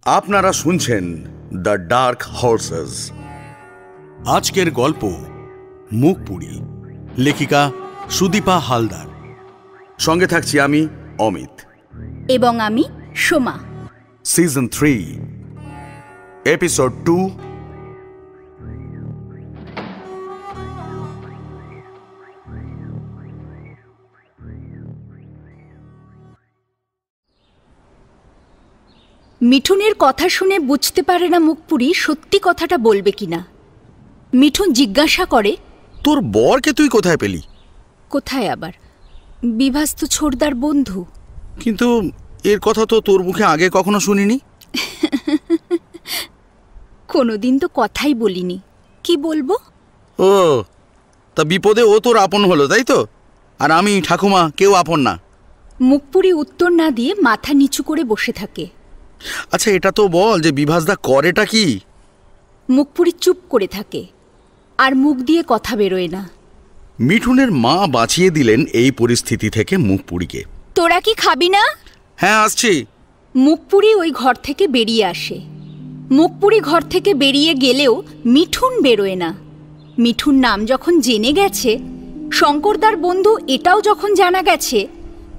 আপনারা শুনছেন the dark horse's. আজকের গল্প মুখপুরি, লেখিকা সুদীপা হালদার। সঙ্গে থাকছি আমি অমিত এবং আমি সোমা। Season 3 episode 2। মিঠুনের কথা শুনে বুঝতে পারে না মুখপুরি সত্যি কথাটা বলবে কিনা। মিঠুন জিজ্ঞাসা করে, তোর বরকে তুই কোথায় পেলি? কোথায় আবার? বিভাস তো ছোটদার বন্ধু। কিন্তু এর কথা তো তোর মুখে আগে কখনো শুনিনি। কোনোদিন তো কথাই বলিনি, কি বলবো? ও, তা বিপদে ও তোর আপন হলো, তাই তো? আর আমি ঠাকুমা কেউ আপন না। মুখপুরি উত্তর না দিয়ে মাথা নিচু করে বসে থাকে। আচ্ছা, এটা তো বল যে বিভাসদা করেটা কি? মুখপুরি চুপ করে থাকে, আর মুখ দিয়ে কথা বেরোয় না। মিঠুনের মা বাঁচিয়ে দিলেন এই পরিস্থিতি থেকে মুখপুরিকে। তোরা কি খাবি না? হ্যাঁ, আসছি। মুখপুরি ওই ঘর থেকে বেরিয়ে আসে। মুখপুরি ঘর থেকে বেরিয়ে গেলেও মিঠুন বেরোয় না। মিঠুন নাম যখন জেনে গেছে, শঙ্করদার বন্ধু এটাও যখন জানা গেছে,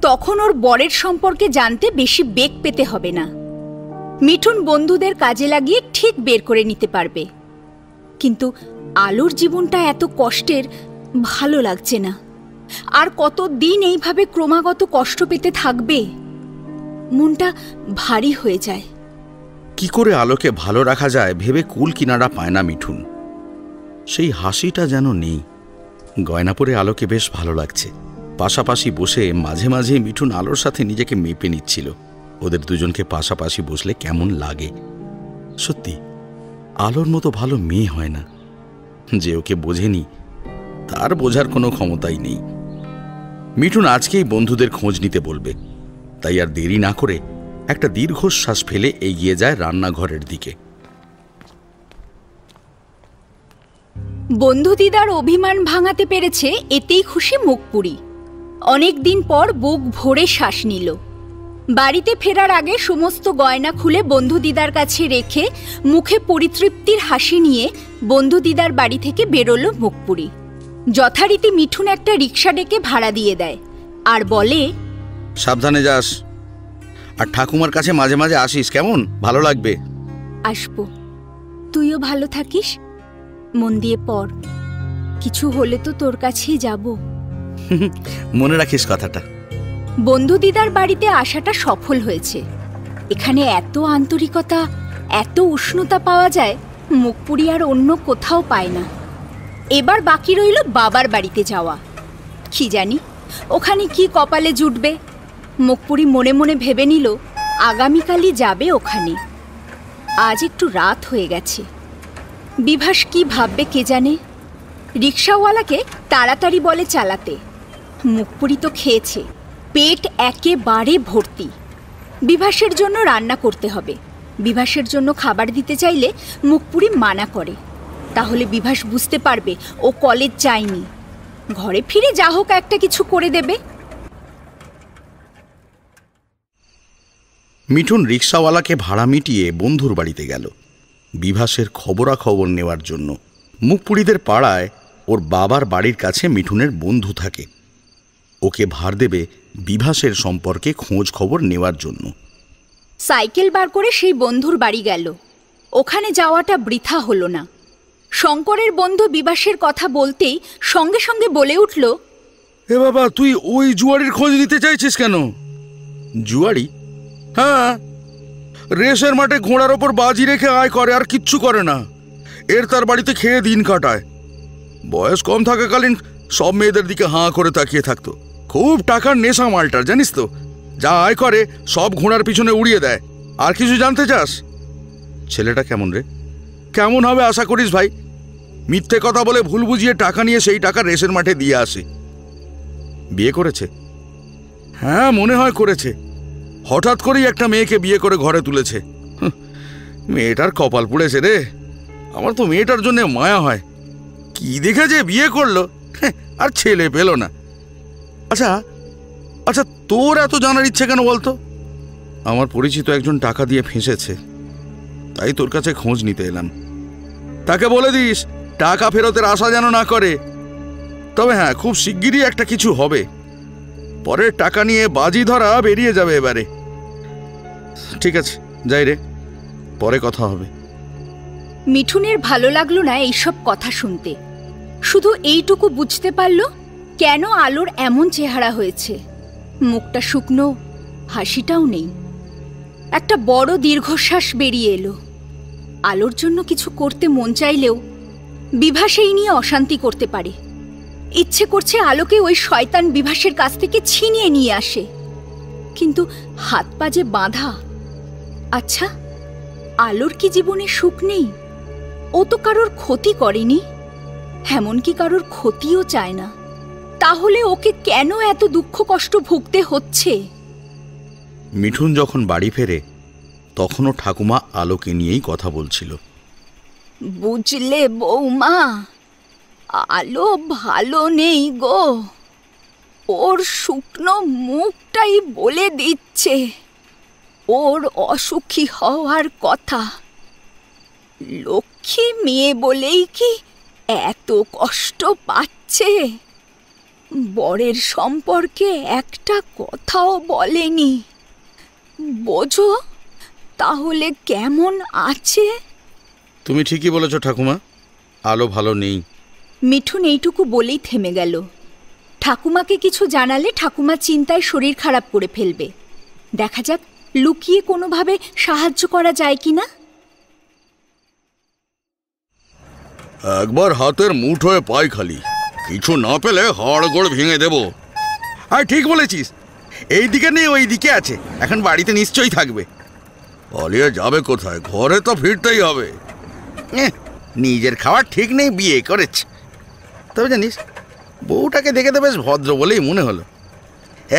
তখন ওর বরের সম্পর্কে জানতে বেশি বেগ পেতে হবে না। মিঠুন বন্ধুদের কাজে লাগিয়ে ঠিক বের করে নিতে পারবে। কিন্তু আলোর জীবনটা এত কষ্টের, ভালো লাগছে না। আর কতদিন এইভাবে ক্রমাগত কষ্ট পেতে থাকবে? মনটা ভারী হয়ে যায়। কি করে আলোকে ভালো রাখা যায় ভেবে কুল কিনারা পায় না মিঠুন। সেই হাসিটা যেন নেই। গয়না পরে আলোকে বেশ ভালো লাগছে। পাশাপাশি বসে মাঝে মাঝে মিঠুন আলোর সাথে নিজেকে মেপে নিচ্ছিল। ওদের দুজনকে পাশাপাশি বসলে কেমন লাগে। সত্যি আলোর মতো ভালো মেয়ে হয় না। যে ওকে বোঝেনি তার বোঝার কোনো ক্ষমতাই নেই। মিঠুন আজকেই বন্ধুদের খোঁজ নিতে বলবে। তাই আর দেরি না করে একটা দীর্ঘশ্বাস ফেলে এগিয়ে যায় রান্নাঘরের দিকে। বন্ধু দিদার অভিমান ভাঙাতে পেরেছে, এতেই খুশি মুখপুরি। অনেকদিন পর বুক ভরে শ্বাস নিল। বাড়িতে ফেরার আগে সমস্ত গয়না খুলে বন্ধু দিদার কাছে রেখে মুখে পরিতৃপ্তির হাসি নিয়ে বন্ধু দিদার বাড়ি থেকে বেরোলো মুখপুরি। যথারীতি মিঠুন একটা রিক্সা ডেকে ভাড়া দিয়ে দেয় আর বলে, সাবধানে যাস, আর ঠাকুমার কাছে মাঝে মাঝে আসিস, কেমন? ভালো লাগবে। আসবো, তুইও ভালো থাকিস, মন দিয়ে পড়। কিছু হলে তো তোর কাছেই যাব। মনে রাখিস কথাটা। বন্ধু দিদার বাড়িতে আসাটা সফল হয়েছে। এখানে এত আন্তরিকতা, এত উষ্ণতা পাওয়া যায়, মুখপুরি আর অন্য কোথাও পায় না। এবার বাকি রইল বাবার বাড়িতে যাওয়া। কি জানি ওখানে কি কপালে জুটবে। মুখপুরি মনে মনে ভেবে নিল আগামীকালই যাবে ওখানে। আজ একটু রাত হয়ে গেছে। বিভাস কি ভাববে কে জানে। রিক্সাওয়ালাকে তাড়াতাড়ি বলে চালাতে। মুখপুরি তো খেয়েছে, পেট একেবারে ভর্তি। বিভাসের জন্য রান্না করতে হবে। বিভাসের জন্য খাবার দিতে চাইলে মুখপুরি মানা করে। তাহলে বিভাস বুঝতে পারবে ও কলেজ যায়নি। ঘরে ফিরে যা হোক একটা কিছু করে দেবে। মিঠুন রিক্সাওয়ালাকে ভাড়া মিটিয়ে বন্ধুর বাড়িতে গেল বিভাসের খবরাখবর নেওয়ার জন্য। মুখপুরিদের পাড়ায় ওর বাবার বাড়ির কাছে মিঠুনের বন্ধু থাকে। ওকে ভার দেবে বিভাসের সম্পর্কে খোঁজ খবর নেওয়ার জন্য। সাইকেল বার করে সেই বন্ধুর বাড়ি গেল। ওখানে যাওয়াটা বৃথা হলো না। শঙ্করের বন্ধু বিভাসের কথা বলতেই সঙ্গে সঙ্গে বলে উঠল, এ বাবা, তুই ওই জুয়ারির খোঁজ নিতে চাইছিস কেন? জুয়ারি? হ্যাঁ, রেসের মাঠে ঘোড়ার ওপর বাজি রেখে আয় করে, আর কিচ্ছু করে না। এর তার বাড়িতে খেয়ে দিন কাটায়। বয়স কম থাকাকালীন সব মেয়েদের দিকে হাঁ করে তাকিয়ে থাকতো। খুব টাকার নেশা মালটার, জানিস তো। যা আয় করে সব ঘোড়ার পিছনে উড়িয়ে দেয়। আর কিছু জানতে চাস? ছেলেটা কেমন রে? কেমন হবে আশা করিস ভাই? মিথ্যে কথা বলে ভুল বুঝিয়ে টাকা নিয়ে সেই টাকা রেসের মাঠে দিয়ে আসে। বিয়ে করেছে? হ্যাঁ, মনে হয় করেছে। হঠাৎ করেই একটা মেয়েকে বিয়ে করে ঘরে তুলেছে। মেয়েটার কপাল পুড়েছে রে। আমার তো মেয়েটার জন্য মায়া হয়। কি দেখে যে বিয়ে করলো, আর ছেলে পেল না। আচ্ছা আচ্ছা, তোর এত জানার ইচ্ছে কেন বলতো? আমার পরিচিত একজন টাকা দিয়ে ফেঁসেছে। তাই তোর কাছে খোঁজ নিতে এলাম। তাকে বলে দিস টাকা ফেরতের আশা যেন না করে। তবে হ্যাঁ, খুব শিগগিরই একটা কিছু হবে। পরের টাকা নিয়ে বাজি ধরা বেরিয়ে যাবে এবারে। ঠিক আছে, যাই রে, পরে কথা হবে। মিঠুনের ভালো লাগলো না এইসব কথা শুনতে। শুধু এইটুকু বুঝতে পারল কেন আলোর এমন চেহারা হয়েছে। মুখটা শুকনো, হাসিটাও নেই। একটা বড় দীর্ঘশ্বাস বেরিয়ে এলো। আলোর জন্য কিছু করতে মন চাইলেও বিভা সেই নিয়ে অশান্তি করতে পারে। ইচ্ছে করছে আলোকে ওই শয়তান বিভাসের কাছ থেকে ছিনিয়ে নিয়ে আসে, কিন্তু হাত পা যে বাঁধা। আচ্ছা, আলোর কি জীবনে সুখ নেই? ও তো কারোর ক্ষতি করেনি, এমনকি কারোর ক্ষতিও চায় না। তাহলে ওকে কেন এত দুঃখ কষ্ট ভুগতে হচ্ছে? মিঠুন যখন বাড়ি ফেরে তখনও ঠাকুমা আলোকে নিয়েই কথা বলছিল। বুঝলে বৌমা, আলো ভালো নেই গো। ওর শুকনো মুখটাই বলে দিচ্ছে ওর অসুখী হওয়ার কথা। লক্ষ্মী মেয়ে বলেই কি এত কষ্ট পাচ্ছে? বরের সম্পর্কে একটা কথাও বলেনি। বোঝো তাহলে কেমন আছে। তুমি ঠিকই বলেছ ঠাকুমা, আলো ভালো নেই। মিঠুন এইটুকু বলেই থেমে গেল। ঠাকুমাকে কিছু জানালে ঠাকুমা চিন্তায় শরীর খারাপ করে ফেলবে। দেখা যাক লুকিয়ে কোনোভাবে সাহায্য করা যায় কিনা। একবার হাতের মুঠোয় পাই খালি, কিছু না পেলে হাড়গোড় ভেঙে দেব। আর ঠিক বলেছিস, এই দিকে নেই ওই দিকে আছে, এখন বাড়িতে নিশ্চয়ই থাকবে। পালিয়ে যাবে কোথায়? ঘরে তো ফিরতেই হবে। নিজের খাওয়ার ঠিক নেই, বিয়ে করেছে। তবে জানিস, বউটাকে দেখে তো বেশ ভদ্র বলেই মনে হলো।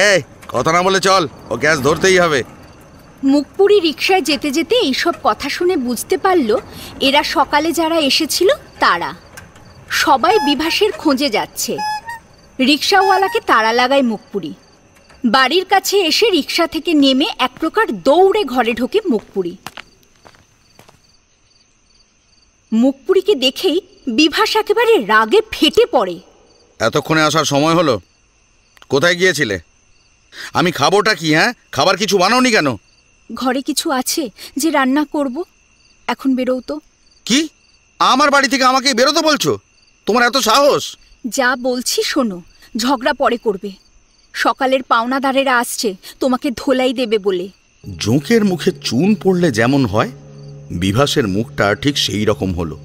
এই কথা না বলে চল, ও গ্যাস ধরতেই হবে। মুখপুরি রিকশায় যেতে যেতে এইসব কথা শুনে বুঝতে পারল এরা সকালে যারা এসেছিল তারা সবাই বিভাসের খোঁজে যাচ্ছে। রিকশাওয়ালাকে তাড়া লাগায় মুখপুরি। বাড়ির কাছে এসে রিকশা থেকে নেমে এক প্রকার দৌড়ে ঘরে ঢোকে মুখপুরি। মুখপুরিকে দেখেই বিভাস একেবারে রাগে ফেটে পড়ে। এতক্ষণে আসার সময় হলো? কোথায় গিয়েছিলে? আমি খাবোটা কি? হ্যাঁ, খাবার কিছু বানাওনি কেন? ঘরে কিছু আছে যে রান্না করব, এখন বেরোও তো। কি? আমার বাড়ি থেকে আমাকে বেরোতে বলছো? তোমার এত সাহস? যা বলছি শোনো, ঝগড়া পরে করবে। সকালের পাওনাদারেরা আসছে তোমাকে ধোলাই দেবে বলে। জোঁকের মুখে চুন পড়লে যেমন হয়, বিভাসের মুখটা ঠিক সেই রকম হলো।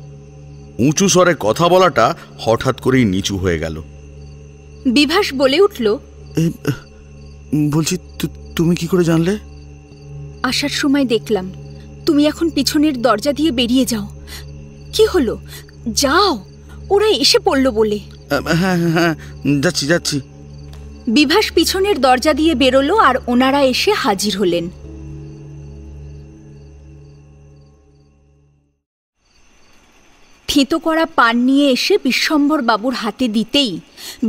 উঁচু স্বরে কথা বলাটা হঠাৎ করেই নিচু হয়ে গেল। বিভাস বলে উঠল, বলছি তুমি কি করে জানলে? আসার সময় দেখলাম। তুমি এখন পিছনের দরজা দিয়ে বেরিয়ে যাও। কি হলো? যাও, ওরা এসে পড়ল বলে। হ্যাঁ হ্যাঁ, যাচ্ছি যাচ্ছি। বিভাস পিছনের দরজা দিয়ে বেরোলো আর ওনারা এসে হাজির হলেন। থিতো করা পান নিয়ে এসে বিশ্বম্ভর বাবুর হাতে দিতেই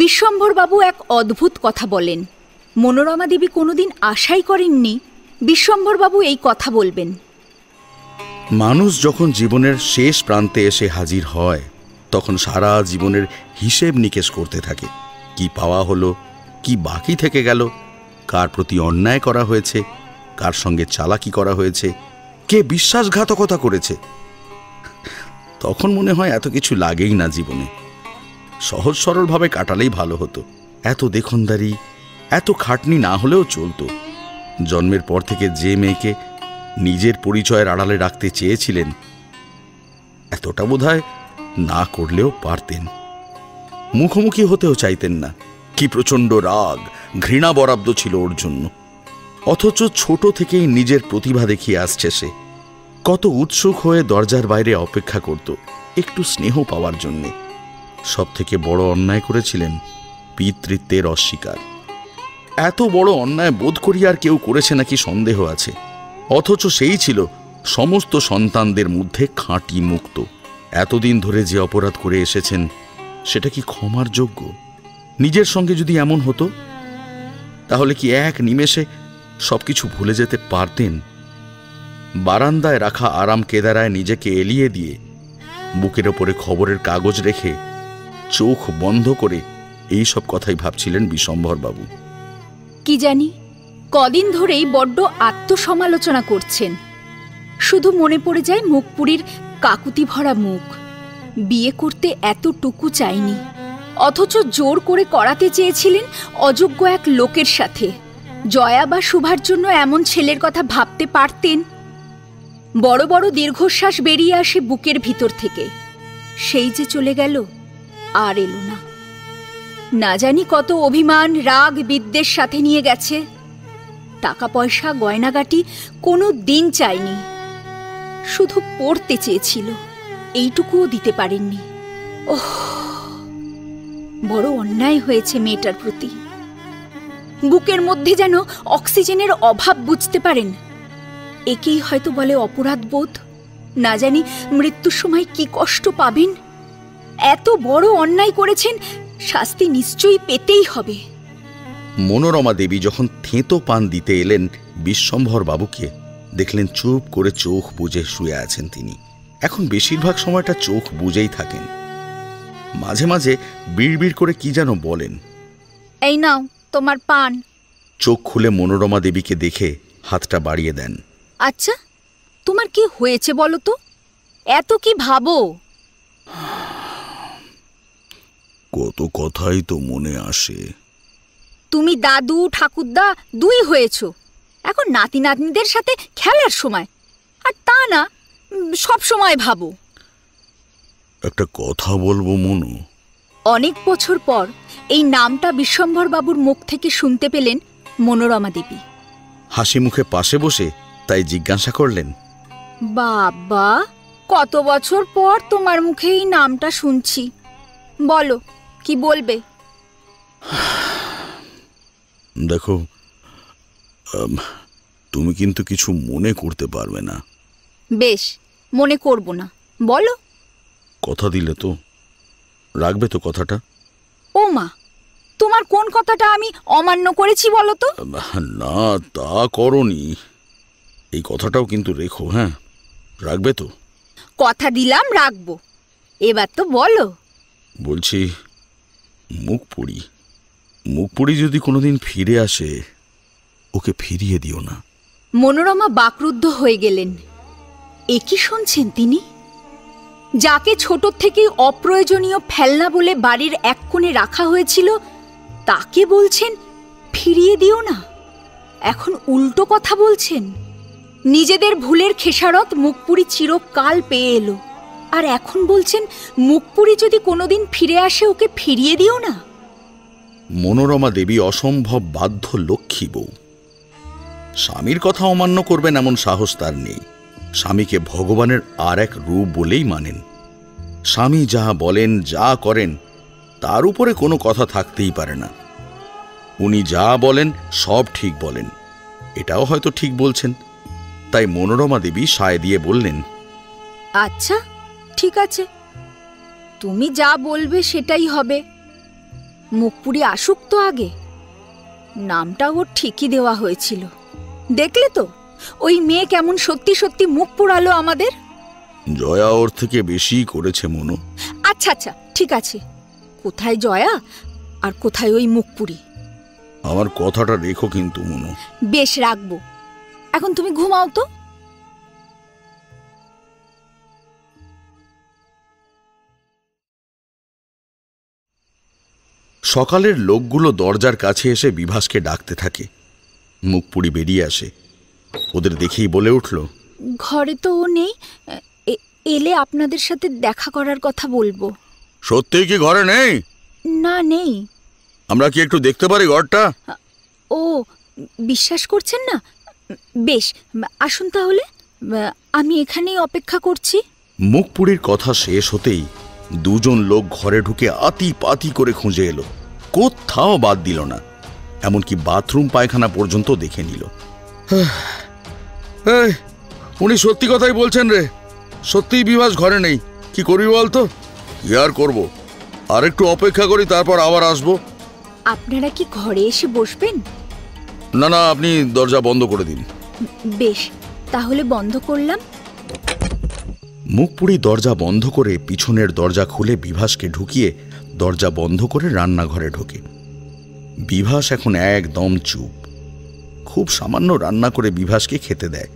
বিশ্বম্ভর বাবু এক অদ্ভুত কথা বলেন। মনোরমা দেবী কোনোদিন আশাই করেননি বিশ্বম্ভর বাবু এই কথা বলবেন। মানুষ যখন জীবনের শেষ প্রান্তে এসে হাজির হয়, তখন সারা জীবনের হিসেব নিকেশ করতে থাকে। কি পাওয়া হলো, কি বাকি থেকে গেল, কার প্রতি অন্যায় করা হয়েছে, কার সঙ্গে চালাকি করা হয়েছে, কে বিশ্বাসঘাতকতা করেছে। তখন মনে হয় এত কিছু লাগেই না জীবনে, সহজ সরলভাবে কাটালেই ভালো হতো। এত দেখনদারি, এত খাটনি না হলেও চলতো। জন্মের পর থেকে যে মেয়েকে নিজের পরিচয়ের আড়ালে রাখতে চেয়েছিলেন, এতটা বোধহয় না করলেও পারতেন। মুখোমুখি হতেও চাইতেন না। কি প্রচণ্ড রাগ, ঘৃণা বরাদ্দ ছিল ওর জন্য। অথচ ছোট থেকেই নিজের প্রতিভা দেখিয়ে আসছে সে। কত উৎসুক হয়ে দরজার বাইরে অপেক্ষা করত একটু স্নেহ পাওয়ার জন্যে। সব থেকে বড় অন্যায় করেছিলেন পিতৃত্বের অস্বীকার। এত বড় অন্যায় বোধ করি আর কেউ করেছে নাকি সন্দেহ আছে। অথচ সেই ছিল সমস্ত সন্তানদের মধ্যে খাঁটি মুক্ত। এতদিন ধরে যে অপরাধ করে এসেছেন, সেটা কি ক্ষমার যোগ্য? নিজের সঙ্গে যদি এমন হতো, তাহলে কি এক নিমেষে সবকিছু ভুলে যেতে পারতেন? বারান্দায় রাখা আরাম কেদারায় নিজেকে এলিয়ে দিয়ে বুকের ওপরে খবরের কাগজ রেখে চোখ বন্ধ করে এই সব কথাই ভাবছিলেন বিশম্ভরবাবু। কি জানি কদিন ধরেই বড্ড আত্মসমালোচনা করছেন। শুধু মনে পড়ে যায় মুখপুরীর কাকুতি ভরা মুখ। বিয়ে করতে এতটুকু চাইনি, অথচ জোর করে করাতে চেয়েছিলেন অযোগ্য এক লোকের সাথে। জয়া বা শুভার জন্য এমন ছেলের কথা ভাবতে পারতেন? বড় বড় দীর্ঘশ্বাস বেরিয়ে আসে বুকের ভিতর থেকে। সেই যে চলে গেল, আর এলো না। না জানি কত অভিমান, রাগ, বিদ্বেষ সাথে নিয়ে গেছে। টাকা পয়সা, গয়নাগাটি কোনো দিন চায়নি, শুধু পড়তে চেয়েছিল, এইটুকুও দিতে পারেননি। ওহ, বড় অন্যায় হয়েছে মেয়েটার প্রতি। বুকের মধ্যে যেন অক্সিজেনের অভাব, বুঝতে পারেন? একেই হয়তো বলে অপরাধ বোধ। না জানি মৃত্যুর সময় কি কষ্ট পাবেন। এত বড় অন্যায় করেছেন, শাস্তি নিশ্চয়ই পেতেই হবে। মনোরমা দেবী যখন থেঁতো পান দিতে এলেন বিশ্বম্ভর বাবুকে, দেখলেন চুপ করে চোখ বুজে শুয়ে আছেন তিনি। এখন বেশিরভাগ সময়টা চোখ বুজেই থাকেন। মাঝে মাঝে বিড়বিড় করে কি যেন বলেন। এই নাও তোমার পান। চোখ খুলে মনোরমা দেবীকে দেখে হাতটা বাড়িয়ে দেন। আচ্ছা, তোমার কি হয়েছে বলো তো? এত কি ভাবো? কত কথাই তো মনে আসে। তুমি দাদু ঠাকুরদা দুই হয়েছো, এখন নাতি নাতনিদের সাথে খেলার সময়, আর তা না সব সময় ভাবো। একটা কথা বলবো মনু। অনেক বছর পর এই নামটা বিশ্বম্ভর বাবুর মুখ থেকে শুনতে পেলেন মনোরমা দেবী। হাসি মুখে পাশে বসে তাই জিজ্ঞাসা করলেন, বাবা, কত বছর পর তোমার মুখে এই নামটা শুনছি, বলো কি বলবে? দেখো, তুমি কিন্তু কিছু মনে করতে পারবে না। বেশ, মনে করব না, বলো। কথা দিলে তো, রাখবে তো কথাটা? ও মা, তোমার কোন কথাটা আমি অমান্য করেছি বলো তো? না, তা করনি। এই কথাটাও কিন্তু রেখো। হ্যাঁ, রাখবে তো? কথা দিলাম রাখবো, এবার তো বলো। বলছি, মুখপুরি যদি কোনোদিন ফিরে আসে, ওকে ফিরিয়ে দিও না। মনোরমা বাকরুদ্ধ হয়ে গেলেন। এ কি শুনছেন তিনি? যাকে ছোট থেকেই অপ্রয়োজনীয় ফেলনা বলে বাড়ির এক কোণে রাখা হয়েছিল, তাকে বলছেন ফিরিয়ে দিও না। এখন উল্টো কথা বলছেন। নিজেদের ভুলের খেসারত মুখপুরি চিরকাল পেয়ে এলো, আর এখন বলছেন মুখপুরি যদি কোনোদিন ফিরে আসে, ওকে ফিরিয়ে দিও না। মনোরমা দেবী অসম্ভব বাধ্য লক্ষ্মী বউ। স্বামীর কথা অমান্য করবেন এমন সাহস তার নেই। স্বামীকে ভগবানের আর এক রূপ বলেই মানেন। স্বামী যা বলেন, যা করেন, তার উপরে কোনো কথা থাকতেই পারে না। উনি যা বলেন সব ঠিক বলেন, এটাও হয়তো ঠিক বলছেন। তাই মনোরমা দেবী সায় দিয়ে বললেন, আচ্ছা ঠিক আছে, তুমি যা বলবে সেটাই হবে। মুখপুরি আসুক তো আগে। নামটা ওর ঠিকই দেওয়া হয়েছিল। দেখলে তো ওই মেয়ে কেমন সত্যি সত্যি মুখ পুড়ালো আমাদের। জয়া ওর থেকে বেশি করেছে মনু। আচ্ছা আচ্ছা ঠিক আছে, কোথায় জয়া আর কোথায় ওই মুখপুরি? আমার কথাটা রেখো কিন্তু মনু। বেশ, রাখবো। এখন তুমি ঘুমাও তো। সকালের লোকগুলো দরজার কাছে এসে বিভাসকে ডাকতে থাকে। মুখপুরি বেরিয়ে আসে, ওদের দেখেই বলে উঠল, ঘরে তো ও নেই, এলে আপনাদের সাথে দেখা করার কথা বলবো। সত্যিই কি ঘরে নেই? না, নেই। আমরা কি একটু দেখতে পারি ঘরটা? ও, বিশ্বাস করছেন না? বেশ, আসুন তাহলে, আমি এখানেই অপেক্ষা করছি। মুখপুরির কথা শেষ হতেই দুজন লোক ঘরে ঢুকে আতি পাতি করে খুঁজে এলো, কোথাও বাদ দিল না। এমনকি বাথরুম পায়খানা পর্যন্ত দেখে নিল। উনি সত্যি কথাই বলছেন রে, সত্যিই বিভাস ঘরে নেই। কি করবি বলতো? কি আর করবো, আর একটু অপেক্ষা করি, তারপর আবার আসবো। আপনারা কি ঘরে এসে বসবেন? না না, আপনি দরজা বন্ধ করে দিন। বেশ, তাহলে বন্ধ করলাম। মুখপুরি দরজা বন্ধ করে পিছনের দরজা খুলে বিভাসকে ঢুকিয়ে দরজা বন্ধ করে রান্নাঘরে ঢোকে। বিভাস এখন একদম চুপ। খুব সামান্য রান্না করে বিভাসকে খেতে দেয়।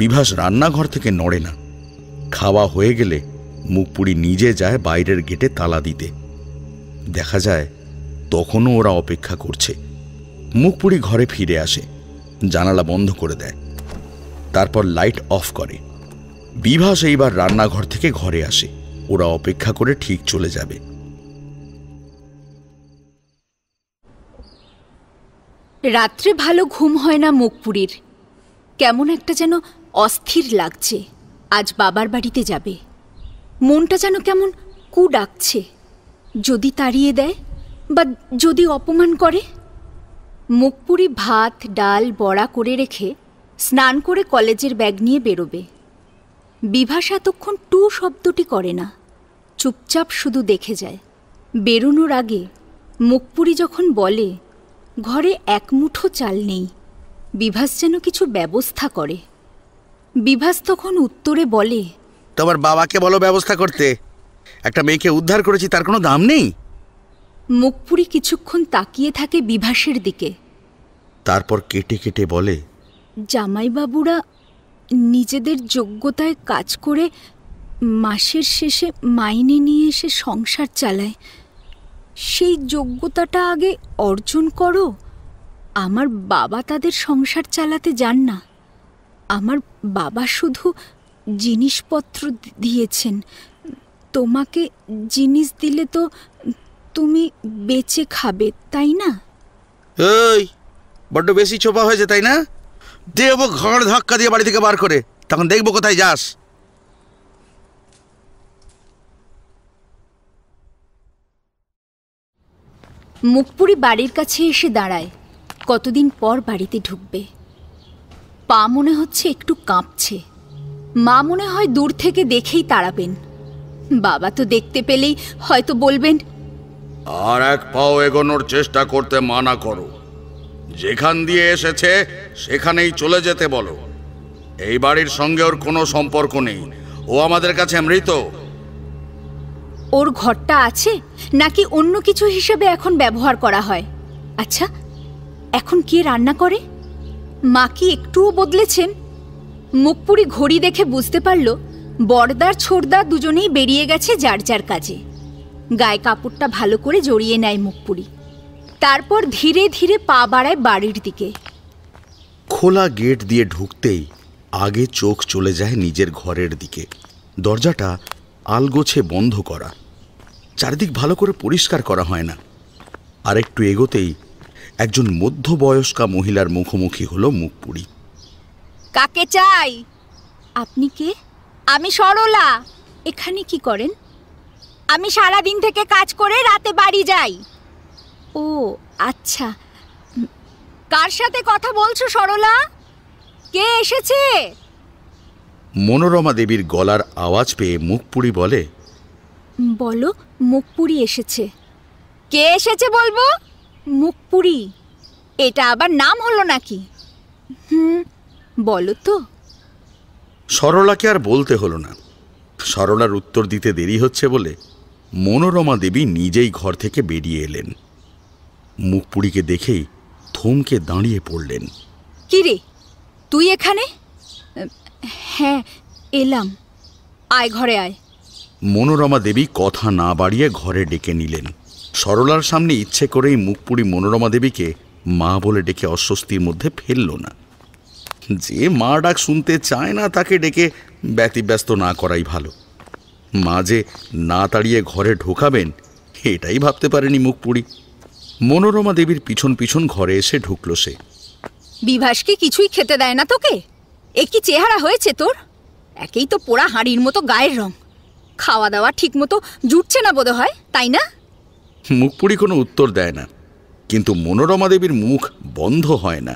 বিভাস রান্নাঘর থেকে নড়ে না। খাওয়া হয়ে গেলে মুখপুরি নিজে যায় বাইরের গেটে তালা দিতে। দেখা যায় তখনও ওরা অপেক্ষা করছে। মুখপুরি ঘরে ফিরে আসে, জানালা বন্ধ করে দেয়, তারপর লাইট অফ করে। বিভাস এইবার রান্নাঘর থেকে ঘরে আসে। ওরা অপেক্ষা করে ঠিক চলে যাবে। রাত্রে ভালো ঘুম হয় না মুখপুরির। কেমন একটা যেন অস্থির লাগছে। আজ বাবার বাড়িতে যাবে। মনটা যেন কেমন কু ডাকছে। যদি তাড়িয়ে দেয় বা যদি অপমান করে। মুখপুরি ভাত ডাল বড়া করে রেখে স্নান করে কলেজের ব্যাগ নিয়ে বেরোবে। বিভাস এতক্ষণ টু শব্দটি করে না, চুপচাপ শুধু দেখে যায়। বেরোনোর আগে মুখপুরি যখন বলে ঘরে এক মুঠো চাল নেই, বিভাস যেন কিছু ব্যবস্থা করে। বিভাস তখন উত্তরে বলে, তোমার বাবাকে বলো ব্যবস্থা করতে। একটা মেয়েকে উদ্ধার করেছি, তার কোনো দাম নেই। মুখপুরি কিছুক্ষণ তাকিয়ে থাকে বিভাসের দিকে, তারপর কেটে কেটে বলে, জামাইবাবুরা নিজেদের যোগ্যতায় কাজ করে মাসের শেষে মাইনে নিয়ে এসে সংসার চালায়। সেই যোগ্যতাটা আগে অর্জন করো। আমার বাবা তাদের সংসার চালাতে যান না। আমার বাবা শুধু জিনিসপত্র দিয়েছেন। তোমাকে জিনিস দিলে তো তুমি বেঁচে খাবে, তাই না? এই বড্ড বেশি চোপা হয়েছে, তাই না? দেব ঘর ধাক্কা দিয়ে বাড়ি থেকে বার করে, তখন দেখবো কোথায় যাস। মুখপুরি বাড়ির কাছে এসে দাঁড়ায়। কতদিন পর বাড়িতে ঢুকবে। পা মনে হচ্ছে একটু কাঁপছে। মা মনে হয় দূর থেকে দেখেই তাড়াবেন। বাবা তো দেখতে পেলেই হয়তো বলবেন, আর এক পাও এগোনোর চেষ্টা করতে মানা করো। যেখান দিয়ে এসেছে সেখানেই চলে যেতে বলো। এই বাড়ির সঙ্গে ওর কোনো সম্পর্ক নেই। ও আমাদের কাছে মৃত। ওর ঘরটা আছে নাকি অন্য কিছু হিসেবে এখন ব্যবহার করা হয়? আচ্ছা, এখন কে রান্না করে? মা কি একটুও বদলেছেন? মুখপুরি ঘড়ি দেখে বুঝতে পারল বড়দার ছোড়দা দুজনেই বেরিয়ে গেছে যার যার কাজে। গায়ে কাপড়টা ভালো করে জড়িয়ে নেয় মুখপুরি। তারপর ধীরে ধীরে পা বাড়ায় বাড়ির দিকে। খোলা গেট দিয়ে ঢুকতেই আগে চোখ চলে যায় নিজের ঘরের দিকে। দরজাটা আলগোছে বন্ধ করা, চারিদিক ভালো করে পরিষ্কার করা হয় না। আর একটু এগোতেই একজন মধ্যবয়স্কা মহিলার মুখোমুখি হলো মুখপুরি। কাকে চাই? আপনি কে? আমি সরলা। এখানে কি করেন? আমি সারাদিন থেকে কাজ করে রাতে বাড়ি যাই। ও আচ্ছা। কার সাথে কথা বলছো সরলা? কে এসেছে? মনোরমা দেবীর গলার আওয়াজ পেয়ে মুখপুরি বলে, বলো, মুখপুরি এসেছে। কে এসেছে বলবো? মুখপুরি। এটা আবার নাম হলো নাকি? বলো তো। সরলাকে আর বলতে হলো না। সরলার উত্তর দিতে দেরি হচ্ছে বলে মনোরমা দেবী নিজেই ঘর থেকে বেরিয়ে এলেন। মুখপুরিকে দেখেই থমকে দাঁড়িয়ে পড়লেন। কি রে, তুই এখানে? হ্যাঁ এলাম। আয় ঘরে আয়। মনোরমা দেবী কথা না বাড়িয়ে ঘরে ডেকে নিলেন। সরলার সামনে ইচ্ছে করেই মুখপুরি মনোরমা দেবীকে মা বলে ডেকে অস্বস্তির মধ্যে ফেলল না। যে মা ডাক শুনতে চায় না তাকে ডেকে ব্যতিব্যস্ত না করাই ভালো। মা যে না তাড়িয়ে ঘরে ঢোকাবেন এটাই ভাবতে পারেনি মুখপুরি। মনোরমা দেবীর পিছন পিছন ঘরে এসে ঢুকল সে। বিভাসকে কিছুই খেতে দেয় না তোকে? এ কি চেহারা হয়েছে তোর? একেই তো পোড়া হাঁড়ির মতো গায়ের রং। খাওয়া দাওয়া ঠিক মতো জুটছে না বোধ হয়, তাই না? মুখপুরি কোনো উত্তর দেয় না, কিন্তু মনোরমা দেবীর মুখ বন্ধ হয় না।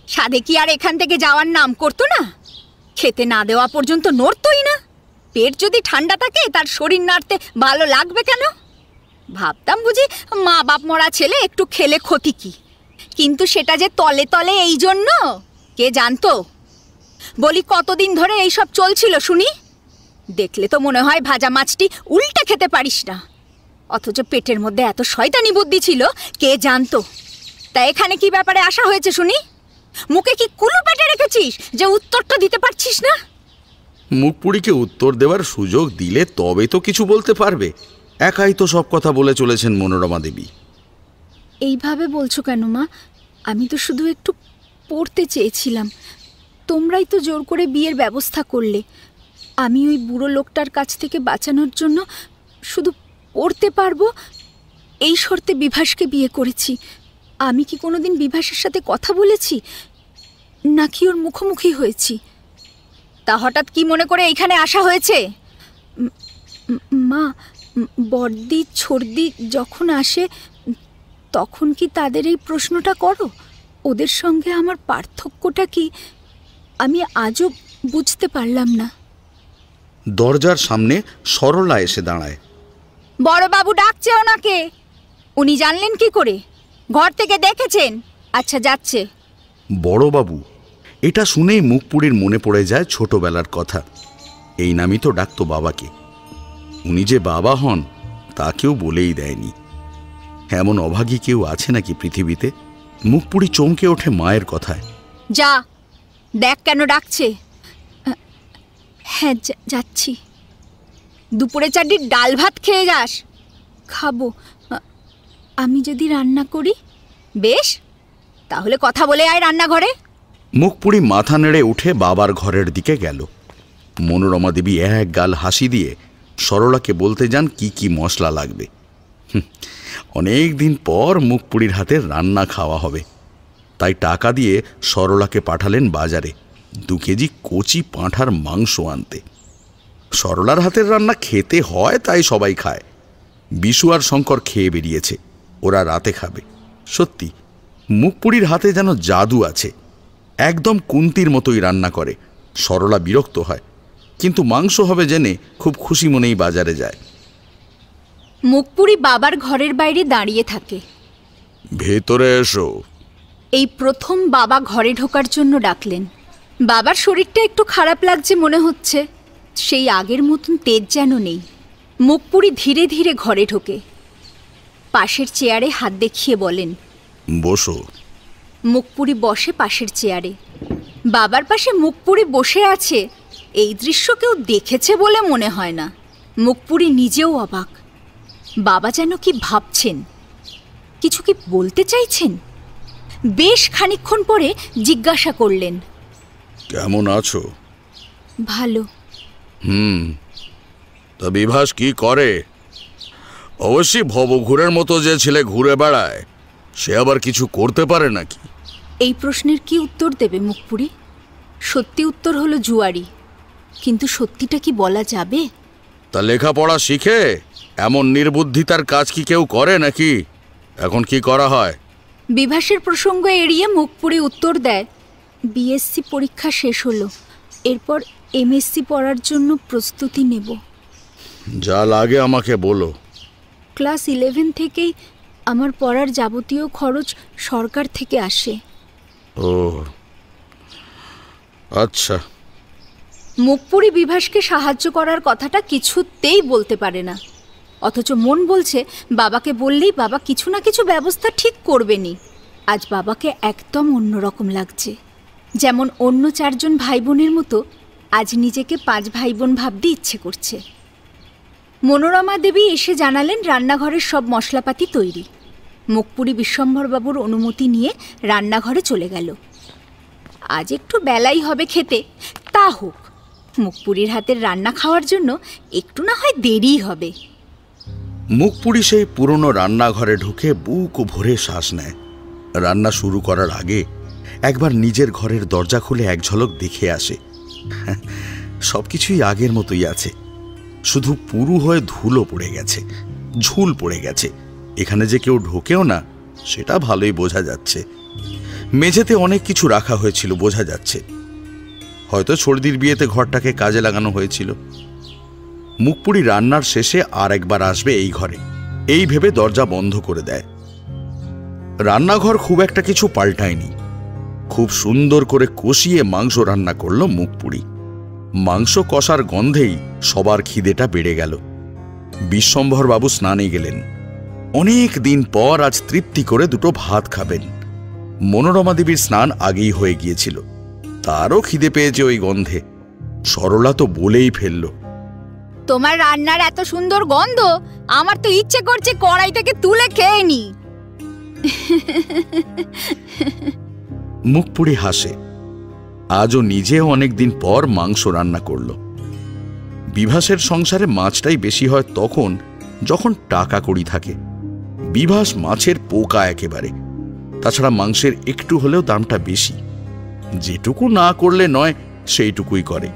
সাধে কি আর এখান থেকে যাওয়ার নাম করতো না? খেতে না দেওয়া পর্যন্ত নড়তই না। পেট যদি ঠান্ডা থাকে তার শরীর নাড়তে ভালো লাগবে কেন? ভাবতাম বুঝি মা বাপ মরা ছেলে একটু খেলে ক্ষতি কি, কিন্তু সেটা যে তলে তলে এই জন্য কে জানতো? বলি কতদিন ধরে এইসব চলছিল শুনি? দেখলে তো মনে হয় ভাজা মাছটি উল্টে খেতে পারিস না, অথচ পেটের মধ্যে এত শয়তানি বুদ্ধি ছিল কে জানতো। তা এখানে কি ব্যাপারে আসা হয়েছে শুনি? মুখে কি কুলু পেটে রেখেছিস যে উত্তরটা দিতে পারছিস না? মুখপুরীকে উত্তর দেওয়ার সুযোগ দিলে তবে তো কিছু বলতে পারবে। একাই তো সব কথা বলে চলেছেন মনোরমা দেবী। এইভাবে বলছো কেন মা? আমি তো শুধু একটু পড়তে চেয়েছিলাম, তোমরাই তো জোর করে বিয়ের ব্যবস্থা করলে। আমি ওই বুড়ো লোকটার কাছ থেকে বাঁচানোর জন্য শুধু পড়তে পারবো এই শর্তে বিভাসকে বিয়ে করেছি। আমি কি কোনোদিন বিভাসের সাথে কথা বলেছি, নাকি ওর মুখোমুখি হয়েছি? তা হঠাৎ কি মনে করে এইখানে আসা হয়েছে? মা, বড়দি ছোড়দি যখন আসে তখন কি তাদের এই প্রশ্নটা করো? ওদের সঙ্গে আমার পার্থক্যটা কি আমি আজও বুঝতে পারলাম না। দরজার সামনে সরলা এসে দাঁড়ায়। বড়বাবু ডাকছে ওনাকে। উনি জানলেন কি করে? ঘর থেকে দেখেছেন? আচ্ছা, যাচ্ছে। বড়বাবু, এটা শুনেই মুখপুরীর মনে পড়ে যায় ছোটবেলার কথা। এই নামই তো ডাকতো বাবাকে। উনি যে বাবা হন তা কেউ বলেই দেয়নি। এমন অভাগী কেউ আছে নাকি পৃথিবীতে? মুখপুরী চমকে ওঠে মায়ের কথায়। যা দেখ কেন ডাকছে। হ্যাঁ, যাচ্ছি। দুপুরে চারটি ডাল ভাত খেয়ে যাস। খাবো। আমি যদি রান্না করি? বেশ, তাহলে কথা বলে আয় রান্নাঘরে। মুখপুরী মাথা নেড়ে উঠে বাবার ঘরের দিকে গেল। মনোরমা দেবী এক গাল হাসি দিয়ে সরলাকে বলতে যান কি কি মশলা লাগবে। অনেক দিন পর মুখপুরীর হাতে রান্না খাওয়া হবে, তাই টাকা দিয়ে সরলাকে পাঠালেন বাজারে 2 কেজি কচি পাঁঠার মাংস আনতে। সরলার হাতের রান্না খেতে হয়, তাই সবাই খায়। বিশু আর শঙ্কর খেয়ে বেরিয়েছে, ওরা রাতে খাবে। সত্যি মুখপুরীর হাতে যেন জাদু আছে, একদম কুন্তির মতোই রান্না করে। সরলা বিরক্ত হয়, কিন্তু মাংস হবে জেনে খুব খুশি মনেই বাজারে যায়। মুখপুরী বাবার ঘরের বাইরে দাঁড়িয়ে থাকে। ভেতরে এসো। এই প্রথম বাবা ঘরে ঢোকার জন্য ডাকলেন। বাবার শরীরটা একটু খারাপ লাগছে মনে হচ্ছে, সেই আগের মতন তেজ যেন নেই। মুখপুরী ধীরে ধীরে ঘরে ঢোকে, পাশের চেয়ারে হাত দেখিয়ে বলেন, বসো। মুখপুরী বসে পাশের চেয়ারে। বাবার পাশে মুখপুরী বসে আছে, এই দৃশ্য কেউ দেখেছে বলে মনে হয় না। মুখপুরী নিজেও অবাক। বাবা যেন কি ভাবছেন, কিছু কি বলতে চাইছেন। বেশ খানিকক্ষণ পরে জিজ্ঞাসা করলেন, কেমন আছো? ভালো। তা বিভাস কি করে? অবশ্যই ভবঘুরের মতো যে ছেলে ঘুরে বেড়ায়, সে আবার কিছু করতে পারে নাকি? এই প্রশ্নের কি উত্তর দেবে মুখপুরী? সত্যি উত্তর হলো জুয়ারি, কিন্তু সত্যিটা কি বলা যাবে? তা লেখাপড়া শিখে এমন নির্বুদ্ধিতার কাজ কি কেউ করে নাকি? এখন কি করা হয়? বিভাসের প্রসঙ্গ এড়িয়ে মুখপুরী উত্তর দেয়, বিএসসি পরীক্ষা শেষ হলো, এরপর এমএসসি পড়ার জন্য প্রস্তুতি নেব। যা লাগে আমাকে বলো। ক্লাস 11 থেকেই আমার পড়ার যাবতীয় খরচ সরকার থেকে আসে। ও আচ্ছা। মুখপুরী বিভাসকে সাহায্য করার কথাটা কিছুতেই বলতে পারে না, অথচ মন বলছে বাবাকে বললেই বাবা কিছু না কিছু ব্যবস্থা ঠিক করবেনই। আজ বাবাকে একদম অন্যরকম লাগছে, যেমন অন্য 4 জন ভাই বোনের মতো আজ নিজেকে 5 ভাই বোন ভাবতে ইচ্ছে করছে। মনোরমা দেবী এসে জানালেন রান্নাঘরের সব মশলাপাতি তৈরি। মুখপুরী বিশ্বম্ভরবাবুর অনুমতি নিয়ে রান্নাঘরে চলে গেল। আজ একটু বেলাই হবে খেতে, তা হোক, মুখপুরীর হাতের রান্না খাওয়ার জন্য একটু না হয় দেরি হবে। মুখপুরী সেই পুরনো রান্নাঘরে ঢুকে বুক ভরে শ্বাস নেয়। রান্না শুরু করার আগে একবার নিজের ঘরের দরজা খুলে এক ঝলক দেখে আসে। সবকিছুই আগের মতোই আছে, শুধু পুরু হয়ে ধুলো পড়ে গেছে, ঝুল পড়ে গেছে। এখানে যে কেউ ঢোকেও না সেটা ভালোই বোঝা যাচ্ছে। মেঝেতে অনেক কিছু রাখা হয়েছিল বোঝা যাচ্ছে, হয়তো ছর্দির বিয়েতে ঘরটাকে কাজে লাগানো হয়েছিল। মুখপুরী রান্নার শেষে আর একবার আসবে এই ঘরে, এই ভেবে দরজা বন্ধ করে দেয়। রান্নাঘর খুব একটা কিছু পাল্টায়নি, খুব খুব সুন্দর করে কষিয়ে মাংস রান্না করল মুখপুরি। মাংস কষার গন্ধেই সবার খিদেটা বেড়ে গেল। বিশ্বম্ভরবাবু স্নানে গেলেন। অনেক দিন পর আজ তৃপ্তি করে দুটো ভাত খাবেন। মনোরমা দেবীর স্নান আগেই হয়ে গিয়েছিল, তারও খিদে পেয়েছে ওই গন্ধে। সরলা তো বলেই ফেলল, তোমার রান্নার এত সুন্দর গন্ধ, আমার তো ইচ্ছে করছে কড়াই থেকে তুলে খেয়ে নি। মুখপুরি হাসে। আজও নিজেও অনেকদিন পর মাংস রান্না করল। বিভাসের সংসারে মাছটাই বেশি হয় তখন যখন টাকা কড়ি থাকে। বিভাস মাছের পোকা একেবারে, তাছাড়া মাংসের একটু হলেও দামটা বেশি। যেটুকু না করলে নয় সেইটুকুই করে।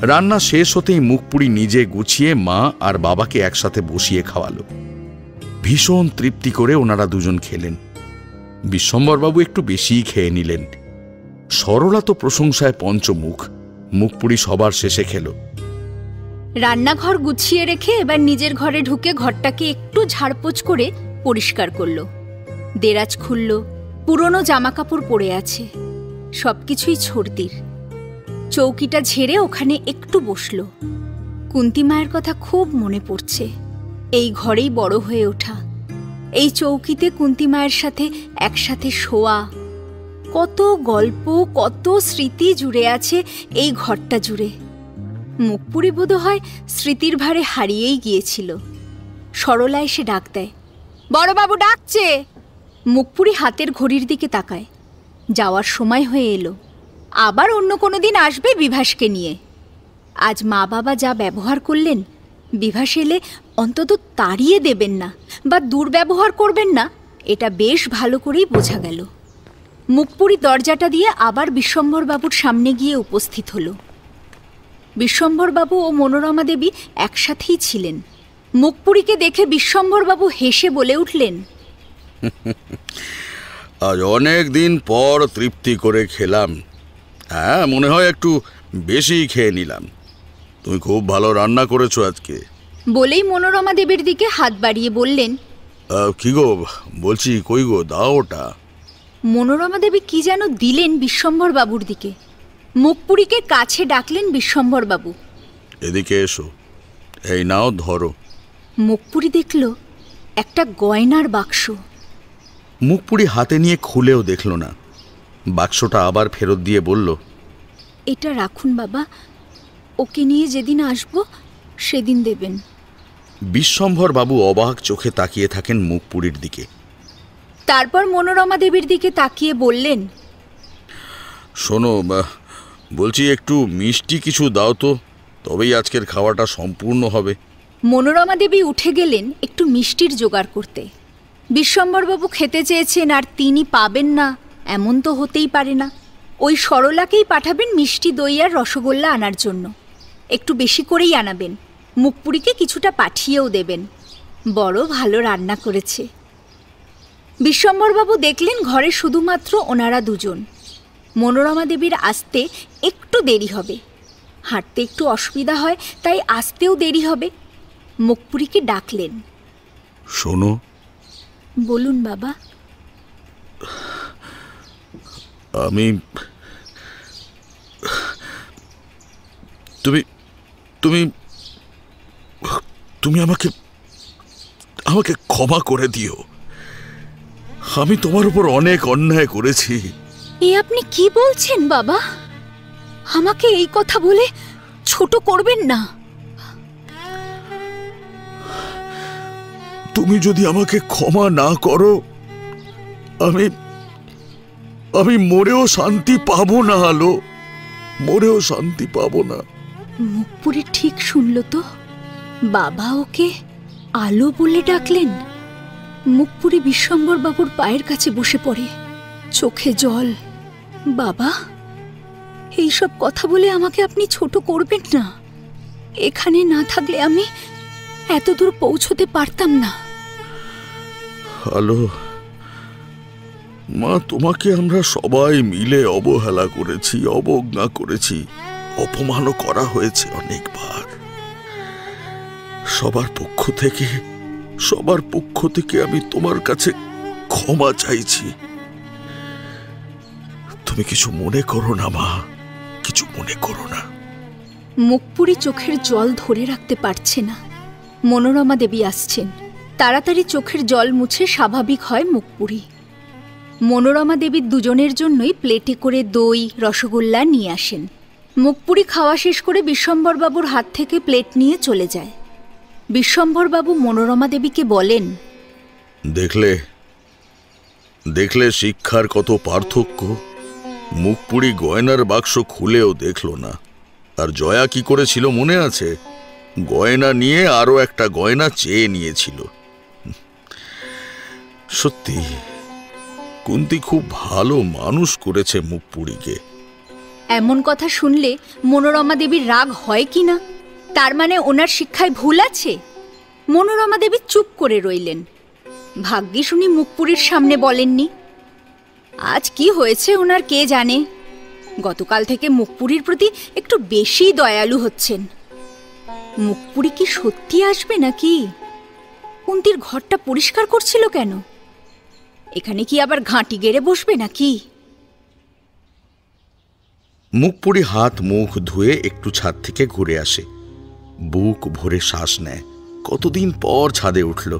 রান্না শেষ হতেই মুখপুরি নিজে গুছিয়ে মা আর বাবাকে একসাথে বসিয়ে খাওয়ালো। ভীষণ তৃপ্তি করে ওনারা দুজন খেলেন। বিশ্বম্ভরবাবু একটু বেশিই খেয়ে নিলেন। সরলা তো প্রশংসায় পঞ্চমুখ। মুখপুরি সবার শেষে খেল। রান্নাঘর গুছিয়ে রেখে এবার নিজের ঘরে ঢুকে ঘরটাকে একটু ঝাড়পোছ করে পরিষ্কার করলো। দেরাজ খুলল, পুরনো জামাকাপড় পরে আছে, সবকিছুই ছর্দির। চৌকিটা ঝেড়ে ওখানে একটু বসল। কুন্তি মায়ের কথা খুব মনে পড়ছে। এই ঘরেই বড় হয়ে ওঠা, এই চৌকিতে কুন্তি মায়ের সাথে একসাথে শোয়া। কত গল্প, কত স্মৃতি জুড়ে আছে এই ঘরটা জুড়ে। মুখপুরি বোধ হয় স্মৃতির ভারে হারিয়েই গিয়েছিল। সরলা এসে ডাক দেয়, বড়বাবু ডাকছে। মুখপুরি হাতের ঘড়ির দিকে তাকায়। যাওয়ার সময় হয়ে এলো। আবার অন্য কোনো দিন আসবে বিভাসকে নিয়ে। আজ মা বাবা যা ব্যবহার করলেন, বিভাস এলে অন্তত তাড়িয়ে দেবেন না বা দুর্ব্যবহার করবেন না, এটা বেশ ভালো করেই বোঝা গেল। মুখপুরি দরজাটা দিয়ে আবার বিশ্বম্ভরবাবুর সামনে গিয়ে উপস্থিত হল। বিশ্বম্ভরবাবু ও মনোরমা দেবী একসাথেই ছিলেন। মুখপুরিকে দেখে বিশ্বম্ভরবাবু হেসে বলে উঠলেন, আজ অনেক দিন পর তৃপ্তি করে খেলাম। হ্যাঁ, মনে হয় একটু বেশি খেয়ে নিলাম। তুমি খুব ভালো রান্না করেছো আজকে। বলেই মনোরমা দেবীর দিকে হাত বাড়িয়ে বললেন, কি গো, বলছি কই গো, দাও ওটা। মনোরমা দেবী কি যেন দিলেন বিশ্বম্ভরবাবুর দিকে। মুখপুরিকে কাছে ডাকলেন বিশ্বম্ভরবাবু, এদিকে এসো, এই নাও ধরো। মুখপুরি দেখল একটা গয়নার বাক্স। মুখপুরি হাতে নিয়ে খুলেও দেখল না। বাক্সটা আবার ফেরত দিয়ে বলল, এটা রাখুন বাবা, ওকে নিয়ে যেদিন আসব সেদিন দেবেন। বিশ্বম্ভরবাবু অবাক চোখে তাকিয়ে থাকেন মুখপুরির দিকে। তারপর মনোরমা দেবীর দিকে তাকিয়ে বললেন, শোনো, বলছি একটু মিষ্টি কিছু দাও তো, তবেই আজকের খাওয়াটা সম্পূর্ণ হবে। মনোরমা দেবী উঠে গেলেন একটু মিষ্টির জোগাড় করতে। বিশ্বম্ভরবাবু খেতে চেয়েছেন আর তিনি পাবেন না, এমন তো হতেই পারে না। ওই সরলাকেই পাঠাবেন মিষ্টি, দই আর রসগোল্লা আনার জন্য। একটু বেশি করেই আনাবেন। মুখপুরিকে কিছুটা পাঠিয়েও দেবেন। বড় ভালো রান্না করেছে। বিশ্বম্ভরবাবু দেখলেন ঘরে শুধুমাত্র ওনারা দুজন। মনোরমা দেবীর আসতে একটু দেরি হবে। হাঁটতে একটু অসুবিধা হয়, তাই আসতেও দেরি হবে। মুখপুরিকে ডাকলেন, শোনো। বলুন বাবা। আমি তুমি তুমি তুমি আমাকে আমাকে ক্ষমা করে দিও। আমি তোমার উপর অনেক অন্যায় করেছি। এ আপনি কি বলছেন বাবা? আমাকে এই কথা বলে ছোট করবেন না। তুমি যদি আমাকে ক্ষমা না করো, আমি আমি মরেও শান্তি পাবো না। আলো, মরেও শান্তি পাবো না। মুখপুরি ঠিক শুনল তো? বাবা ওকে আলো বলে ডাকলেন। মুখপুরি বিশ্বম্ভরবাবুর পায়ের কাছে বসে পড়ে, চোখে জল। বাবা, এইসব কথা বলে আমাকে আপনি ছোট করবেন না। এখানে না থাকলে আমি এত দূর পৌঁছতে পারতাম না। আলো মা, তোমাকে আমরা সবাই মিলে অবহেলা করেছি, অবজ্ঞা করেছি, অপমানও করা হয়েছে অনেকবার। সবার পক্ষ থেকে আমি তোমার কাছে ক্ষমা চাইছি। তুমি কিছু মনে করো না মা, কিছু মনে করো না। মুখপুরি চোখের জল ধরে রাখতে পারছে না। মনোরমা দেবী আসছেন। তাড়াতাড়ি চোখের জল মুছে স্বাভাবিক হয় মুখপুরি। মনোরমা দেবীর দুজনের জন্যই প্লেটে করে দই রসগোল্লা নিয়ে আসেন। মুখপুরি খাওয়া শেষ করে বিশ্বম্ভরবাবুর হাত থেকে প্লেট নিয়ে চলে যায়। বিশ্বম্ভরবাবু মনোরমা দেবীকে বলেন, দেখলে দেখলে শিক্ষার কত পার্থক্য। মুখপুরি গয়নার বাক্স খুলেও দেখলো না। আর জয়া কি করেছিল মনে আছে? গয়না নিয়ে আরো একটা গয়না চেয়ে নিয়েছিল। সত্যি কুন্তি খুব ভালো মানুষ করেছে মুখপুরিকে। এমন কথা শুনলে মনোরমা দেবীর রাগ হয় কি না? তার মানে ওনার শিক্ষায় ভুল আছে? মনোরমা দেবী চুপ করে রইলেন। ভাগ্যিস উনি মুখপুরির সামনে বলেননি। আজ কি হয়েছে ওনার কে জানে। গতকাল থেকে মুখপুরির প্রতি একটু বেশি দয়ালু হচ্ছেন। মুখপুরি কি সত্যি আসবে নাকি? কুন্তির ঘরটা পরিষ্কার করছিল কেন? এখানে কি আবার ঘাঁটি গেড়ে বসবে নাকি? মুখপুরি হাত মুখ ধুয়ে একটু ছাদ থেকে ঘুরে আসে। বুক ভরে শ্বাস নেয়। কতদিন পর ছাদে উঠল।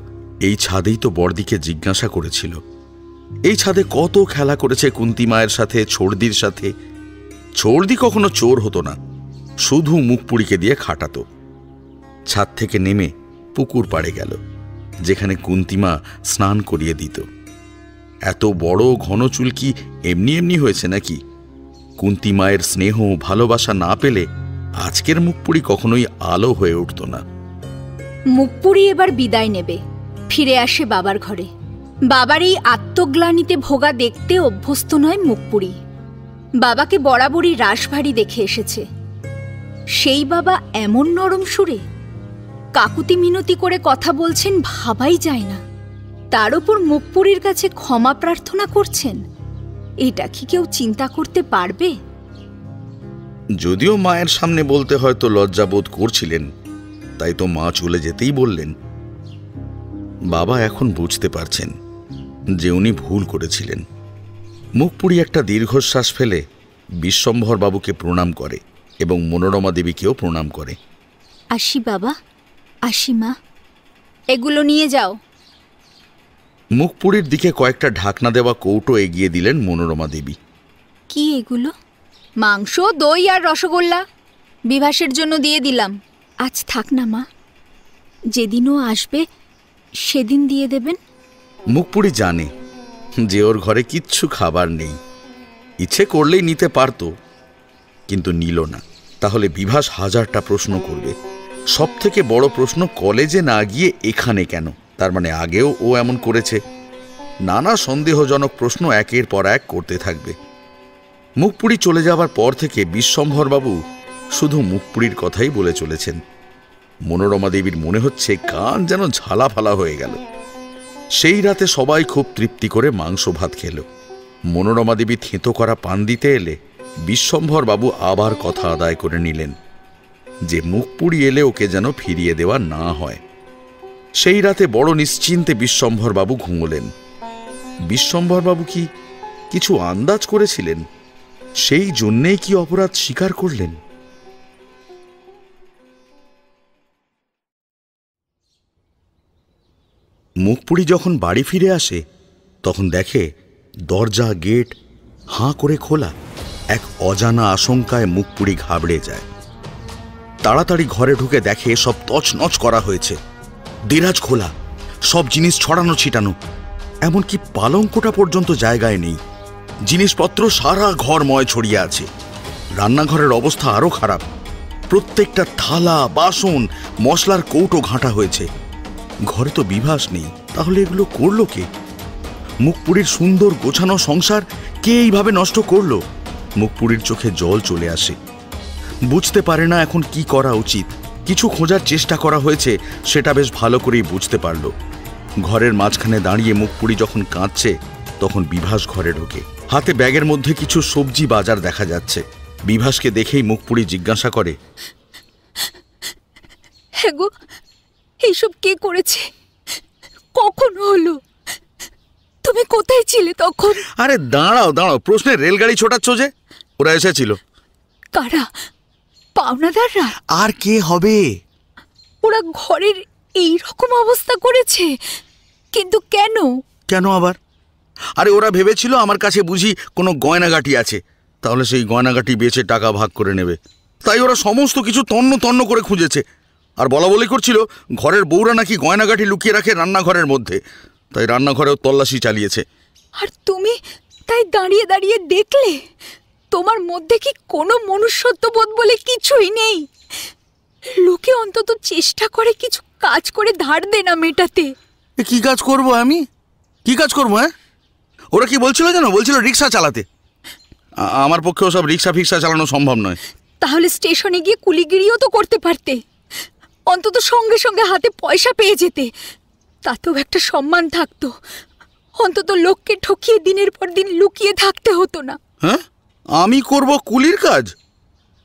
এই ছাদেই তো বড়দিকে জিজ্ঞাসা করেছিল। এই ছাদে কত খেলা করেছে কুন্তি মায়ের সাথে, ছোড়দির সাথে। ছোড়দি কখনো চোর হতো না, শুধু মুখপুরিকে দিয়ে খাটাতো। ছাদ থেকে নেমে পুকুর পাড়ে গেল, যেখানে কুন্তিমা স্নান করিয়ে দিত। এত বড় ঘন চুল কি এমনি এমনি হয়েছে নাকি? কুন্তি মায়ের স্নেহ ভালোবাসা না পেলে আজকের মুখপুরি কখনোই আলো হয়ে উঠত না। মুখপুরি এবার বিদায় নেবে, ফিরে আসে বাবার ঘরে। বাবার এই আত্মগ্লানিতে ভোগা দেখতে অভ্যস্ত নয় মুখপুরি। বাবাকে বরাবরই রাশভারী দেখে এসেছে। সেই বাবা এমন নরম সুরে কাকুতি মিনতি করে কথা বলছেন, ভাবাই যায় না। তার উপর মুখপুরির কাছে ক্ষমা প্রার্থনা করছেন। এটা কি কেউ চিন্তা করতে পারবে? যদিও মায়ের সামনে বলতে হয়তো লজ্জাবোধ করছিলেন, তাই তো মা চলে যেতেই বললেন। বাবা এখন বুঝতে পারছেন যে উনি ভুল করেছিলেন। মুখপুরি একটা দীর্ঘশ্বাস ফেলে বিশ্বম্ভর বাবুকে প্রণাম করে এবং মনোরমা দেবীকেও প্রণাম করে। আসি বাবা, আসি মা। এগুলো নিয়ে যাও। মুখপুরির দিকে কয়েকটা ঢাকনা দেওয়া কৌটো এগিয়ে দিলেন মনোরমা দেবী। কি এগুলো? মাংস, দই আর রসগোল্লা। বিভাসের জন্য দিয়ে দিলাম। আজ থাক না মা, যেদিনও আসবে সেদিন দিয়ে দেবেন। মুখপুরি জানে যে ওর ঘরে কিচ্ছু খাবার নেই। ইচ্ছে করলেই নিতে পারত, কিন্তু নিল না। তাহলে বিভাস হাজারটা প্রশ্ন করবে। সব থেকে বড় প্রশ্ন, কলেজে না গিয়ে এখানে কেন? তার মানে আগেও ও এমন করেছে। নানা সন্দেহজনক প্রশ্ন একের পর এক করতে থাকবে। মুখপুরি চলে যাবার পর থেকে বিশ্বম্ভরবাবু শুধু মুখপুরির কথাই বলে চলেছেন। মনোরমা দেবীর মনে হচ্ছে কান যেন ঝালাফালা হয়ে গেল। সেই রাতে সবাই খুব তৃপ্তি করে মাংস ভাত খেল। মনোরমা দেবী থেঁতো করা পান দিতে এলে বিশ্বম্ভরবাবু আবার কথা আদায় করে নিলেন যে মুখপুরি এলে ওকে যেন ফিরিয়ে দেওয়া না হয়। সেই রাতে বড় নিশ্চিন্তে বিশ্বম্ভরবাবু ঘুমোলেন। বিশ্বম্ভরবাবু কি কিছু আন্দাজ করেছিলেন? সেই জন্যেই কি অপরাধ স্বীকার করলেন? মুখপুরি যখন বাড়ি ফিরে আসে তখন দেখে দরজা গেট হাঁ করে খোলা। এক অজানা আশঙ্কায় মুখপুরি ঘাবড়ে যায়। তাড়াতাড়ি ঘরে ঢুকে দেখে সব তছনছ করা হয়েছে। দেরাজ খোলা, সব জিনিস ছড়ানো ছিটানো, এমনকি পালঙ্কটা পর্যন্ত জায়গায় নেই। জিনিসপত্র সারা ঘরময় ছড়িয়ে আছে। রান্নাঘরের অবস্থা আরো খারাপ। প্রত্যেকটা থালা, বাসন, মশলার কৌটো ঘাঁটা হয়েছে। ঘরে তো বিভাস নেই, তাহলে এগুলো করলো কে? মুখপুরির সুন্দর গোছানো সংসার কে এইভাবে নষ্ট করলো? মুখপুরির চোখে জল চলে আসে। বুঝতে পারে না এখন কি করা উচিত। কিছু খোঁজার চেষ্টা করা হয়েছে, সেটা বেশ ভালো করেই বুঝতে পারল। ঘরের মাঝখানে দাঁড়িয়ে মুখপুরি যখন কাঁদছে তখন বিভাস ঘরে ঢোকে। হাতে ব্যাগের মধ্যে কিছু সবজি বাজার দেখা যাচ্ছে। বিভাসকে দেখেই মুখপুরি জিজ্ঞাসা করে, হ্যাঁ গো, এইসব কে করেছে? কখন হলো? তুমি কোথায় ছিলে তখন? আরে দাঁড়াও দাঁড়াও, প্রশ্নের রেলগাড়ি ছোটাচ্ছ যে? ওরা এসেছিল। কারা? পাওনাদাররা? আর কে হবে? ওরা ঘরের এই রকম অবস্থা করেছে, কিন্তু কেন? কেন আবার? আরে ওরা ভেবেছিল আমার কাছে বুঝি কোনো গয়নাগাটি আছে, তাহলে সেই গয়নাগাটি বেচে টাকা ভাগ করে নেবে। তাই ওরা সমস্ত কিছু তন্ন তন্ন করে খুঁজেছে, আর বলা বলি করছিল ঘরের বউরা নাকি গয়নাগাটি লুকিয়ে রাখে রান্নাঘরের মধ্যে, তাই রান্নাঘরেও তল্লাশি চালিয়েছে। আর তুমি তাই দাঁড়িয়ে দাঁড়িয়ে দেখলে? তোমার মধ্যে কি কোনো মনুষ্যত্ববোধ বলে কিছুই নেই? লোকে অন্তত চেষ্টা করে কিছু কাজ করে ধার দে না মেটাতে। কি কাজ করব আমি? কি কাজ করবো? হ্যাঁ, ওরা কি বলছিল জানো? বলছিল রিক্সা চালাতে। আমার পক্ষে ওসব রিক্সা ফিক্সা চালানো সম্ভব নয়। তাহলে স্টেশনে গিয়ে কুলিগিরিও তো করতে পারতে, অন্তত সঙ্গে সঙ্গে হাতে পয়সা পেয়ে যেতে, তাতেও একটা সম্মান থাকতো। অন্তত লোককে ঠকিয়ে দিনের পর দিন লুকিয়ে থাকতে হতো না। হ্যাঁ, আমি করব কুলির কাজ?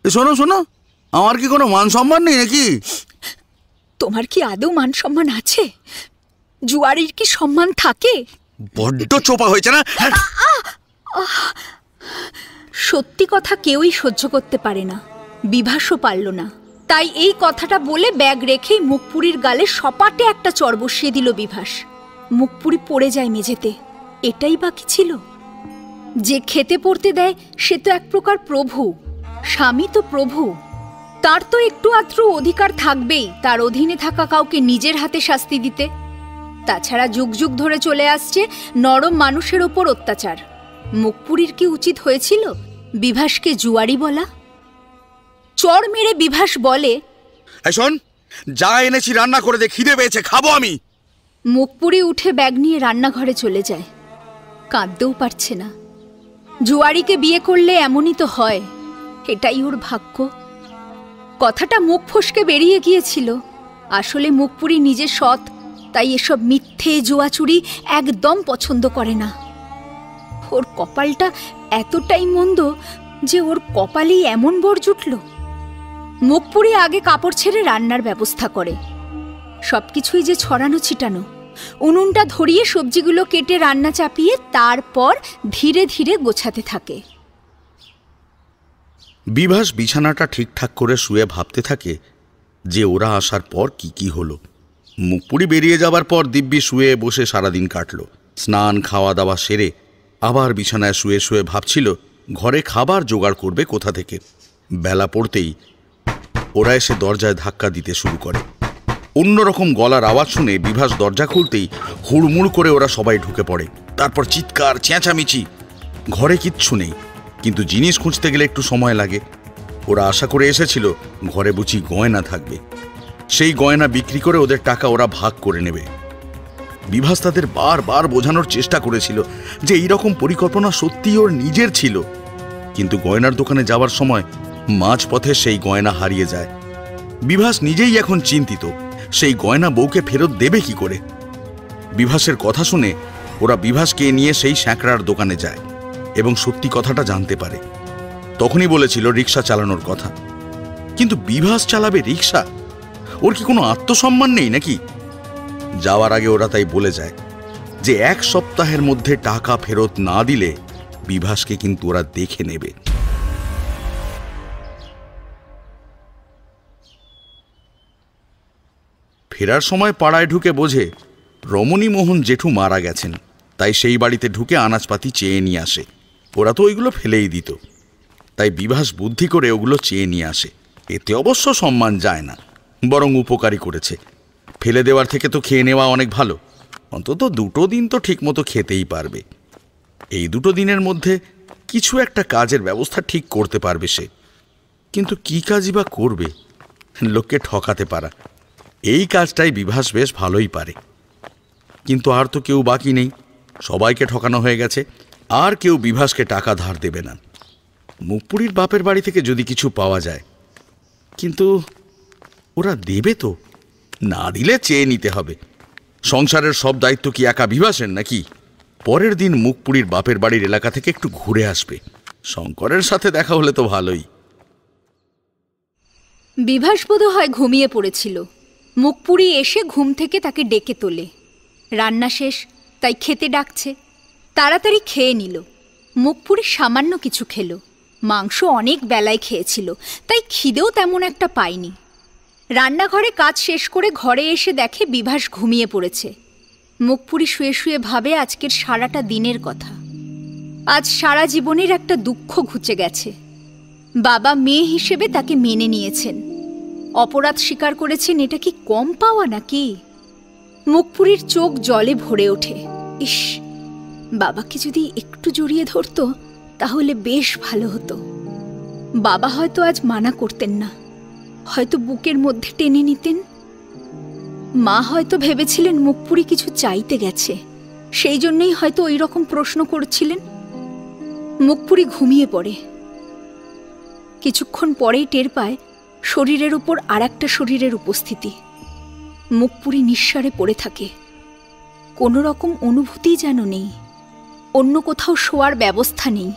শোনো শোনো, আমার কি কোনো মান সম্মান নেই নাকি? তোমার কি আদৌ মান সম্মান আছে? জুয়ারির কি সম্মান থাকে? বড্ড চোপা হয়েছে না? সত্যি কথা কেউই সহ্য করতে পারে না, বিভাসও পারল না। তাই এই কথাটা বলে ব্যাগ রেখেই মুখপুরীর গালে সপাটে একটা চর বসিয়ে দিল বিভাস। মুখপুরি পড়ে যায় মেঝেতে। এটাই বাকি ছিল। যে খেতে পড়তে দেয় সে তো এক প্রকার প্রভু, স্বামী তো প্রভু, তার তো একটু আধটু অধিকার থাকবেই তার অধীনে থাকা কাউকে নিজের হাতে শাস্তি দিতে। তাছাড়া যুগ যুগ ধরে চলে আসছে নরম মানুষের ওপর অত্যাচার। মুখপুরীর কি উচিত হয়েছিল বিভাসকে জুয়ারি বলা? চর মেরে বিভাস বলে, শোন, যা এনেছি রান্না করে দে, খিদে পেয়েছে, খাবো আমি। মুখপুরি উঠে ব্যাগ নিয়ে রান্নাঘরে চলে যায়। কাঁদতেও পারছে না। জুয়ারিকে বিয়ে করলে এমনই তো হয়, এটাই ওর ভাগ্য। কথাটা মুখ ফসকে বেরিয়ে গিয়েছিল। আসলে মুখপুরি নিজে সৎ, তাই এসব মিথ্যে জুয়াচুরি একদম পছন্দ করে না। ওর কপালটা এতটাই মন্দ যে ওর কপালেই এমন বর জুটল। মুখপুরি আগে কাপড় ছেড়ে রান্নার ব্যবস্থা করে। সবকিছুই যে ছড়ানো ছিটানো। উনুনটা ধরিয়ে সবজিগুলো কেটে রান্না চাপিয়ে তারপর ধীরে ধীরে গোছাতে থাকে। বিভাস বিছানাটা ঠিকঠাক করে শুয়ে ভাবতে থাকে যে ওরা আসার পর কি কি হলো। মুখপুরি বেরিয়ে যাবার পর দিব্যি শুয়ে বসে সারাদিন কাটল। স্নান খাওয়া দাওয়া সেরে আবার বিছানায় শুয়ে শুয়ে ভাবছিল ঘরে খাবার জোগাড় করবে কোথা থেকে। বেলা পড়তেই ওরা এসে দরজায় ধাক্কা দিতে শুরু করে। অন্যরকম গলার আওয়াজ শুনে বিভাস দরজা খুলতেই হুড়মুড় করে ওরা সবাই ঢুকে পড়ে। তারপর চিৎকার চেঁচামেচি। ঘরে কিচ্ছু নেই, কিন্তু জিনিস খুঁজতে গেলে একটু সময় লাগে। ওরা আশা করে এসেছিল ঘরে বুঝি গয়না থাকবে, সেই গয়না বিক্রি করে ওদের টাকা ওরা ভাগ করে নেবে। বিভাস তাদের বারবার বোঝানোর চেষ্টা করেছিল যে এইরকম পরিকল্পনা সত্যিই ওর নিজের ছিল, কিন্তু গয়নার দোকানে যাওয়ার সময় মাঝপথে সেই গয়না হারিয়ে যায়। বিভাস নিজেই এখন চিন্তিত, সেই গয়না বউকে ফেরত দেবে কি করে। বিভাসের কথা শুনে ওরা বিভাসকে নিয়ে সেই স্যাঁকড়ার দোকানে যায় এবং সত্যি কথাটা জানতে পারে। তখনই বলেছিল রিক্সা চালানোর কথা, কিন্তু বিভাস চালাবে রিক্সা? ওর কি কোনো আত্মসম্মান নেই নাকি? যাওয়ার আগে ওরা তাই বলে যায় যে 1 সপ্তাহের মধ্যে টাকা ফেরত না দিলে বিভাসকে কিন্তু ওরা দেখে নেবে। ফেরার সময় পাড়ায় ঢুকে বোঝে রমণীমোহন জেঠু মারা গেছেন, তাই সেই বাড়িতে ঢুকে আনাজপাতি চেয়ে নিয়ে আসে। ওরা তো ওইগুলো ফেলেই দিত, তাই বিভাস বুদ্ধি করে ওগুলো চেয়ে নিয়ে আসে। এতে অবশ্য সম্মান যায় না, বরং উপকারী করেছে। ফেলে দেওয়ার থেকে তো খেয়ে নেওয়া অনেক ভালো। অন্তত 2 দিন তো ঠিকমতো খেতেই পারবে। এই 2 দিনের মধ্যে কিছু একটা কাজের ব্যবস্থা ঠিক করতে পারবে সে। কিন্তু কি কাজই বা করবে? লোককে ঠকাতে পারা, এই কাজটাই বিভাস বেশ ভালোই পারে। কিন্তু আর তো কেউ বাকি নেই, সবাইকে ঠকানো হয়ে গেছে। আর কেউ বিভাসকে টাকা ধার দেবে না। মুখপুরীর বাপের বাড়ি থেকে যদি কিছু পাওয়া যায়, কিন্তু ওরা দেবে তো? না দিলে চেয়ে নিতে হবে। সংসারের সব দায়িত্ব কি একা বিভাসের নাকি? পরের দিন মুখপুরীর বাপের বাড়ির এলাকা থেকে একটু ঘুরে আসবে। শঙ্করের সাথে দেখা হলে তো ভালোই। বিভাস বোধহয় ঘুমিয়ে পড়েছিল। মুখপুরি এসে ঘুম থেকে তাকে ডেকে তোলে। রান্না শেষ, তাই খেতে ডাকছে। তাড়াতাড়ি খেয়ে নিল। মুখপুরি সামান্য কিছু খেলো। মাংস অনেক বেলায় খেয়েছিল, তাই খিদেও তেমন একটা পায়নি। রান্নাঘরে কাজ শেষ করে ঘরে এসে দেখে বিভাস ঘুমিয়ে পড়েছে। মুখপুরি শুয়ে শুয়ে ভাবে আজকের সারাটা দিনের কথা। আজ সারা জীবনের একটা দুঃখ ঘুচে গেছে। বাবা মেয়ে হিসেবে তাকে মেনে নিয়েছেন, অপরাধ স্বীকার করেছেন, এটা কি কম পাওয়া নাকি? মুখপুরির চোখ জলে ভরে ওঠে। ইস, বাবাকে যদি একটু জড়িয়ে ধরতো তাহলে বেশ ভালো হতো। বাবা হয়তো আজ মানা করতেন না, হয়তো বুকের মধ্যে টেনে নিতেন। মা হয়তো ভেবেছিলেন মুখপুরি কিছু চাইতে গেছে, সেই জন্যই হয়তো ওই রকম প্রশ্ন করছিলেন। মুখপুরি ঘুমিয়ে পড়ে। কিছুক্ষণ পরেই টের পায় শরীরের উপর আর একটা শরীরের উপস্থিতি। মুখপুরি নিঃসাড়ে পড়ে থাকে। কোনো রকম অনুভূতি যেন নেই, অন্য কোথাও শোয়ার ব্যবস্থা নেই,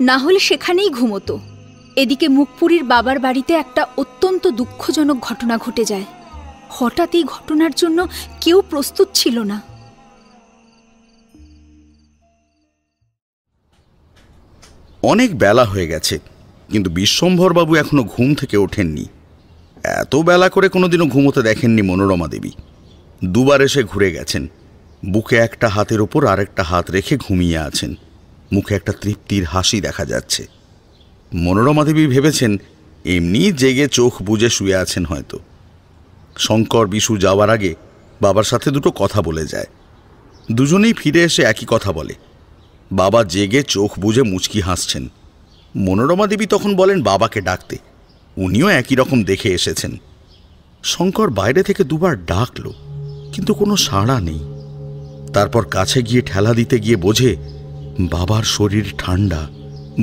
না হলে সেখানেই ঘুমোতো। এদিকে মুখপুরির বাবার বাড়িতে একটা অত্যন্ত দুঃখজনক ঘটনা ঘটে যায়। হঠাৎ এই ঘটনার জন্য কেউ প্রস্তুত ছিল না। অনেক বেলা হয়ে গেছে, কিন্তু বিশ্বম্ভরবাবু এখনো ঘুম থেকে ওঠেননি। এত বেলা করে কোনোদিনও ঘুমোতে দেখেননি মনোরমা দেবী। দুবার এসে ঘুরে গেছেন। বুকে একটা হাতের ওপর আরেকটা হাত রেখে ঘুমিয়ে আছেন। মুখে একটা তৃপ্তির হাসি দেখা যাচ্ছে। মনোরমা দেবী ভেবেছেন এমনি জেগে চোখ বুজে শুয়ে আছেন হয়তো। শঙ্কর বিশু যাওয়ার আগে বাবার সাথে দুটো কথা বলে যায়। দুজনেই ফিরে এসে একই কথা বলে। বাবা জেগে চোখ বুজে মুচকি হাসছেন। মনোরমা দেবী তখন বলেন বাবাকে ডাকতে। উনিও একই রকম দেখে এসেছেন। শঙ্কর বাইরে থেকে দুবার ডাকল, কিন্তু কোনো সাড়া নেই। তারপর কাছে গিয়ে ঠেলা দিতে গিয়ে বোঝে বাবার শরীর ঠান্ডা।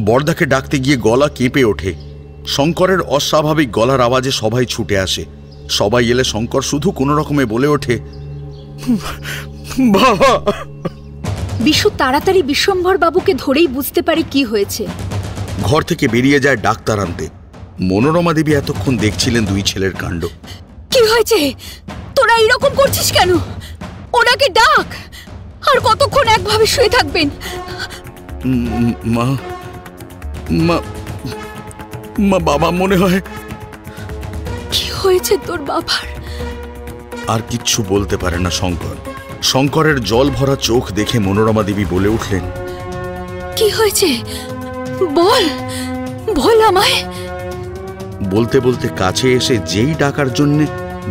বরদাকে ডাকতে গিয়ে গলা কেঁপে ওঠে। শঙ্করের অস্বাভাবিক গলার আওয়াজে সবাই ছুটে আসে। সবাই এলে শঙ্কর শুধু কোনো রকমে বলে ওঠে, বাবা। বিশু তাড়াতাড়ি বিশ্বম্ভর বাবুকে ধরেই বুঝতে পারে কি হয়েছে। ঘর থেকে বেরিয়ে যায় ডাক্তার আনতে। মনোরমা দেবী এতক্ষণ দেখছিলেন দুই ছেলের কাণ্ড। কি হয়েছে? তোরা এইরকম করছিস কেন? ওনাকে ডাক। আর কতক্ষণ একভাবে শুয়ে থাকবেন? মা মা মা বাবা মনে হয়। কি হয়েছে তোর বাবার? আর কিচ্ছু বলতে পারে না শঙ্কর। শঙ্করের জল ভরা চোখ দেখে মনোরমা দেবী বলে উঠলেন, কি হয়েছে? বল, বল আমায়। বলতে বলতে কাছে এসে যেই ডাকার জন্য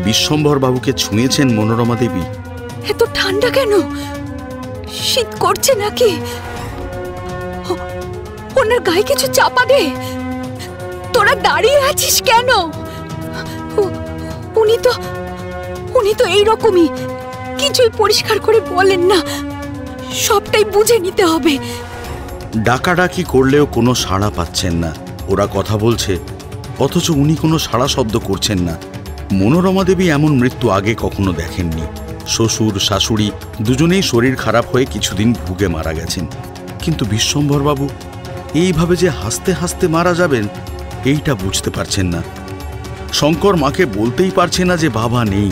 বিশ্বম্ভর বাবুকে ছুঁয়েছেন মনোরমা দেবী। এত ঠান্ডা কেন? শীত করছে নাকি? ওনার গায়ে কিছু চাপা দে। তোরা দাঁড়িয়ে আছিস কেন? উনি তো এইরকমই, কিছুই পরিষ্কার করে বলেন না। সবটাই বুঝে নিতে হবে। ডাকাডাকি করলেও কোনো সাড়া পাচ্ছেন না। ওরা কথা বলছে, অথচ উনি কোনো সাড়া শব্দ করছেন না। মনোরমা দেবী এমন মৃত্যু আগে কখনো দেখেননি। শ্বশুর শাশুড়ি দুজনেই শরীর খারাপ হয়ে কিছুদিন ভুগে মারা গেছেন, কিন্তু বিশ্বম্ভরবাবু এইভাবে যে হাসতে হাসতে মারা যাবেন এইটা বুঝতে পারছেন না। শঙ্কর মাকে বলতেই পারছে না যে বাবা নেই।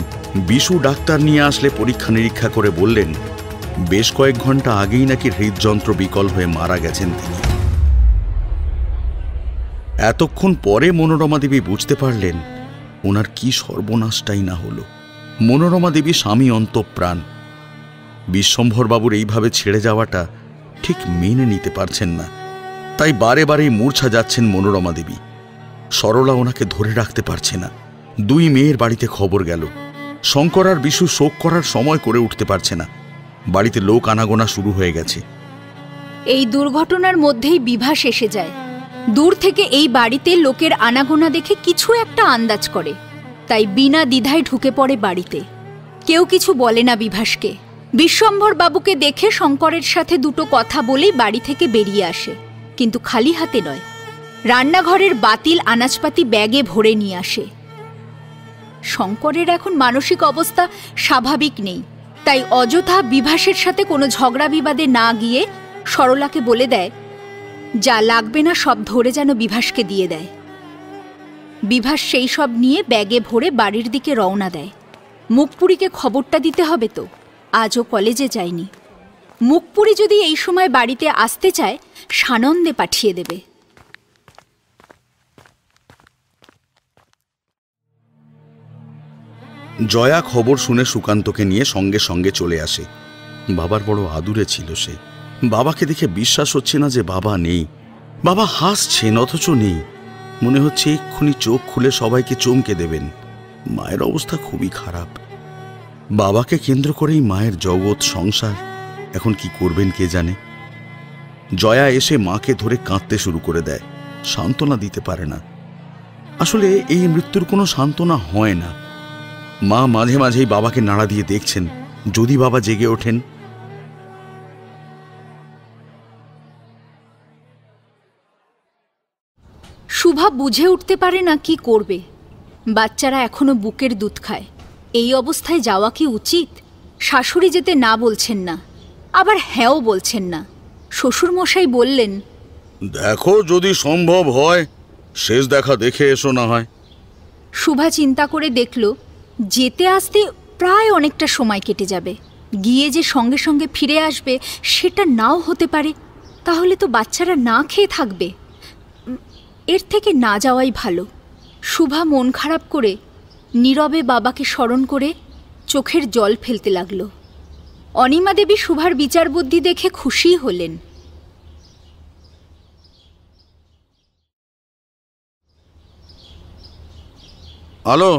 বিশু ডাক্তার নিয়ে আসলে পরীক্ষা নিরীক্ষা করে বললেন বেশ কয়েক ঘন্টা আগেই নাকি হৃদযন্ত্র বিকল হয়ে মারা গেছেন তিনি। এতক্ষণ পরে মনোরমা দেবী বুঝতে পারলেন ওনার কি সর্বনাশটাই না হলো। মনোরমা দেবী স্বামী অন্তঃপ্রাণ। বিশ্বম্ভরবাবুর এইভাবে ছেড়ে যাওয়াটা ঠিক মেনে নিতে পারছেন না। তাই বারে বারেই মূর্ছা যাচ্ছেন মনোরমা দেবী। সরলা ওনাকে ধরে রাখতে পারছে না। দুই মেয়ের বাড়িতে খবর গেল। শঙ্কর আর বিশু শোক করার সময় করে উঠতে পারছে না। বাড়িতে লোক আনাগোনা শুরু হয়ে গেছে। এই দুর্ঘটনার মধ্যেই বিভাস এসে যায়। দূর থেকে এই বাড়িতে লোকের আনাগোনা দেখে কিছু একটা আন্দাজ করে, তাই বিনা দ্বিধায় ঢুকে পড়ে বাড়িতে। কেউ কিছু বলে না বিভাসকে। বিশ্বম্ভর বাবুকে দেখে শঙ্করের সাথে দুটো কথা বলেই বাড়ি থেকে বেরিয়ে আসে, কিন্তু খালি হাতে নয়। রান্নাঘরের বাতিল আনাজপাতি ব্যাগে ভরে নিয়ে আসে। শঙ্করের এখন মানসিক অবস্থা স্বাভাবিক নেই, তাই অযথা বিভাসের সাথে কোনো ঝগড়া বিবাদে না গিয়ে সরলাকে বলে দেয় যা লাগবে না সব ধরে যেন বিভাসকে দিয়ে দেয়। বিভাস সেই সব নিয়ে ব্যাগে ভরে বাড়ির দিকে রওনা দেয়। মুখপুরীকে খবরটা দিতে হবে তো, আজও কলেজে যায়নি। মুখপুরি যদি এই সময় বাড়িতে আসতে চায় সানন্দে পাঠিয়ে দেবে। জয়া খবর শুনে সুকান্তকে নিয়ে সঙ্গে সঙ্গে চলে আসে। বাবার বড় আদুরে ছিল সে। বাবাকে দেখে বিশ্বাস হচ্ছে না যে বাবা নেই। বাবা হাসছেন অথচ নেই। মনে হচ্ছে এক্ষুনি চোখ খুলে সবাইকে চমকে দেবেন। মায়ের অবস্থা খুবই খারাপ। বাবাকে কেন্দ্র করেই মায়ের জগৎ সংসার। এখন কি করবেন কে জানে। জয়া এসে মাকে ধরে কাঁদতে শুরু করে দেয়, সান্ত্বনা দিতে পারে না। আসলে এই মৃত্যুর কোনো সান্ত্বনা হয় না। মা মাঝে মাঝেই বাবাকে নাড়া দিয়ে দেখছেন, যদি বাবা জেগে ওঠেন। শুভা বুঝে উঠতে পারে না কি করবে। বাচ্চারা এখনো বুকের দুধ খায়। এই অবস্থায় যাওয়া কি উচিত? শাশুড়ি যেতে না বলছেন না, আবার হ্যাঁও বলছেন না। শ্বশুরমশাই বললেন, দেখো যদি সম্ভব হয় শেষ দেখা দেখে এসো না হয়। শুভা চিন্তা করে দেখল যেতে আসতে প্রায় অনেকটা সময় কেটে যাবে। গিয়ে যে সঙ্গে সঙ্গে ফিরে আসবে সেটা নাও হতে পারে। তাহলে তো বাচ্চারা না খেয়ে থাকবে। এর থেকে না যাওয়াই ভালো। শুভা মন খারাপ করে নীরবে বাবাকে স্মরণ করে চোখের জল ফেলতে লাগল। অনিমা দেবী শুভার বিচার বুদ্ধি দেখে খুশি হলেন। আলো,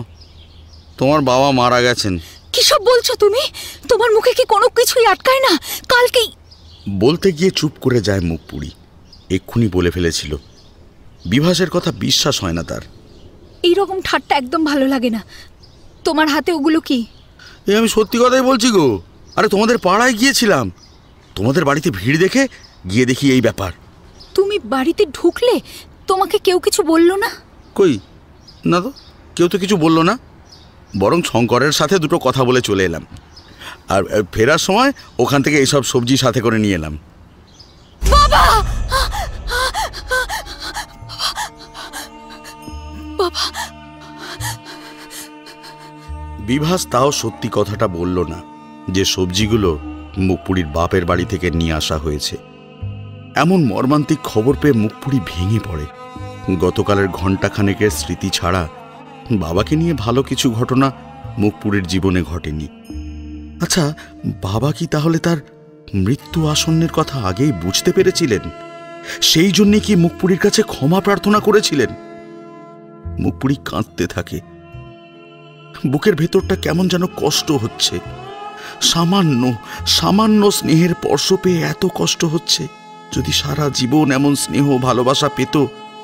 তোমার বাবা মারা গেছেন। কিসব বলছো তুমি? তোমার মুখে কি কোনো কিছুই আটকায় না? কালকেই বলতে গিয়ে চুপ করে যায় মুখপুরি। এক্ষুনি বলে ফেলেছিল। বিভাসের কথা বিশ্বাস হয় না তার। এইরকম ঠাট্টা একদম ভালো লাগে না। তোমার হাতে ওগুলো কি? আমি সত্যি কথাই বলছি গো। আরে তোমাদের পাড়ায় গিয়েছিলাম, তোমাদের বাড়িতে ভিড় দেখে গিয়ে দেখি এই ব্যাপার। তুমি বাড়িতে ঢুকলে তোমাকে কেউ কিছু বললো না? কই না তো, কেউ তো কিছু বললো না। বরং শঙ্করের সাথে দুটো কথা বলে চলে এলাম। আর ফেরার সময় ওখান থেকে এইসব সবজি সাথে করে নিয়ে এলাম। বাবা! বাবা! বিভাস তাও সত্যি কথাটা বলল না যে সবজিগুলো মুখপুরীর বাপের বাড়ি থেকে নিয়ে আসা হয়েছে। এমন মর্মান্তিক খবর পেয়ে মুখপুরী ভেঙে পড়ে। গতকালের ঘণ্টাখানেকের স্মৃতি ছাড়া বাবাকে নিয়ে ভালো কিছু ঘটনা মুখপুরীর জীবনে ঘটেনি। আচ্ছা, বাবা কি তাহলে তার মৃত্যু আসন্নের কথা আগেই বুঝতে পেরেছিলেন? সেই জন্যে কি মুখপুরীর কাছে ক্ষমা প্রার্থনা করেছিলেন? মুখপুরী কাঁদতে থাকে। বুকের ভেতরটা কেমন যেন কষ্ট হচ্ছে। সামান্য সামান্য স্নেহের স্পর্শ পেয়ে এত কষ্ট হচ্ছে। যদি সারা জীবন এমন স্নেহ ভালোবাসা পেত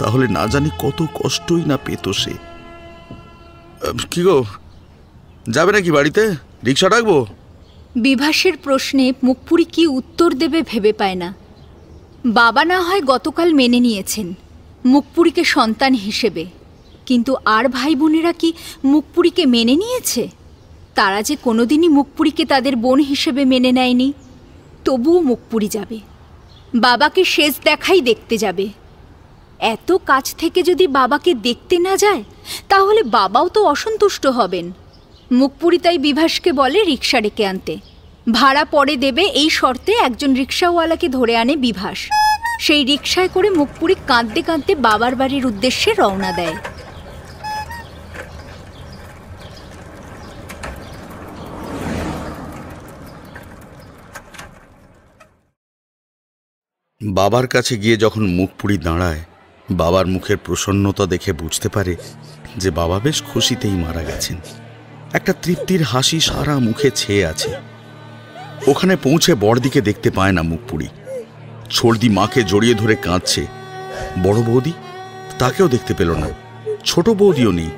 তাহলে না জানি কত কষ্টই না পেত সে। কি গো, যাবে নাকি বাড়িতে? রিক্সা ডাকবো? বিভাসের প্রশ্নে মুখপুরি কি উত্তর দেবে ভেবে পায় না। বাবা না হয় গতকাল মেনে নিয়েছেন মুখপুরিকে সন্তান হিসেবে, কিন্তু আর ভাই বোনেরা কি মুখপুরিকে মেনে নিয়েছে? তারা যে কোনোদিনই মুখপুরিকে তাদের বোন হিসেবে মেনে নেয়নি। তবুও মুখপুরি যাবে, বাবাকে শেষ দেখাই দেখতে যাবে। এত কাছ থেকে যদি বাবাকে দেখতে না যায় তাহলে বাবাও তো অসন্তুষ্ট হবেন। মুখপুরি তাই বিভাসকে বলে রিক্সা ডেকে আনতে। ভাড়া পরে দেবে এই শর্তে একজন রিক্সাওয়ালাকে ধরে আনে বিভাস। সেই রিক্সায় করে মুখপুরি কাঁদতে কাঁদতে বাবার বাড়ির উদ্দেশ্যে রওনা দেয়। বাবার কাছে গিয়ে যখন মুখপুরি দাঁড়ায়, বাবার মুখের প্রসন্নতা দেখে বুঝতে পারে যে বাবা বেশ খুশিতেই মারা গেছেন। একটা তৃপ্তির হাসি সারা মুখে ছেয়ে আছে। ওখানে পৌঁছে বড়দিকে দেখতে পায় না মুখপুরি। ছোড়দি মাকে জড়িয়ে ধরে কাঁদছে। বড় বৌদি তাকেও দেখতে পেল না। ছোট বৌদিও নেই।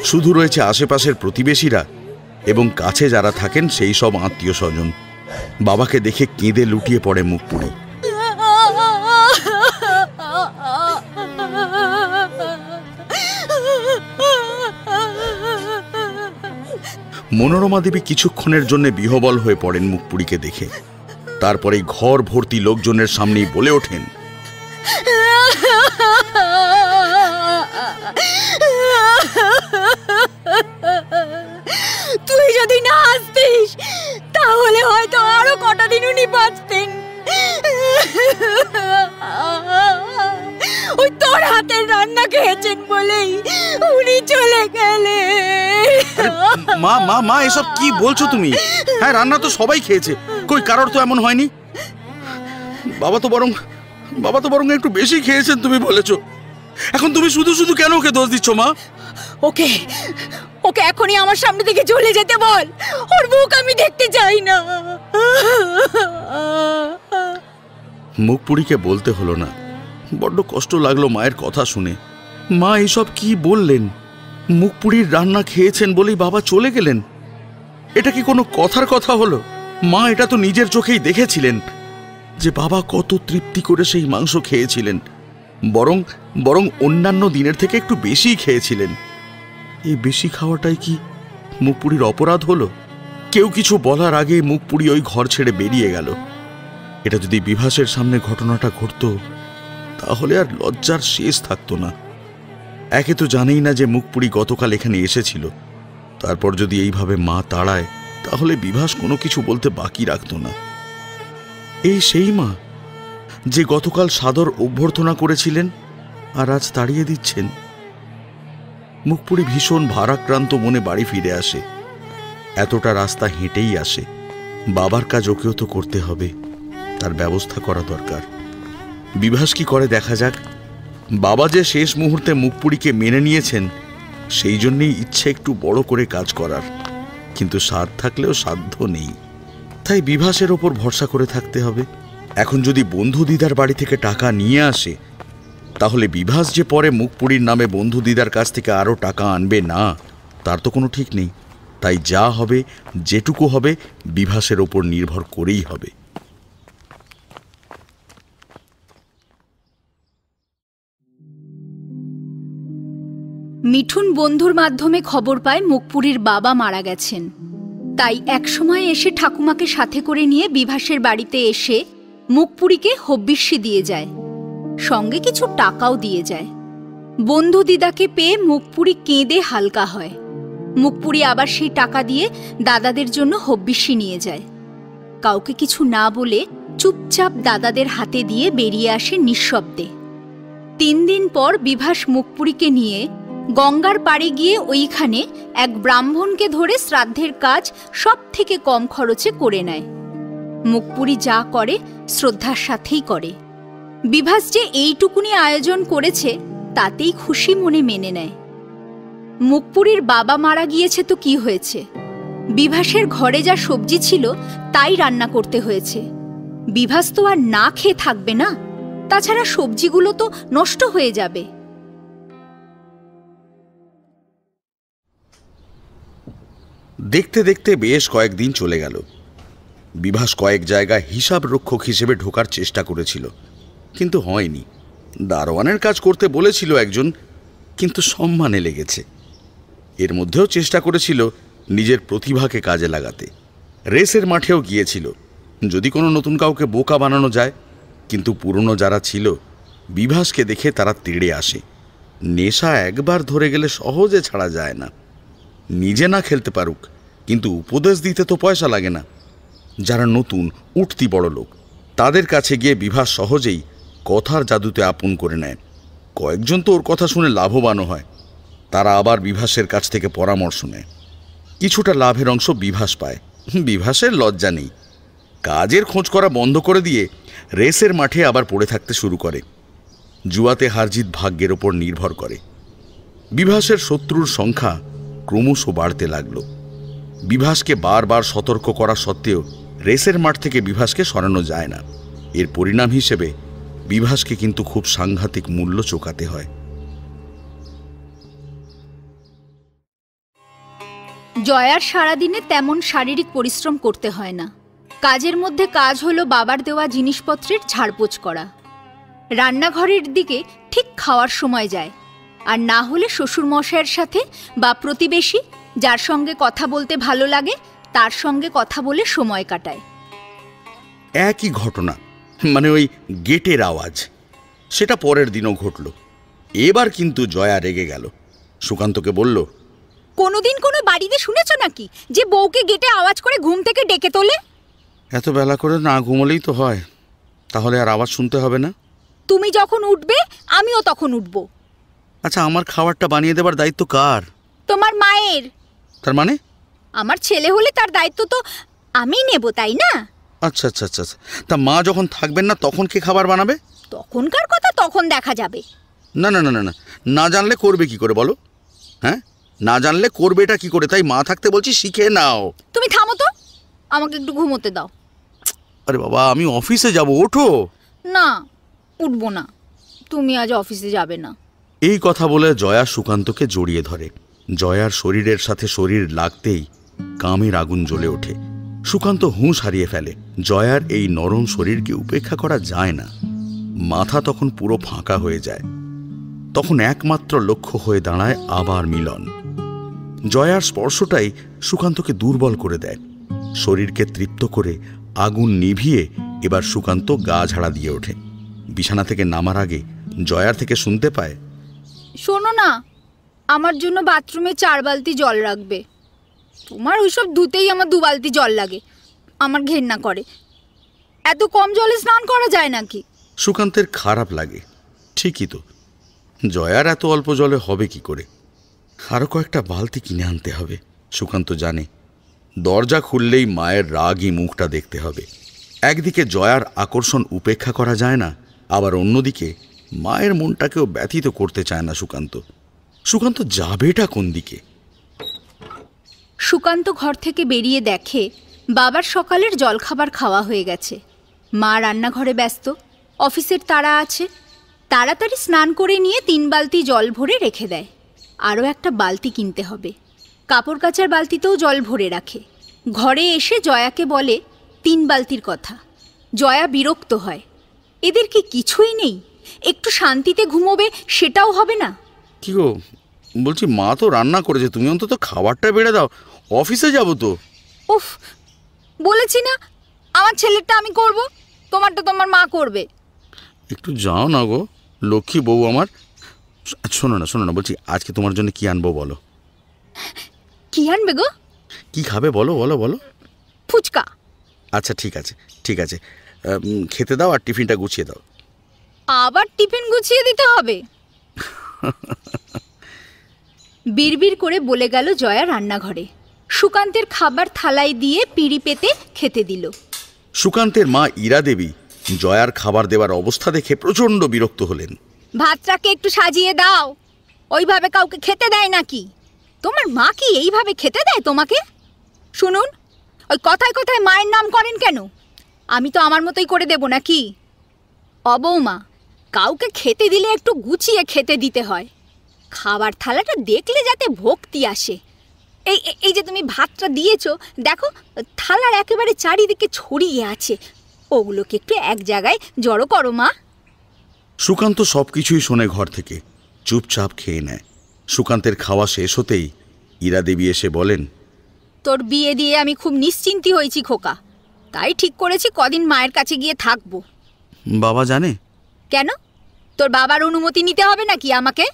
শুধু রয়েছে আশেপাশের প্রতিবেশীরা এবং কাছে যারা থাকেন সেই সব আত্মীয় স্বজন। বাবাকে দেখে কেঁদে লুটিয়ে পড়ে মুখপুরি। মনোরমা দেবী কিছুক্ষণের জন্য বিহবল হয়ে পড়েন মুখপুরিকে দেখে। তারপরে ঘর ভর্তি লোকজনের সামনেই বলে ওঠেন, তুই যদি না আসতিস তাহলে হয়তো আরো কটা দিন উনি বাঁচতেন। ওই তোর হাতের রান্না খেয়েছেন বলেই উনি চলে গেলেন। মা মা মা এসব কি বলছো তুমি? হ্যাঁ, রান্না তো সবাই খেয়েছে, কই কারোর তো এমন হয়নি। বাবা তো বরং একটু বেশি খেয়েছেন তুমি বলেছো। এখন তুমি শুধু শুধু কেন ওকে দোষ দিচ্ছ মা? ওকে ওকে এখনই আমার সামনে থেকে চলে যেতে বল, ওর মুখ আমি দেখতে চাই না। মুখপুরীকে বলতে হলো না, বড্ড কষ্ট লাগলো মায়ের কথা শুনে। মা এসব কি বললেন? মুখপুরীর রান্না খেয়েছেন বলেই বাবা চলে গেলেন, এটা কি কোনো কথার কথা হলো? মা এটা তো নিজের চোখেই দেখেছিলেন যে বাবা কত তৃপ্তি করে সেই মাংস খেয়েছিলেন, বরং অন্যান্য দিনের থেকে একটু বেশি খেয়েছিলেন। এই বেশি খাওয়াটাই কি মুখপুরীর অপরাধ হলো? কেউ কিছু বলার আগে মুখপুরী ওই ঘর ছেড়ে বেরিয়ে গেল। এটা যদি বিভাসের সামনে ঘটনাটা ঘটতো তাহলে আর লজ্জার শেষ থাকতো না। একে তো জানেই না যে মুখপুরী গতকাল এখানে এসেছিল, তারপর যদি এইভাবে মা তাড়ায় তাহলে বিভাস কোনো কিছু বলতে বাকি রাখতো না। এই সেই মা যে গতকাল সাদর অভ্যর্থনা করেছিলেন আর আজ তাড়িয়ে দিচ্ছেন। মুখপুরী ভীষণ ভারাক্রান্ত মনে বাড়ি ফিরে আসে। এতটা রাস্তা হেঁটেই আসে, বাবার কাজ ওকেও তো করতে হবে, তার ব্যবস্থা করা দরকার। বিভাস কি করে দেখা যাক। বাবা যে শেষ মুহূর্তে মুখপুরীকে মেনে নিয়েছেন সেই জন্যেই ইচ্ছে একটু বড় করে কাজ করার, কিন্তু সাধ থাকলেও সাধ্য নেই, তাই বিভাসের ওপর ভরসা করে থাকতে হবে। এখন যদি বন্ধু দিদার বাড়ি থেকে টাকা নিয়ে আসে তাহলে বিভাস যে পরে মুখপুরীর নামে বন্ধু দিদার কাছ থেকে আরও টাকা আনবে না তার তো কোনো ঠিক নেই। তাই যা হবে যেটুকু হবে বিভাসের ওপর নির্ভর করেই হবে। মিঠুন বন্ধুর মাধ্যমে খবর পায় মুখপুরীর বাবা মারা গেছেন, তাই একসময় এসে ঠাকুমাকে সাথে করে নিয়ে বিভাসের বাড়িতে এসে মুখপুরীকে হব্বিষ্যি দিয়ে যায়, সঙ্গে কিছু টাকাও দিয়ে যায়। বন্ধু দিদাকে পেয়ে মুখপুরী কেঁদে হালকা হয়। মুখপুরী আবার সেই টাকা দিয়ে দাদাদের জন্য হব্বিষ্যি নিয়ে যায়। কাউকে কিছু না বলে চুপচাপ দাদাদের হাতে দিয়ে বেরিয়ে আসে নিঃশব্দে। 3 দিন পর বিভাস মুখপুরীকে নিয়ে গঙ্গার পাড়ে গিয়ে ওইখানে এক ব্রাহ্মণকে ধরে শ্রাদ্ধের কাজ সব থেকে কম খরচে করে নেয়। মুখপুরী যা করে শ্রদ্ধার সাথেই করে। বিভাস যে এইটুকুনি আয়োজন করেছে তাতেই খুশি মনে মেনে নেয়। মুখপুরীর বাবা মারা গিয়েছে তো কি হয়েছে, বিভাসের ঘরে যা সবজি ছিল তাই রান্না করতে হয়েছে। বিভাস তো আর না খেয়ে থাকবে না, তাছাড়া সবজিগুলো তো নষ্ট হয়ে যাবে। দেখতে দেখতে বেশ কয়েকদিন চলে গেল। বিভাস কয়েক জায়গায় হিসাব রক্ষক হিসেবে ঢোকার চেষ্টা করেছিল, কিন্তু হয়নি। দারোয়ানের কাজ করতে বলেছিল একজন, কিন্তু সম্মানে লেগেছে। এর মধ্যেও চেষ্টা করেছিল নিজের প্রতিভাকে কাজে লাগাতে। রেসের মাঠেও গিয়েছিল যদি কোনো নতুন কাউকে বোকা বানানো যায়, কিন্তু পুরনো যারা ছিল বিভাসকে দেখে তারা তেড়ে আসে। নেশা একবার ধরে গেলে সহজে ছাড়া যায় না। নিজে না খেলতে পারুক, কিন্তু উপদেশ দিতে তো পয়সা লাগে না। যারা নতুন উঠতি বড় লোক তাদের কাছে গিয়ে বিভাস সহজেই কথার জাদুতে আপন করে নেয়। কয়েকজন তো ওর কথা শুনে লাভবানও হয়, তারা আবার বিভাসের কাছ থেকে পরামর্শ নেয়। কিছুটা লাভের অংশ বিভাস পায়। বিভাসের লজ্জা নেই, কাজের খোঁজ করা বন্ধ করে দিয়ে রেসের মাঠে আবার পড়ে থাকতে শুরু করে। জুয়াতে হারজিত ভাগ্যের ওপর নির্ভর করে। বিভাসের শত্রুর সংখ্যা ক্রমশ বাড়তে লাগল। বিভাসকে বারবার সতর্ক করা সত্ত্বেও রেসের মাঠ থেকে বিভাসকে সরানো যায় না। এর পরিণাম হিসেবে বিভাসকে কিন্তু খুব সাংঘাতিক মূল্য চোকাতে হয়। জয়ার সারাদিনে তেমন শারীরিক পরিশ্রম করতে হয় না। কাজের মধ্যে কাজ হলো বাবার দেওয়া জিনিসপত্রের ঝাড়পোছ করা। রান্নাঘরের দিকে ঠিক খাওয়ার সময় যায়, আর না হলে শ্বশুরমশাইয়ের সাথে বা প্রতিবেশী যার সঙ্গে কথা বলতে ভালো লাগে তার সঙ্গে কথা বলে সময় কাটায়। একই ঘটনা, মানে ওই গেটের আওয়াজ, সেটা পরের দিনও ঘটল। এবার কিন্তু জয়া রেগে গেল। সুকান্তকে বলল, কোনোদিন কোনো বাড়িতে শুনেছো নাকি যে বউকে গেটে আওয়াজ করে ঘুম থেকে ডেকে তোলে? এত বেলা করে না ঘুমোলেই তো হয়, তাহলে আর আওয়াজ শুনতে হবে না। তুমি যখন উঠবে আমিও তখন উঠব। আচ্ছা, আমার খাবারটা বানিয়ে দেবার দায়িত্ব কার? তোমার মায়ের। তার মানে? আমার ছেলে হলে তার দায়িত্ব তো আমি নেব, তাই না? আচ্ছা আচ্ছা আচ্ছা আচ্ছা, তা মা যখন থাকবেন না তখন কে খাবার বানাবে? তখনকার কথা তখন দেখা যাবে। না না না না না, না জানলে করবে কি করে বলো? হ্যাঁ, না জানলে করবেটা কি করে? তাই মা থাকতে বলছি শিখে নাও। তুমি থামো তো, আমাকে একটু ঘুমোতে দাও। আরে বাবা, আমি অফিসে যাব, ওঠো। না, উঠবো না, তুমি আজ অফিসে যাবে না। এই কথা বলে জয়া সুকান্তকে জড়িয়ে ধরে। জয়ার শরীরের সাথে শরীর লাগতেই কামের আগুন জ্বলে ওঠে। সুকান্ত হুঁশ হারিয়ে ফেলে। জয়ার এই নরম শরীরকে উপেক্ষা করা যায় না। মাথা তখন পুরো ফাঁকা হয়ে যায়। তখন একমাত্র লক্ষ্য হয়ে দাঁড়ায় আবার মিলন। জয়ার স্পর্শটাই সুকান্তকে দুর্বল করে দেয়। শরীরকে তৃপ্ত করে আগুন নিভিয়ে এবার সুকান্ত গা ঝাড়া দিয়ে ওঠে। বিছানা থেকে নামার আগে জয়ার থেকে শুনতে পায়, শোনো না, আমার জন্য বাথরুমে 4 বালতি জল রাখবে। তোমার ওইসব ধুতেই আমার 2 বালতি জল লাগে, আমার ঘেন্না করে। এত কম জলে স্নান করা যায় নাকি? সুকান্তের খারাপ লাগে। ঠিকই তো, জয়ার এত অল্প জলে হবে কি করে? আরও কয়েকটা বালতি কিনে আনতে হবে। সুকান্ত জানে দরজা খুললেই মায়ের রাগী মুখটা দেখতে হবে। একদিকে জয়ার আকর্ষণ উপেক্ষা করা যায় না, আবার অন্যদিকে মায়ের মনটাকেও ব্যথিত করতে চায় না সুকান্ত। সুকান্ত যাবেটা কোন দিকে? সুকান্ত ঘর থেকে বেরিয়ে দেখে বাবার সকালের জলখাবার খাওয়া হয়ে গেছে। মা রান্নাঘরে ব্যস্ত, অফিসের তাড়া আছে। তাড়াতাড়ি স্নান করে নিয়ে 3 বালতি জল ভরে রেখে দেয়। আরও একটা বালতি কিনতে হবে। কাপড় কাচার বালতিতেও জল ভরে রাখে। ঘরে এসে জয়াকে বলে 3 বালতির কথা। জয়া বিরক্ত হয়। এদের কি কিছুই নেই? একটু শান্তিতে ঘুমোবে সেটাও হবে না? কি গো, বলছি মা তো রান্না করেছে, তুমি অন্তত খাবারটা বেড়ে দাও, অফিসে যাব তো। উফ, বলেছি না আমার ছেলেরটা আমি করব, তোমারটা তোমার মা করবে। একটু যাও না গো, লক্ষ্মী বউ আমার। শোনো না শোনো না, বলছি আজকে তোমার জন্য কি আনবো বলো? কি আনবে গো? কি খাবে বলো বলো বলো। ফুচকা। আচ্ছা ঠিক আছে ঠিক আছে, খেতে দাও আর টিফিনটা গুছিয়ে দাও। আবার টিফিন গুছিয়ে দিতে হবে? বিড়বিড় করে বলে গেল জয়া রান্নাঘরে। সুকান্তের খাবার থালায় দিয়ে পিঁড়ি পেতে খেতে দিল। সুকান্তের মা ইরা দেবী জয়ার খাবার দেওয়ার অবস্থা দেখে প্রচণ্ড বিরক্ত হলেন। ভাতটাকে একটু সাজিয়ে দাও, ওইভাবে কাউকে খেতে দেয় নাকি? তোমার মা কি এইভাবে খেতে দেয় তোমাকে? শুনুন, ওই কথায় কথায় মায়ের নাম করেন কেন? আমি তো আমার মতোই করে দেব নাকি? অবৌমা, কাউকে খেতে দিলে একটু গুছিয়ে খেতে দিতে হয়। খাবার থালাটা দেখলে যাতে ভক্তি আসে। এই এই যে তুমি ভাতটা দিয়েছো, দেখো থালার একেবারে চারিদিকে ছড়িয়ে আছে, ওগুলোকে একটু এক জায়গায় জড়ো করো মা। সুকান্ত সব কিছুই শোনে ঘর থেকে, চুপচাপ খেয়ে নেয়। সুকান্তের খাওয়া শেষ হতেই ইরা দেবী এসে বলেন, তোর বিয়ে দিয়ে আমি খুব নিশ্চিন্তি হয়েছি খোকা, তাই ঠিক করেছি কদিন মায়ের কাছে গিয়ে থাকবো। বাবা জানে? কেন, তোর বাবার অনুমতি নিতে হবে নাকি আমাকে?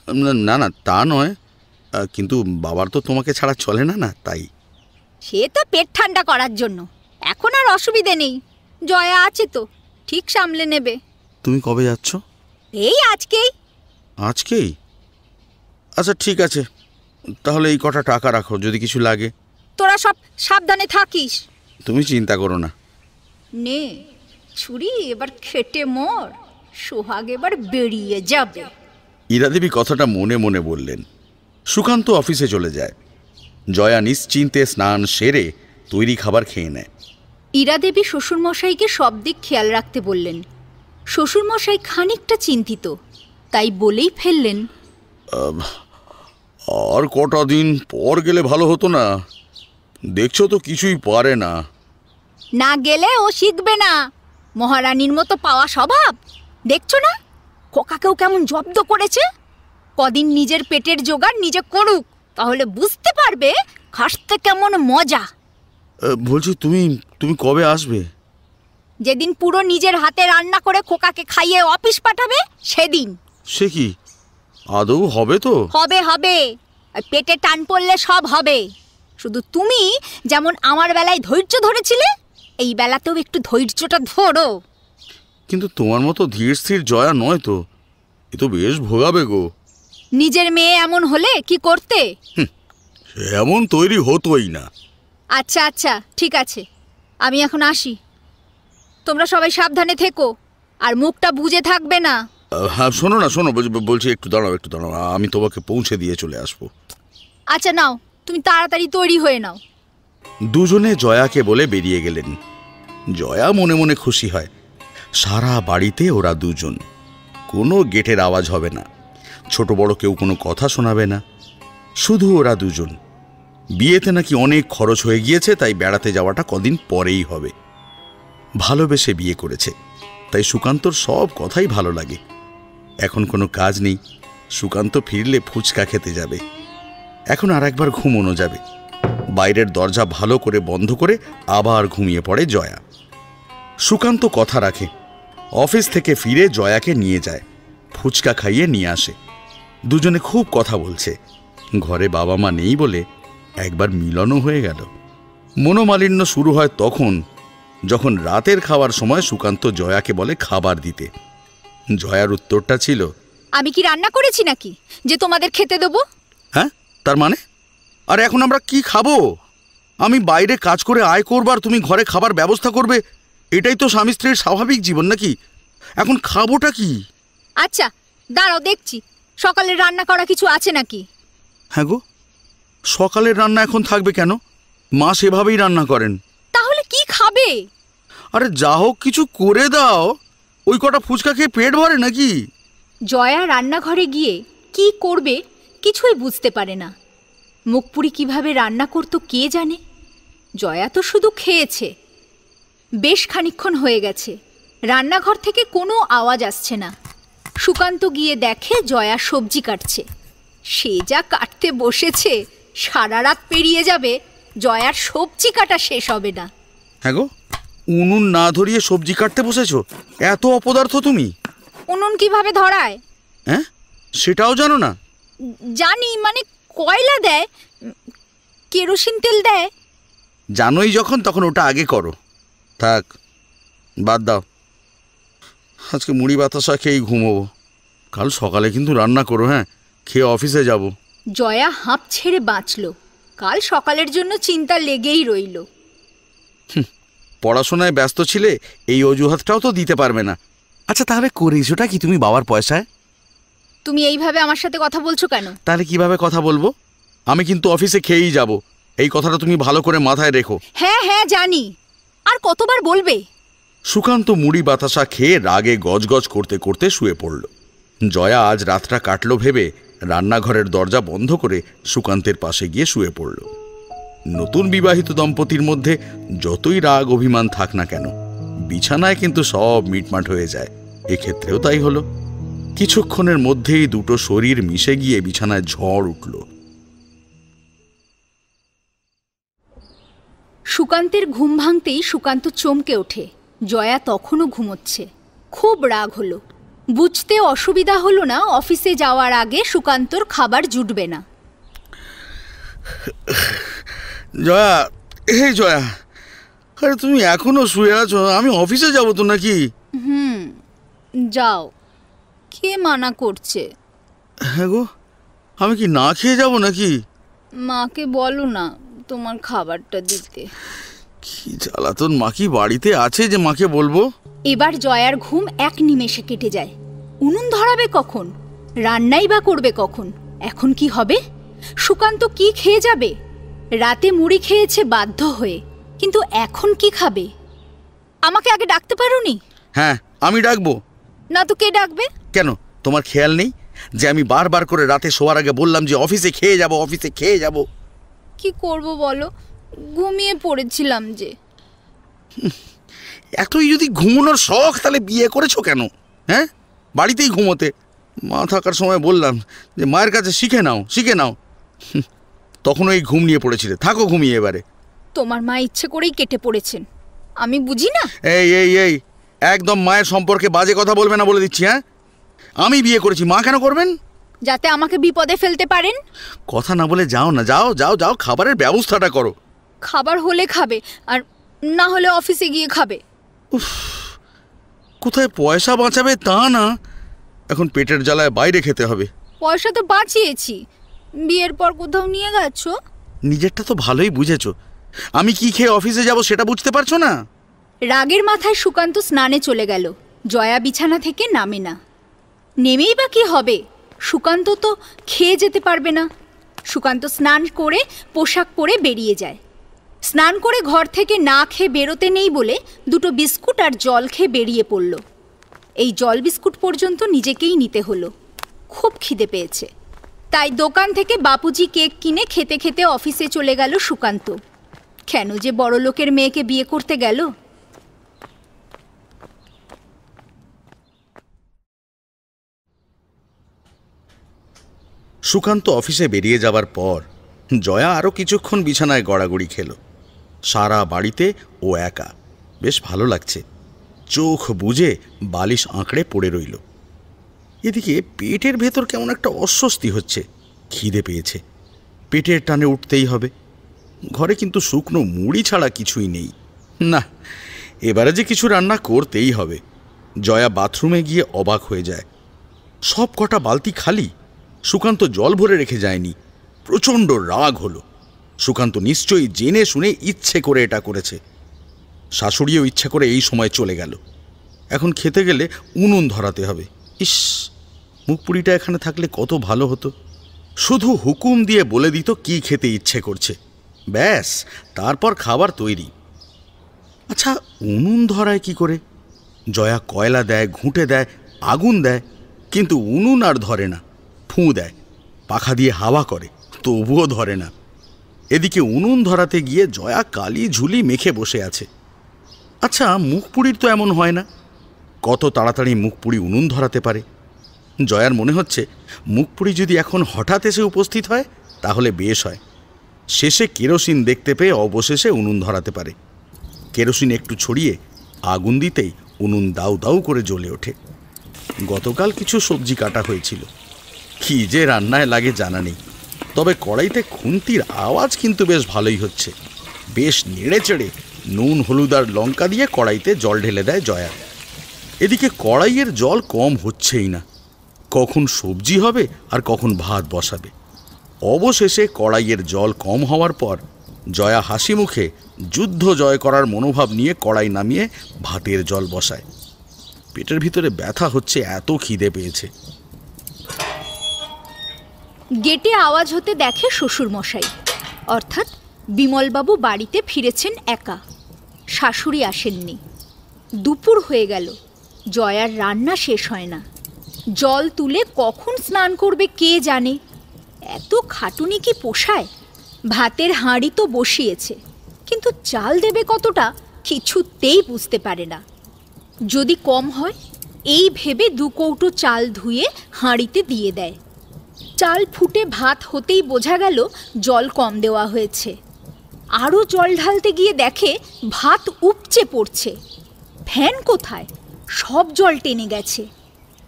না না, তা নয়, কিন্তু বাবার তো তোমাকে ছাড়া চলে না, না তাই। সে তো পেট ঠান্ডা করার জন্য, এখন আর অসুবিধে নেই। জয়া আছে তো, ঠিক সামলে নেবে। তুমি কবে যাচ্ছ? এই আজকেই। আজকেই? আচ্ছা ঠিক আছে, তাহলে এই কটা টাকা রাখো, যদি কিছু লাগে। তোরা সব সাবধানে থাকিস। তুমি চিন্তা করো না। নে ছুরি, এবার খেটে মর, সোহাগ এবার বেরিয়ে যাবে। ইরা দেবী কথাটা মনে মনে বললেন। সুকান্ত অফিসে চলে যায়। জয়া নিশ্চিন্তে স্নান সেরে তৈরি খাবার খেয়ে নেয়। ইরা দেবী শ্বশুরমশাইকে সব দিক খেয়াল রাখতে বললেন। শ্বশুরমশাই খানিকটা চিন্তিত, তাই বলেই ফেললেন, আর কটা দিন পর গেলে ভালো হতো না? দেখছো তো কিছুই পারে না। না গেলে ও শিখবে না। মহারানীর মতো পাওয়া স্বভাব, দেখছো না খোকাকেও কেমন জব্দ করেছে। কদিন নিজের পেটের জোগাড় নিজে করুক, তাহলে বুঝতে পারবে খাসতে কেমন মজা। বলছি তুমি তুমি কবে আসবে? যেদিন পুরো নিজের হাতে রান্না করে খোকাকে খাইয়ে অফিস পাঠাবে সেদিন। সে কি আদৌ হবে তো? হবে হবে, আর পেটে টান পড়লে সব হবে। শুধু তুমি যেমন আমার বেলায় ধৈর্য ধরেছিলে, এই বেলাতেও একটু ধৈর্যটা ধরো। কিন্তু তোমার মতো ধীর স্থির জয়া নয় তো, এ তো বেশ ভোগাবে গো। নিজের মেয়ে এমন হলে কি করতে? এমন তৈরি হতোই না। আচ্ছা আচ্ছা ঠিক আছে, আমি এখন আসি। তোমরা সবাই সাবধানে থেকো আর মুখটা বুজে থাকবে না। হ্যাঁ শোনো না, শোনো, বলছি একটু দাঁড়াও, একটু দাঁড়াও, আমি তোমাকে পৌঁছে দিয়ে চলে আসবো। আচ্ছা নাও, তুমি তাড়াতাড়ি তৈরি হয়ে নাও। দুজনে জয়াকে বলে বেরিয়ে গেলেন। জয়া মনে মনে খুশি হয়, সারা বাড়িতে ওরা দুজন, কোনো গেটের আওয়াজ হবে না, ছোট বড় কেউ কোনো কথা শোনাবে না, শুধু ওরা দুজন। বিয়েতে নাকি অনেক খরচ হয়ে গিয়েছে, তাই বেড়াতে যাওয়াটা কদিন পরেই হবে। ভালোবেসে বিয়ে করেছে, তাই সুকান্তর সব কথাই ভালো লাগে। এখন কোনো কাজ নেই, সুকান্ত ফিরলে ফুচকা খেতে যাবে। এখন আর একবার ঘুমোনো যাবে। বাইরের দরজা ভালো করে বন্ধ করে আবার ঘুমিয়ে পড়ে জয়া। সুকান্ত কথা রাখে, অফিস থেকে ফিরে জয়াকে নিয়ে যায়, ফুচকা খাইয়ে নিয়ে আসে। দুজনে খুব কথা বলছে। ঘরে বাবা মা নেই বলে একবার মিলনও হয়ে গেল। মনোমালিন্য শুরু হয় তখন, যখন রাতের খাওয়ার সময় সুকান্ত জয়াকে বলে খাবার দিতে। জয়ার উত্তরটা ছিল, আমি কি রান্না করেছি নাকি যে তোমাদের খেতে দেবো? হ্যাঁ, তার মানে? আর এখন আমরা কি খাবো? আমি বাইরে কাজ করে আয় করবার, তুমি ঘরে খাবার ব্যবস্থা করবে, এটাই তো স্বামী স্ত্রীর স্বাভাবিক জীবন নাকি? এখন খাবোটা কি? আচ্ছা দাঁড়াও দেখছি, সকালের রান্না করা কিছু আছে নাকি। হ্যাঁ গো, সকালের রান্না এখন থাকবে কেন? মা সেভাবেই রান্না করেন। তাহলে কি খাবে? আরে যা হোক কিছু করে দাও, ওই কটা ফুচকা খেয়ে পেট ভরে নাকি? জয়া রান্নাঘরে গিয়ে কি করবে কিছুই বুঝতে পারে না। মুখপুরি কিভাবে রান্না করতো কে জানে। জয়া তো শুধু খেয়েছে। বেশ খানিকক্ষণ হয়ে গেছে, রান্নাঘর থেকে কোনো আওয়াজ আসছে না। সুকান্ত গিয়ে দেখে জয়া সবজি কাটছে। সে যা কাটতে বসেছে, সারা রাত পেরিয়ে যাবে, জয়ার সবজি কাটা শেষ হবে না। হ্যাঁ গো, উনুন না ধরিয়ে সবজি কাটতে বসেছো? এত অপদার্থ তুমি! উনুন কিভাবে ধরায়? হ্যাঁ, সেটাও জানো না? জানি, মানে কয়লা দেয়, কেরোসিন তেল দেয়। জানোই যখন, তখন ওটা আগে করো। থাক, বাদ দাও। আজকে মুড়ি বাতাসা খেয়েই ঘুমোবো। কাল সকালে কিন্তু রান্না করো, হ্যাঁ, খেয়ে অফিসে যাব। জয়া হাঁপ ছেড়ে বাঁচল। কাল সকালের জন্য চিন্তা লেগেই রইল। পড়াশোনায় ব্যস্ত ছিলে, এই অজুহাতটাও তো দিতে পারবে না। আচ্ছা তাহলে করেছোটা কি তুমি বাবার পয়সায়? তুমি এইভাবে আমার সাথে কথা বলছো কেন? তাহলে কিভাবে কথা বলবো? আমি কিন্তু অফিসে খেয়েই যাব, এই কথাটা তুমি ভালো করে মাথায় রেখো। হ্যাঁ হ্যাঁ জানি, আর কতবার বলবে? সুকান্ত মুড়ি বাতাসা খেয়ে রাগে গজগজ করতে করতে শুয়ে পড়ল। জয়া আজ রাতটা কাটলো ভেবে রান্নাঘরের দরজা বন্ধ করে সুকান্তের পাশে গিয়ে শুয়ে পড়ল। নতুন বিবাহিত দম্পতির মধ্যে যতই রাগ অভিমান থাক না কেন, বিছানায় কিন্তু সব মিটমাট হয়ে যায়। এক্ষেত্রেও তাই হলো। কিছুক্ষণের মধ্যেই দুটো শরীর মিশে গিয়ে বিছানায় ঝড় উঠল। সুকান্তের ঘুম ভাঙতেই সুকান্ত চমকে ওঠে। জয়া তখনও ঘুমোচ্ছে। খুব রাগ হলো। বুঝতে অসুবিধা হলো না অফিসে যাওয়ার আগে সুকান্তর খাবার জুটবে না। জয়া, এই জয়া, আরে তুমি এখনো শুয়ে আছো? আমি অফিসে যাবো তো নাকি? যাও, কে মানা করছে? হ্যাঁ গো, আমি কি না খেয়ে যাব নাকি? মাকে বলো না তোমার খাবারটা দিতে। কি জ্বালাতন! মা কি বাড়িতে আছে যে মাকে বলবো? এবার জয়ার ঘুম এক নিমেষে কেটে যায়। উনুন ধরাবে কখন? রান্নাই বা করবে কখন? এখন কি হবে? সুকান্ত কি খেয়ে যাবে? রাতে মুড়ি খেয়েছে বাধ্য হয়ে, কিন্তু এখন কি খাবে? আমাকে আগে ডাকতে পারোনি? হ্যাঁ, আমি ডাকবো না তো কে ডাকবে? কেন, তোমার খেয়াল নেই যে আমি বারবার করে রাতে শোয়ার আগে বললাম যে অফিসে খেয়ে যাব, অফিসে খেয়ে যাব? কি করব বলো, ঘুমিয়ে পড়েছিলাম যে। এতই যদি ঘুমানোর শখ, তাহলে বিয়ে করেছো কেন? হ্যাঁ, বাড়িতেই ঘুমোতে। মা থাকার সময় বললাম যে মায়ের কাছে শিখে নাও, শিখে নাও। তখন ওই ঘুম নিয়ে পড়েছিলে। থাকো ঘুমিয়ে এবারে। তোমার মা ইচ্ছে করেই কেটে পড়েছেন, আমি বুঝি না? এই এই এই একদম মায়ের সম্পর্কে বাজে কথা বলবে না বলে দিচ্ছি। হ্যাঁ, আমি বিয়ে করেছি, মা কেন করবেন? যাতে আমাকে বিপদে ফেলতে পারেন? কথা না বলে যাও না, যাও যাও যাও, খাবারের ব্যবস্থাটা করো। খাবার হলে খাবে, আর না হলে অফিসে গিয়ে খাবে। কোথায় পয়সা বাঁচাবে তা না, এখন পেটের জ্বালায় বাইরে খেতে হবে। পয়সা তো বাঁচিয়েছি, বিয়ের পর কোথাও নিয়ে গেছো? নিজেরটা তো ভালোই বুঝেছো, আমি কি খেয়ে অফিসে যাব সেটা বুঝতে পারছো না? রাগের মাথায় সুকান্ত স্নানে চলে গেল। জয়া বিছানা থেকে নামে না। নেমেই বা কি হবে, সুকান্ত তো খেয়ে যেতে পারবে না। সুকান্ত স্নান করে পোশাক পরে বেরিয়ে যায়। স্নান করে ঘর থেকে না খেয়ে বেরোতে নেই বলে দুটো বিস্কুট আর জল খেয়ে বেরিয়ে পড়ল। এই জল বিস্কুট পর্যন্ত নিজেকেই নিতে হলো। খুব খিদে পেয়েছে, তাই দোকান থেকে বাপুজি কেক কিনে খেতে খেতে অফিসে চলে গেল সুকান্ত। কেন যে বড়লোকের মেয়েকে বিয়ে করতে গেল? সুকান্ত অফিসে বেরিয়ে যাবার পর জয়া আরও কিছুক্ষণ বিছানায় গড়াগড়ি খেল। সারা বাড়িতে ও একা, বেশ ভালো লাগছে। চোখ বুজে বালিশ আঁকড়ে পড়ে রইল। এদিকে পেটের ভেতর কেমন একটা অস্বস্তি হচ্ছে। খিদে পেয়েছে, পেটের টানে উঠতেই হবে। ঘরে কিন্তু শুকনো মুড়ি ছাড়া কিছুই নেই। না, এবারে যে কিছু রান্না করতেই হবে। জয়া বাথরুমে গিয়ে অবাক হয়ে যায়, সব কটা বালতি খালি। সুকান্ত জল ভরে রেখে যায়নি। প্রচণ্ড রাগ হলো। সুকান্ত নিশ্চয়ই জেনে শুনে ইচ্ছে করে এটা করেছে। শাশুড়িও ইচ্ছা করে এই সময় চলে গেল। এখন খেতে গেলে উনুন ধরাতে হবে। ইস, মুখপুরিটা এখানে থাকলে কত ভালো হতো। শুধু হুকুম দিয়ে বলে দিত কি খেতে ইচ্ছে করছে, ব্যাস, তারপর খাবার তৈরি। আচ্ছা, উনুন ধরায় কি করে? জয়া কয়লা দেয়, ঘুঁটে দেয়, আগুন দেয়, কিন্তু উনুন আর ধরে না। ফুঁ দেয়, পাখা দিয়ে হাওয়া করে, তবুও ধরে না। এদিকে উনুন ধরাতে গিয়ে জয়া কালি ঝুলি মেখে বসে আছে। আচ্ছা, মুখপুরির তো এমন হয় না, কত তাড়াতাড়ি মুখপুরি উনুন ধরাতে পারে। জয়ার মনে হচ্ছে মুখপুরি যদি এখন হঠাৎ এসে উপস্থিত হয় তাহলে বেশ হয়। শেষে কেরোসিন দেখতে পেয়ে অবশেষে উনুন ধরাতে পারে। কেরোসিন একটু ছড়িয়ে আগুন দিতেই উনুন দাউ দাউ করে জ্বলে ওঠে। গতকাল কিছু সবজি কাটা হয়েছিল, কি যে রান্নায় লাগে জানা নেই। তবে কড়াইতে খুন্তির আওয়াজ কিন্তু বেশ ভালোই হচ্ছে। বেশ নেড়ে চেড়ে নুন, হলুদ আর লঙ্কা দিয়ে কড়াইতে জল ঢেলে দেয় জয়া। এদিকে কড়াইয়ের জল কম হচ্ছেই না, কখন সবজি হবে আর কখন ভাত বসাবে। অবশেষে কড়াইয়ের জল কম হওয়ার পর জয়া হাসি মুখে যুদ্ধ জয় করার মনোভাব নিয়ে কড়াই নামিয়ে ভাতের জল বসায়। পেটের ভিতরে ব্যথা হচ্ছে, এত খিদে পেয়েছে। গেটে আওয়াজ হতে দেখে শ্বশুরমশাই, অর্থাৎ বিমলবাবু বাড়িতে ফিরেছেন একা। শাশুড়ি আসেননি। দুপুর হয়ে গেল, জয়ার রান্না শেষ হয় না। জল তুলে কখন স্নান করবে কে জানে। এত খাটুনি কি পোষায়? ভাতের হাঁড়ি তো বসিয়েছে, কিন্তু চাল দেবে কতটা কিছুতেই বুঝতে পারে না। যদি কম হয় এই ভেবে 2 কৌটো চাল ধুয়ে হাঁড়িতে দিয়ে দেয়। চাল ফুটে ভাত হতেই বোঝা গেল জল কম দেওয়া হয়েছে। আরও জল ঢালতে গিয়ে দেখে ভাত উপচে পড়ছে। ফ্যান কোথায়? সব জল টেনে গেছে।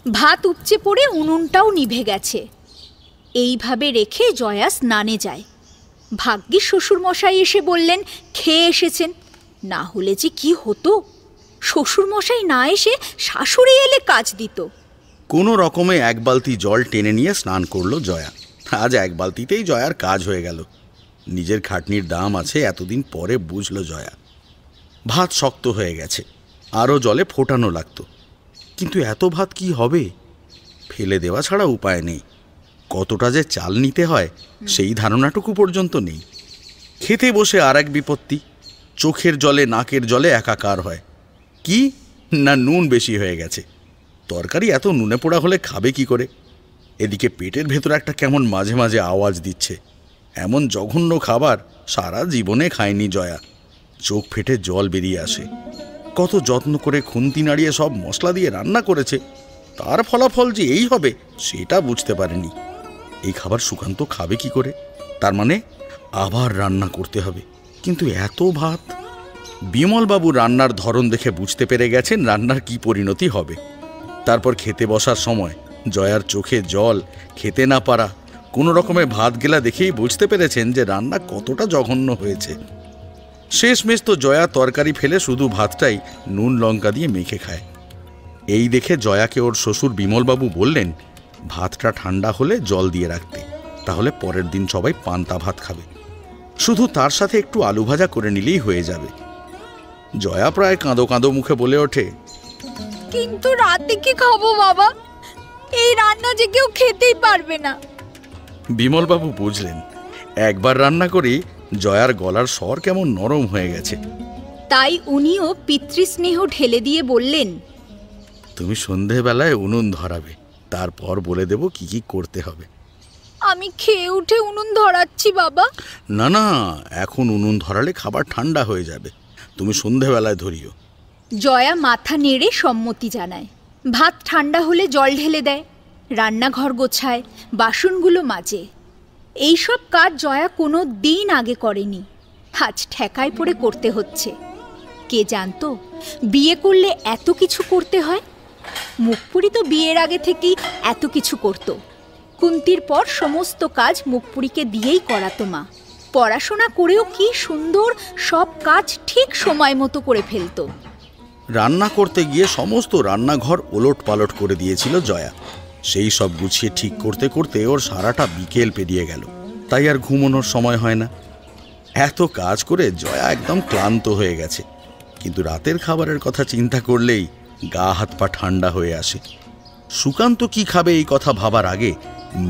ভাত উপচে পড়ে উনুনটাও নিভে গেছে। এইভাবে রেখে জয়া স্নানে যায়। ভাগ্যিস শ্বশুরমশাই এসে বললেন খেয়ে এসেছেন, না হলে যে কি হতো। শ্বশুরমশাই না এসে শাশুড়ি এলে কাজ দিত। কোনো রকমে 1 বালতি জল টেনে নিয়ে স্নান করলো জয়া। আজ 1 বালতিতেই জয়ার কাজ হয়ে গেল। নিজের খাটনির দাম আছে এতদিন পরে বুঝলো জয়া। ভাত শক্ত হয়ে গেছে, আরও জলে ফোটানো লাগতো। কিন্তু এত ভাত কি হবে? ফেলে দেওয়া ছাড়া উপায় নেই। কতটা যে চাল নিতে হয় সেই ধারণাটুকু পর্যন্ত নেই। খেতে বসে আর এক বিপত্তি, চোখের জলে নাকের জলে একাকার হয়। কি না, নুন বেশি হয়ে গেছে। তরকারি এত নুনে পোড়া হলে খাবে কি করে? এদিকে পেটের ভেতর একটা কেমন মাঝে মাঝে আওয়াজ দিচ্ছে। এমন জঘন্য খাবার সারা জীবনে খায়নি জয়া। চোখ ফেটে জল বেরিয়ে আসে। কত যত্ন করে খুন্তি নাড়িয়ে সব মশলা দিয়ে রান্না করেছে, তার ফলাফল যে এই হবে সেটা বুঝতে পারেনি। এই খাবার সুকান্ত খাবে কি করে? তার মানে আবার রান্না করতে হবে। কিন্তু এত ভাত! বিমলবাবু রান্নার ধরন দেখে বুঝতে পেরে গেছেন রান্নার কি পরিণতি হবে। তারপর খেতে বসার সময় জয়ার চোখে জল, খেতে না পারা, কোনো রকমে ভাত গেলা দেখেই বুঝতে পেরেছেন যে রান্না কতটা জঘন্য হয়েছে। শেষমেশ তো জয়া তরকারি ফেলে শুধু ভাতটাই নুন লঙ্কা দিয়ে মেখে খায়। এই দেখে জয়াকে ওর শ্বশুর বিমলবাবু বললেন ভাতটা ঠান্ডা হলে জল দিয়ে রাখতে, তাহলে পরের দিন সবাই পান্তা ভাত খাবে। শুধু তার সাথে একটু আলু ভাজা করে নিলেই হয়ে যাবে। জয়া প্রায় কাঁদো কাঁদো মুখে বলে ওঠে, কিন্তু রাতে কি খাবো বাবা? এই রান্না যে কেউ খেতেই পারবে না। বিমলবাবু বুঝলেন একবার রান্না করি জয়ার গলার স্বর কেমন নরম হয়ে গেছে। তাই উনিও পিতৃস্নেহ ঢেলে দিয়ে বললেন, তুমি সন্ধেবেলায় উনুন ধরাবে, তারপর বলে দেব কি কি করতে হবে। আমি খেয়ে উঠে উনুন ধরাচ্ছি বাবা। না না, এখন উনুন ধরালে খাবার ঠান্ডা হয়ে যাবে, তুমি সন্ধেবেলায় ধরিও। জয়া মাথা নেড়ে সম্মতি জানায়। ভাত ঠান্ডা হলে জল ঢেলে দেয়, রান্নাঘর গোছায়, বাসনগুলো মাজে। এইসব কাজ জয়া কোনো দিন আগে করেনি, আজ ঠেকায় পড়ে করতে হচ্ছে। কে জানতো বিয়ে করলে এত কিছু করতে হয়? মুখপুরি তো বিয়ের আগে থেকেই এত কিছু করত। কুন্তির পর সমস্ত কাজ মুখপুরিকে দিয়েই করাতো মা। পড়াশোনা করেও কি সুন্দর সব কাজ ঠিক সময় মতো করে ফেলতো। রান্না করতে গিয়ে সমস্ত রান্নাঘর ওলট পালট করে দিয়েছিল জয়া। সেই সব গুছিয়ে ঠিক করতে করতে ওর সারাটা বিকেল পেরিয়ে গেল, তাই আর ঘুমানোর সময় হয় না। এত কাজ করে জয়া একদম ক্লান্ত হয়ে গেছে, কিন্তু রাতের খাবারের কথা চিন্তা করলেই গা হাত পা ঠান্ডা হয়ে আসে। সুকান্ত কি খাবে এই কথা ভাবার আগে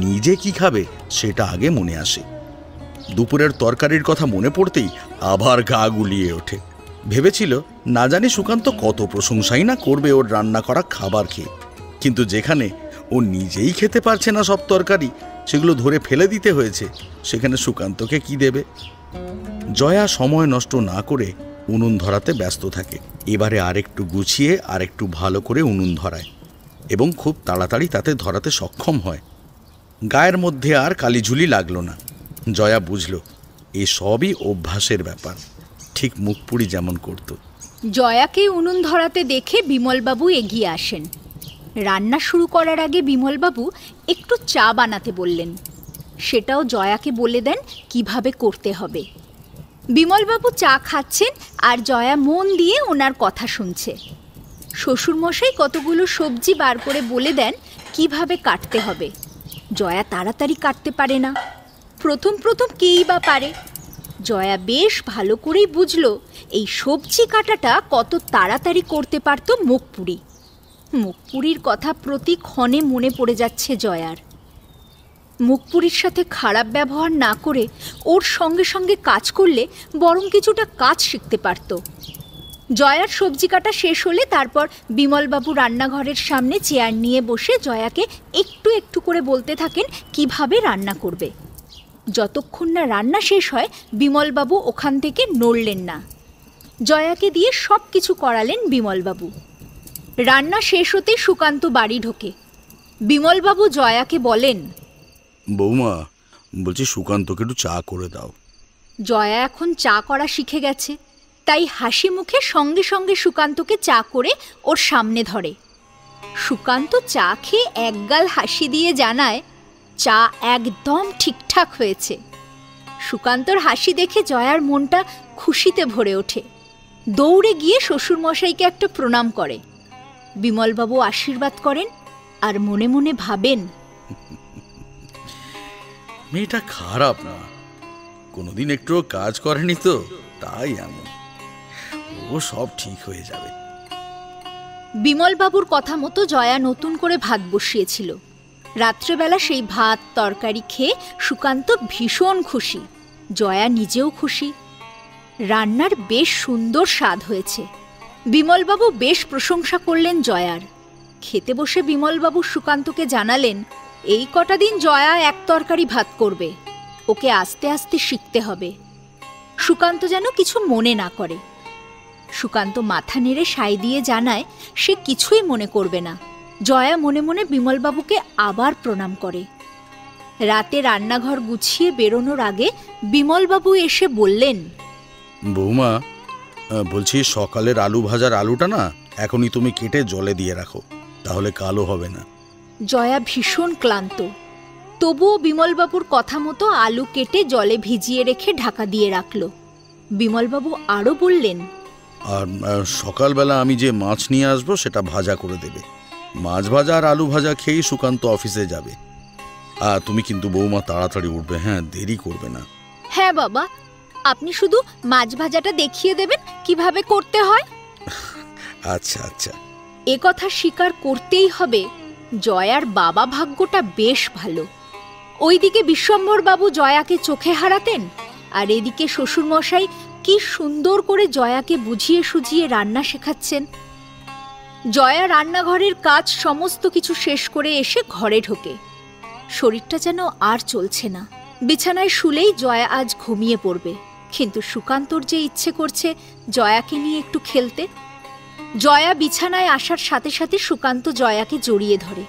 নিজে কি খাবে সেটা আগে মনে আসে। দুপুরের তরকারির কথা মনে পড়তেই আবার গা গুলিয়ে ওঠে। ভেবেছিল না জানি সুকান্ত কত প্রশংসাই না করবে ওর রান্না করা খাবার খেয়ে, কিন্তু যেখানে ও নিজেই খেতে পারছে না সব তরকারি, সেগুলো ধরে ফেলে দিতে হয়েছে, সেখানে সুকান্তকে কি দেবে? জয়া সময় নষ্ট না করে উনুন ধরাতে ব্যস্ত থাকে। এবারে আরেকটু গুছিয়ে আরেকটু ভালো করে উনুন ধরায় এবং খুব তাড়াতাড়ি তাতে ধরাতে সক্ষম হয়। গায়ের মধ্যে আর কালিঝুলি লাগলো না। জয়া বুঝল এ সবই অভ্যাসের ব্যাপার, ঠিক মুখপুরি যেমন করত। জয়াকে উনুন ধরাতে দেখে বিমলবাবু এগিয়ে আসেন। রান্না শুরু করার আগে বিমলবাবু একটু চা বানাতে বললেন, সেটাও জয়াকে বলে দেন কিভাবে করতে হবে। বিমলবাবু চা খাচ্ছেন আর জয়া মন দিয়ে ওনার কথা শুনছে। শ্বশুরমশাই কতগুলো সবজি বার করে বলে দেন কিভাবে কাটতে হবে। জয়া তাড়াতাড়ি কাটতে পারে না, প্রথম প্রথম কেই বা পারে। জয়া বেশ ভালো করেই বুঝল এই সবজি কাটাটা কত তাড়াতাড়ি করতে পারত মুখপুরি। মুখপুরির কথা প্রতি ক্ষণে মনে পড়ে যাচ্ছে জয়ার। মুখপুরির সাথে খারাপ ব্যবহার না করে ওর সঙ্গে সঙ্গে কাজ করলে বরং কিছুটা কাজ শিখতে পারত। জয়ার সবজি কাটা শেষ হলে তারপর বিমলবাবু রান্নাঘরের সামনে চেয়ার নিয়ে বসে জয়াকে একটু একটু করে বলতে থাকেন কিভাবে রান্না করবে। যতক্ষণ না রান্না শেষ হয় বিমলবাবু ওখান থেকে নড়লেন না। জয়াকে দিয়ে সব কিছু করালেন বিমলবাবু। রান্না শেষ হতেই সুকান্ত বাড়ি ঢোকে। বিমলবাবু জয়াকে বলেন, বৌমা, বলছি সুকান্তকে একটু চা করে দাও। জয়া এখন চা করা শিখে গেছে, তাই হাসি মুখে সঙ্গে সঙ্গে সুকান্তকে চা করে ওর সামনে ধরে। সুকান্ত চা খেয়ে একগাল হাসি দিয়ে জানায় চা একদম ঠিকঠাক হয়েছে। সুকান্তর হাসি দেখে জয়ার মনটা খুশিতে ভরে ওঠে। দৌড়ে গিয়ে শ্বশুরমশাইকে একটা প্রণাম করে। বিমলবাবু আশীর্বাদ করেন আর মনে মনে ভাবেন, মেয়েটা খারাপ না, কোনোদিন একটুও কাজ করেনি তো, তাই এমন। ও সব ঠিক হয়ে যাবে। বিমলবাবুর কথা মতো জয়া নতুন করে ভাত বসিয়েছিল। রাত্রেবেলা সেই ভাত তরকারি খেয়ে সুকান্ত ভীষণ খুশি, জয়া নিজেও খুশি। রান্নার বেশ সুন্দর স্বাদ হয়েছে। বিমলবাবু বেশ প্রশংসা করলেন জয়ার। খেতে বসে বিমলবাবু সুকান্তকে জানালেন এই কটা দিন জয়া এক তরকারি ভাত করবে, ওকে আস্তে আস্তে শিখতে হবে। সুকান্ত যেন কিছু মনে না করে। সুকান্ত মাথা নেড়ে সাই দিয়ে জানায় সে কিছুই মনে করবে না। জয়া মনে মনে বিমলবাবুকে আবার প্রণাম করে। রাতে রান্নাঘর গুছিয়ে বেরোনোর আগে বিমলবাবু এসে বললেন, বৌমা, বলছি সকালের আলু ভাজার আলুটা না এখনই তুমি কেটে জলে দিয়ে রাখো, তাহলে কালো হবে না। জয়া ভীষণ ক্লান্ত, তবুও বিমলবাবুর কথা মতো আলু কেটে জলে ভিজিয়ে রেখে ঢাকা দিয়ে রাখল। বিমলবাবু আরও বললেন, আর সকালবেলা আমি যে মাছ নিয়ে আসবো সেটা ভাজা করে দেবে। মাছ ভাজা আর আলু ভাজা খেয়েই সুকান্ত অফিসে যাবে। তুমি কিন্তু বৌমা তাড়াতাড়ি উঠবে, হ্যাঁ, দেরি করবে না। হ্যাঁ বাবা, আপনি শুধু মাছ ভাজাটা দেখিয়ে দেবেন কিভাবে করতে হয়। আচ্ছা আচ্ছা। এ কথা স্বীকার করতেই হবে, জয়ার বাবা ভাগ্যটা বেশ ভালো। ওইদিকে বিশ্বম্ভরবাবু জয়াকে চোখে হারাতেন, আর এদিকে শ্বশুরমশাই কি সুন্দর করে জয়াকে বুঝিয়ে সুঝিয়ে রান্না শেখাচ্ছেন। জয়া রান্নাঘরের কাজ সমস্ত কিছু শেষ করে এসে ঘরে ঢোকে। শরীরটা যেন আর চলছে না। বিছানায় শুলেই জয়া আজ ঘুমিয়ে পড়বে, কিন্তু সুকান্তর যে ইচ্ছে করছে জয়াকে নিয়ে একটু খেলতে। জয়া বিছানায় আসার সাথে সাথে সুকান্ত জয়াকে জড়িয়ে ধরে।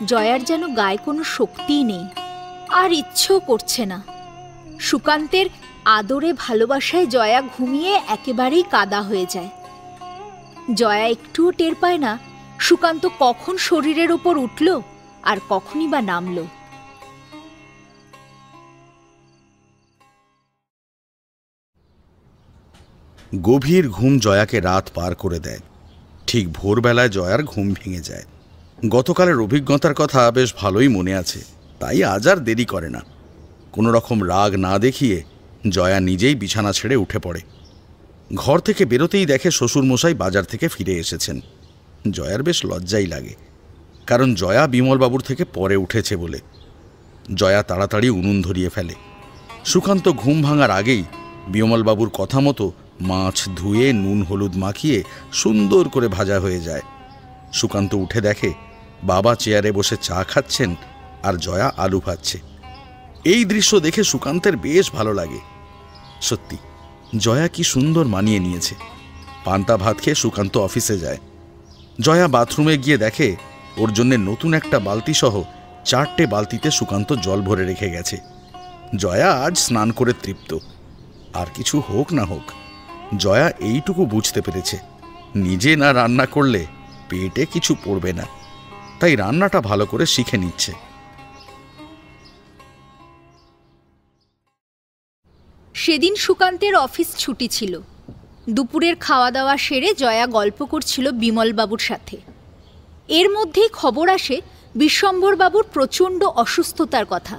জয়ার যেন গায়ে কোনো শক্তিই নেই, আর ইচ্ছেও করছে না। সুকান্তের আদরে ভালোবাসায় জয়া ঘুমিয়ে একেবারেই কাদা হয়ে যায়। জয়া একটুও টের পায় না সুকান্ত কখন শরীরের ওপর উঠল আর কখনই বা নামল। গভীর ঘুম জয়াকে রাত পার করে দেয়। ঠিক ভোরবেলায় জয়ার ঘুম ভেঙে যায়। গতকালের অভিজ্ঞতার কথা বেশ ভালোই মনে আছে, তাই আজ আর দেরি করে না। কোনো রকম রাগ না দেখিয়ে জয়া নিজেই বিছানা ছেড়ে উঠে পড়ে। ঘর থেকে বেরোতেই দেখে শ্বশুরমশাই বাজার থেকে ফিরে এসেছেন। জয়ার বেশ লজ্জাই লাগে, কারণ জয়া বিমলবাবুর থেকে পরে উঠেছে বলে। জয়া তাড়াতাড়ি উনুন ধরিয়ে ফেলে। সুকান্ত ঘুম ভাঙার আগেই বিমলবাবুর কথা মতো মাছ ধুয়ে নুন হলুদ মাখিয়ে সুন্দর করে ভাজা হয়ে যায়। সুকান্ত উঠে দেখে বাবা চেয়ারে বসে চা খাচ্ছেন আর জয়া আলু ভাজছে। এই দৃশ্য দেখে সুকান্তের বেশ ভালো লাগে। সত্যি জয়া কি সুন্দর মানিয়ে নিয়েছে। পান্তা ভাত খেয়ে সুকান্ত অফিসে যায়। জয়া বাথরুমে গিয়ে দেখে ওর জন্য নতুন একটা বালতি সহ 4টে বালতিতে সুকান্ত জল ভরে রেখে গেছে। জয়া আজ স্নান করে তৃপ্ত। আর কিছু হোক না হোক, জয়া এইটুকু বুঝতে পেরেছে, নিজে না রান্না করলে পেটে কিছু পড়বে না, তাই রান্নাটা ভালো করে শিখে নিচ্ছে। সেদিন সুকান্তের অফিস ছুটি ছিল। দুপুরের খাওয়া দাওয়া সেরে জয়া গল্প করছিল বিমলবাবুর সাথে। এর মধ্যেই খবর আসে বিশ্বম্ভরবাবুর প্রচণ্ড অসুস্থতার কথা।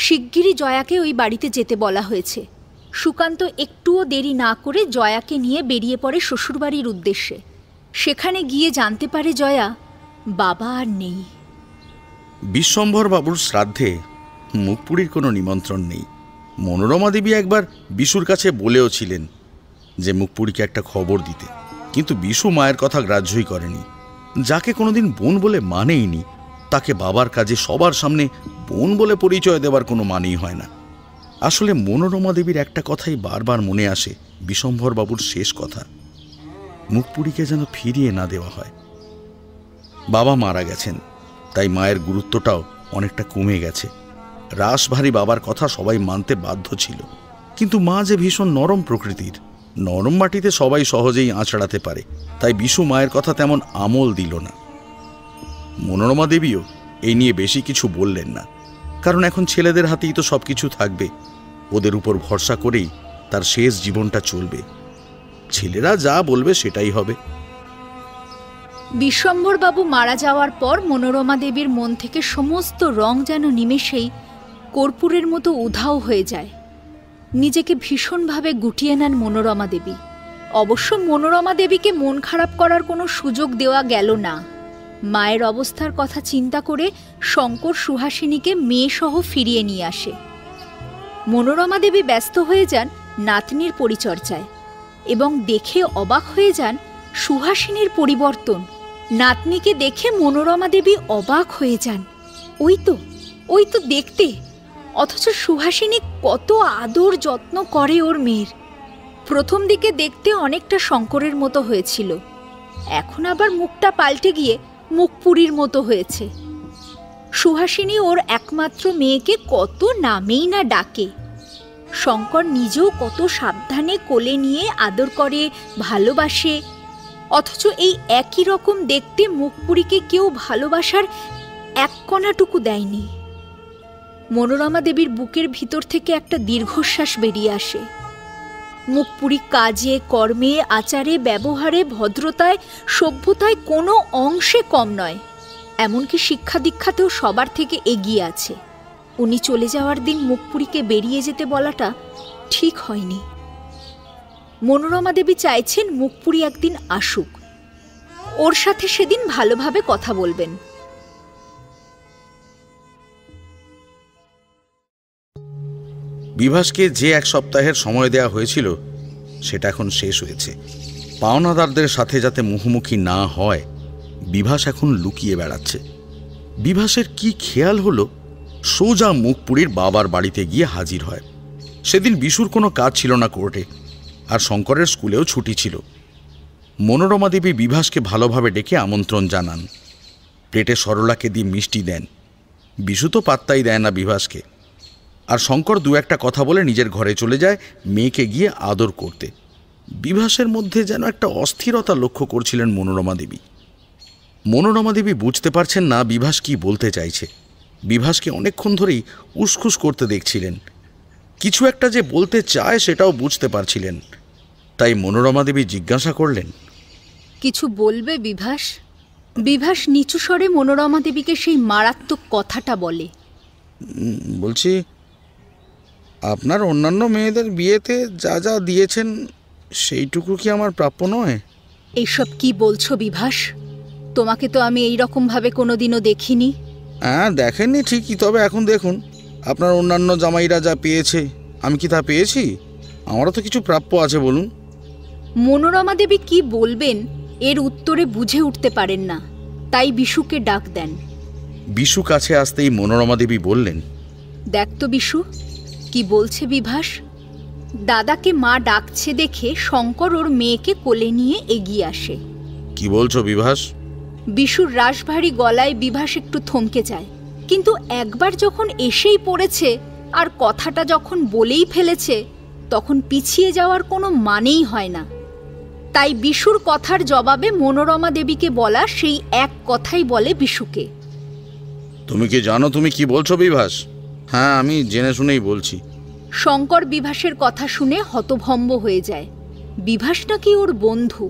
শিগগিরই জয়াকে ওই বাড়িতে যেতে বলা হয়েছে। সুকান্ত একটুও দেরি না করে জয়াকে নিয়ে বেরিয়ে পড়ে শ্বশুরবাড়ির উদ্দেশ্যে। সেখানে গিয়ে জানতে পারে জয়া বাবা আর নেই। বিশ্বম্ভরবাবুর শ্রাদ্ধে মুখপুরীর কোনো নিমন্ত্রণ নেই। মনোরমা দেবী একবার বিশুর কাছে বলেও ছিলেন যে মুখপুরীকে একটা খবর দিতে, কিন্তু বিশু মায়ের কথা গ্রাহ্যই করেনি। যাকে কোনোদিন বোন বলে মানেইনি, তাকে বাবার কাজে সবার সামনে বোন বলে পরিচয় দেওয়ার কোনো মানেই হয় না। আসলে মনোরমা দেবীর একটা কথাই বারবার মনে আসে, বিশ্বম্ভরবাবুর শেষ কথা, মুখপুরীকে যেন ফিরিয়ে না দেওয়া হয়। বাবা মারা গেছেন, তাই মায়ের গুরুত্বটাও অনেকটা কমে গেছে। রাশভারী বাবার কথা সবাই মানতে বাধ্য ছিল, কিন্তু মা যে ভীষণ নরম প্রকৃতির, নরম মাটিতে সবাই সহজেই আঁচড়াতে পারে, তাই বিশু মায়ের কথা তেমন আমল দিল না। মনোরমা দেবীও এই নিয়ে বেশি কিছু বললেন না, কারণ এখন ছেলেদের হাতেই তো সব কিছু থাকবে। ওদের উপর ভরসা করেই তার শেষ জীবনটা চলবে। ছেলেরা যা বলবে সেটাই হবে। বিশ্বম্ভরবাবু মারা যাওয়ার পর মনোরমা দেবীর মন থেকে সমস্ত রং যেন নিমেষেই কর্পূরের মতো উধাও হয়ে যায়। নিজেকে ভীষণভাবে গুটিয়ে নেন মনোরমা দেবী। অবশ্য মনোরমা দেবীকে মন খারাপ করার কোনো সুযোগ দেওয়া গেল না। মায়ের অবস্থার কথা চিন্তা করে শঙ্কর সুহাসিনীকে মেয়েসহ ফিরিয়ে নিয়ে আসে। মনোরমা দেবী ব্যস্ত হয়ে যান নাতনির পরিচর্যায় এবং দেখে অবাক হয়ে যান সুহাসিনীর পরিবর্তন। নাতনিকে দেখে মনোরমা দেবী অবাক হয়ে যান। ওই তো দেখতে, অথচ সুহাসিনী কত আদর যত্ন করে ওর মেয়ের। প্রথম দিকে দেখতে অনেকটা শঙ্করের মতো হয়েছিল, এখন আবার মুখটা পাল্টে গিয়ে মুখপুরীর মতো হয়েছে। সুহাসিনী ওর একমাত্র মেয়েকে কত নামেই না ডাকে। শঙ্কর নিজেও কত সাবধানে কোলে নিয়ে আদর করে, ভালোবাসে। অথচ এই একই রকম দেখতে মুখপুরীকে কেউ ভালোবাসার এক কণাটুকু দেয়নি। মনোরমা দেবীর বুকের ভিতর থেকে একটা দীর্ঘশ্বাস বেরিয়ে আসে। মুখপুরী কাজে, কর্মে, আচারে, ব্যবহারে, ভদ্রতায়, সভ্যতায় কোনো অংশে কম নয়। এমনকি শিক্ষা দীক্ষাতেও সবার থেকে এগিয়ে আছে। উনি চলে যাওয়ার দিন মুখপুরীকে বেরিয়ে যেতে বলাটা ঠিক হয়নি। মনোরমা দেবী চাইছেন মুখপুরী একদিন আসুক, ওর সাথে সেদিন ভালোভাবে কথা বলবেন। বিভাসকে যে 1 সপ্তাহের সময় দেওয়া হয়েছিল সেটা এখন শেষ হয়েছে। পাওনাদারদের সাথে যাতে মুখোমুখি না হয় বিভাস এখন লুকিয়ে বেড়াচ্ছে। বিভাসের কি খেয়াল হলো, সোজা মুখপুরীর বাবার বাড়িতে গিয়ে হাজির হয়। সেদিন বিশুর কোনো কাজ ছিল না কোর্টে, আর শঙ্করের স্কুলেও ছুটি ছিল। মনোরমা দেবী বিভাসকে ভালোভাবে ডেকে আমন্ত্রণ জানান। প্লেটে সরলাকে দিয়ে মিষ্টি দেন। বিশু তো পাত্তাই দেয় না বিভাসকে। আর শঙ্কর 2-1 কথা বলে নিজের ঘরে চলে যায় মেয়েকে গিয়ে আদর করতে। বিভাসের মধ্যে যেন একটা অস্থিরতা লক্ষ্য করছিলেন মনোরমা দেবী। মনোরমা দেবী বুঝতে পারছেন না বিভাস কি বলতে চাইছে। বিভাসকে অনেকক্ষণ ধরেই উসখুস করতে দেখছিলেন। কিছু একটা যে বলতে চায় সেটাও বুঝতে পারছিলেন। তাই মনোরমা দেবী জিজ্ঞাসা করলেন, কিছু বলবে বিভাস? বিভাস নিচু স্বরে মনোরমা দেবীকে সেই মারাত্মক কথাটা বলে। বলছি, আপনার অন্যান্য মেয়েদের বিয়েতে যা যা দিয়েছেন সেইটুকু কি আমার প্রাপ্য নয়? এইসব কি বলছো বিভাস? তোমাকে তো আমি এই রকম ভাবে কোনোদিনও দেখিনি। হ্যাঁ, দেখেননি ঠিকই, তবে এখন দেখুন আপনার অন্যান্য জামাইরা যা পেয়েছে আমি কি তা পেয়েছি? আমারও তো কিছু প্রাপ্য আছে, বলুন। মনোরমা দেবী কি বলবেন এর উত্তরে বুঝে উঠতে পারেন না, তাই বিশুকে ডাক দেন। বিশু কাছে আসতেই মনোরমা দেবী বললেন, দেখ তো বিশু, কি বলছে বিভাস। দাদাকে মা ডাকছে দেখে শঙ্কর ওর মেয়েকে কোলে নিয়ে এগিয়ে আসে। কি বলছো বিভাস? বিশুর রাশভারী গলায় বিভাস একটু থমকে যায়, কিন্তু একবার যখন এসেই পড়েছে আর কথাটা যখন বলেই ফেলেছে তখন পিছিয়ে যাওয়ার কোনো মানেই হয় না। তাই বিশুর কথার জবাবে মনোরমা দেবীকে বলা সেই এক কথাই বলে বিশুকে। তুমি কি জানো তুমি কি বলছো বিভাস? হ্যাঁ, আমি জেনে শুনেই বলছি। শঙ্কর বিভাসের কথা শুনে হতভম্ব হয়ে যায়। বিভাস নাকি ওর বন্ধু,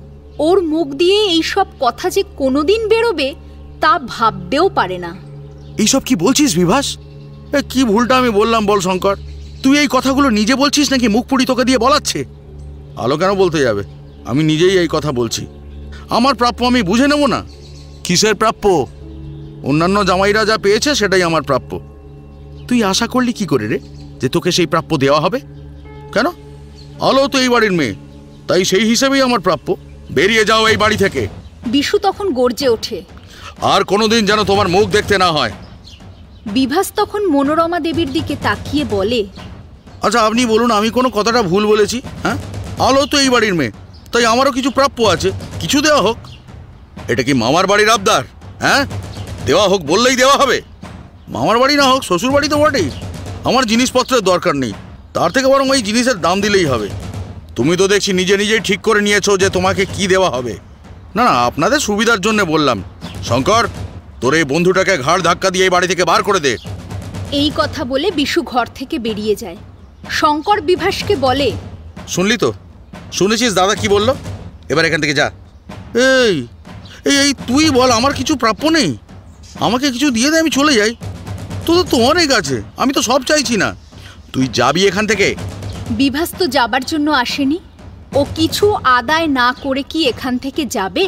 ওর মুখ দিয়ে এইসব কথা যে কোনোদিন বেরোবে তা ভাবতেও পারে না। এইসব কি বলছিস বিভাস? কি ভুলটা আমি বললাম বল শঙ্কর? তুই এই কথাগুলো নিজে বলছিস নাকি মুখপুরি তোকে দিয়ে বলাচ্ছে? আলো কেন বলতে যাবে? আমি নিজেই এই কথা বলছি। আমার প্রাপ্য আমি বুঝে নেব না? কিসের প্রাপ্য? অন্যান্য জামাইরা যা পেয়েছে সেটাই আমার প্রাপ্য। তুই আশা করলি কি করে রে যে তোকে সেই প্রাপ্য দেওয়া হবে? কেন? আলো তো এই বাড়ির মেয়ে, তাই সেই হিসেবেই আমার প্রাপ্য। বেরিয়ে যাও এই বাড়ি থেকে। বিশু তখন গর্জে ওঠে, আর কোনোদিন যেন তোমার মুখ দেখতে না হয়। বিভাস তখন মনোরমা দেবীর দিকে তাকিয়ে বলে, আচ্ছা আপনি বলুন, আমি কোনো কথাটা ভুল বলেছি? হ্যাঁ, আলো তো এই বাড়ির মেয়ে, তাই আমারও কিছু প্রাপ্য আছে, কিছু দেওয়া হোক। এটা কি মামার বাড়ির আবদার? হ্যাঁ, দেওয়া হোক বললেই দেওয়া হবে। মামার বাড়ি না হোক শ্বশুর বাড়ি তো বটেই। আমার জিনিসপত্রের দরকার নেই, তার থেকে বরং ওই জিনিসের দাম দিলেই হবে। তুমি তো দেখছি নিজে নিজেই ঠিক করে নিয়েছো যে তোমাকে কি দেওয়া হবে। না না, আপনাদের সুবিধার জন্য বললাম। শঙ্কর, তোর এই বন্ধুটাকে ঘাড় ধাক্কা দিয়ে এই বাড়ি থেকে বার করে দে। এই কথা বলে বিশু ঘর থেকে বেরিয়ে যায়। শঙ্কর বিভাসকে বলে, শুনলি তো? শুনেছিস দাদা কি বললো? এবার এখান থেকে যা। এই এই এই তুই বল, আমার কিছু প্রাপ্য নেই? আমাকে কিছু দিয়ে দে, আমি চলে যাই। তো অনেক আছে, আমি তো সব চাইছি না। তুই যাবি এখান থেকে। বিভাস তো যাবার জন্য আসেনি। ও কিছু আদায় না করে কি এখান থেকে যাবে?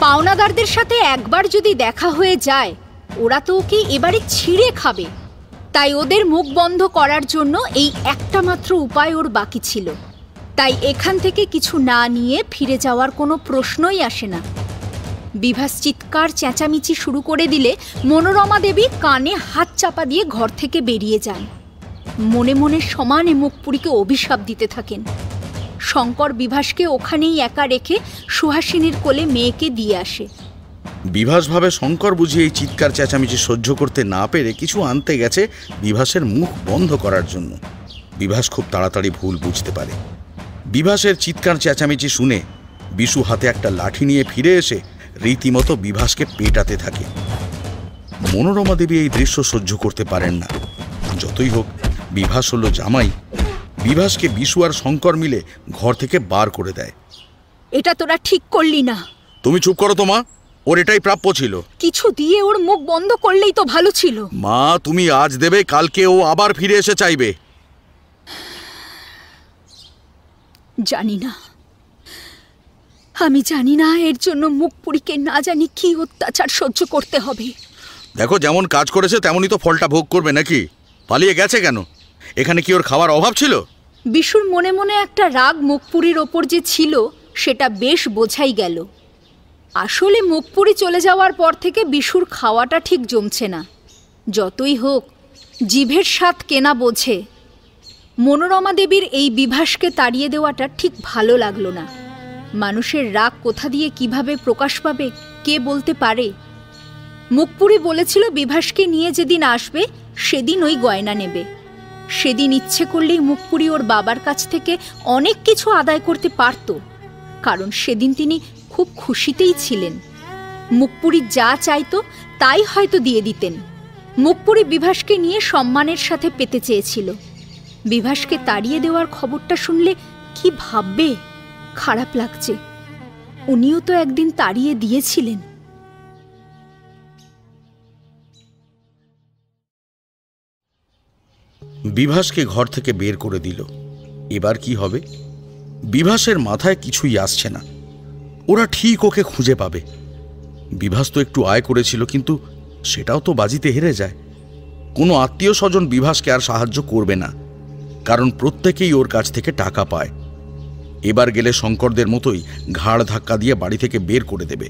পাওনাদারদের সাথে একবার যদি দেখা হয়ে যায় ওরা তো ওকে এবারে ছিঁড়ে খাবে। তাই ওদের মুখ বন্ধ করার জন্য এই একটা মাত্র উপায় ওর বাকি ছিল। তাই এখান থেকে কিছু না নিয়ে ফিরে যাওয়ার কোনো প্রশ্নই আসে না। বিভাস চিৎকার চেঁচামেচি শুরু করে দিলে মনোরমা দেবী কানে হাত চাপা দিয়ে ঘর থেকে বেরিয়ে যান। মনে মনে সমানে মুখপুরীকে অভিশাপ দিতে থাকেন। শঙ্কর বিভাসকে ওখানেই একা রেখে সুহাসিনীর কোলে মেয়েকে দিয়ে আসে। বিভাস ভাবে শঙ্কর বুঝি এই চিৎকার চেঁচামেচি সহ্য করতে না পেরে কিছু আনতে গেছে বিভাসের মুখ বন্ধ করার জন্য। বিভাস খুব তাড়াতাড়ি ভুল বুঝতে পারে। বিভাসের চিৎকার চেঁচামেচি শুনে বিশু হাতে একটা লাঠি নিয়ে ফিরে এসে রীতিমতো বিভাসকে পেটাতে থাকে। মনোরমা দেবী এই দৃশ্য সহ্য করতে পারেন না। যতই হোক বিভাস হলো জামাই। বিভাসকে বিশু আর শঙ্কর মিলে ঘর থেকে বার করে দেয়। এটা তোরা ঠিক করলি না। তুমি চুপ করো তো মা, ওর এটাই প্রাপ্য ছিল। কিছু দিয়ে ওর মুখ বন্ধ করলেই তো ভালো ছিল। মা, তুমি আজ দেবে, কালকে ও আবার ফিরে এসে চাইবে। জানি না, আমি জানি না এর জন্য মুখপুরীকে না জানি কি অত্যাচার সহ্য করতে হবে। দেখো, যেমন কাজ করেছে তেমনই তো ফলটা ভোগ করবে নাকি? পালিয়ে গেছে কেন? এখানে কি ওর খাওয়ার অভাব ছিল? বিশুর মনে মনে একটা রাগ মুখপুরীর ওপর যে ছিল সেটা বেশ বোঝাই গেল। আসলে মুখপুরী চলে যাওয়ার পর থেকে বিশুর খাওয়াটা ঠিক জমছে না। যতই হোক জিভের স্বাদ কেনা বোঝে। মনোরমা দেবীর এই বিভাসকে তাড়িয়ে দেওয়াটা ঠিক ভালো লাগলো না। মানুষের রাগ কোথা দিয়ে কিভাবে প্রকাশ পাবে কে বলতে পারে। মুখপুরী বলেছিল বিভাসকে নিয়ে যেদিন আসবে সেদিন ওই গয়না নেবে। সেদিন ইচ্ছে করলেই মুখপুরী ওর বাবার কাছ থেকে অনেক কিছু আদায় করতে পারত, কারণ সেদিন তিনি খুব খুশিতেই ছিলেন। মুখপুরী যা চাইতো তাই হয়তো দিয়ে দিতেন। মুখপুরী বিভাসকে নিয়ে সম্মানের সাথে পেতে চেয়েছিল। বিভাসকে তাড়িয়ে দেওয়ার খবরটা শুনলে কি ভাববে? খারাপ লাগছে। উনিও তো একদিন তাড়িয়ে দিয়েছিলেন। বিভাসকে ঘর থেকে বের করে দিল। এবার কি হবে? বিভাসের মাথায় কিছুই আসছে না। ওরা ঠিক ওকে খুঁজে পাবে। বিভাস তো একটু আয় করেছিল, কিন্তু সেটাও তো বাজিতে হেরে যায়। কোনো আত্মীয় স্বজন বিভাসকে আর সাহায্য করবে না, কারণ প্রত্যেকেই ওর কাছ থেকে টাকা পায়। এবার গেলে শঙ্করদের মতোই ঘাড় ধাক্কা দিয়ে বাড়ি থেকে বের করে দেবে।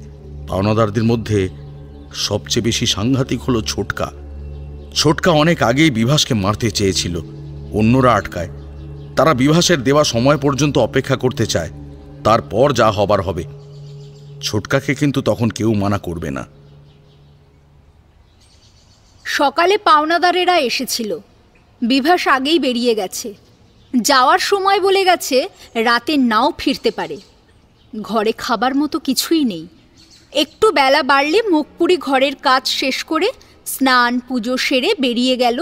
পাওনাদারদের মধ্যে সবচেয়ে বেশি সাংঘাতিক হলো ছোটকা। ছোটকা অনেক আগেই বিভাসকে মারতে চেয়েছিল, অন্যরা আটকায়। তারা বিভাসের দেওয়া সময় পর্যন্ত অপেক্ষা করতে চায়, তারপর যা হবার হবে। ছোটকাকে কিন্তু তখন কেউ মানা করবে না। সকালে পাওনাদারেরা এসেছিল। বিভাস আগেই বেরিয়ে গেছে। যাওয়ার সময় বলে গেছে রাতে নাও ফিরতে পারে। ঘরে খাবার মতো কিছুই নেই। একটু বেলা বাড়লে মুখপুরী ঘরের কাজ শেষ করে স্নান পুজো সেরে বেরিয়ে গেল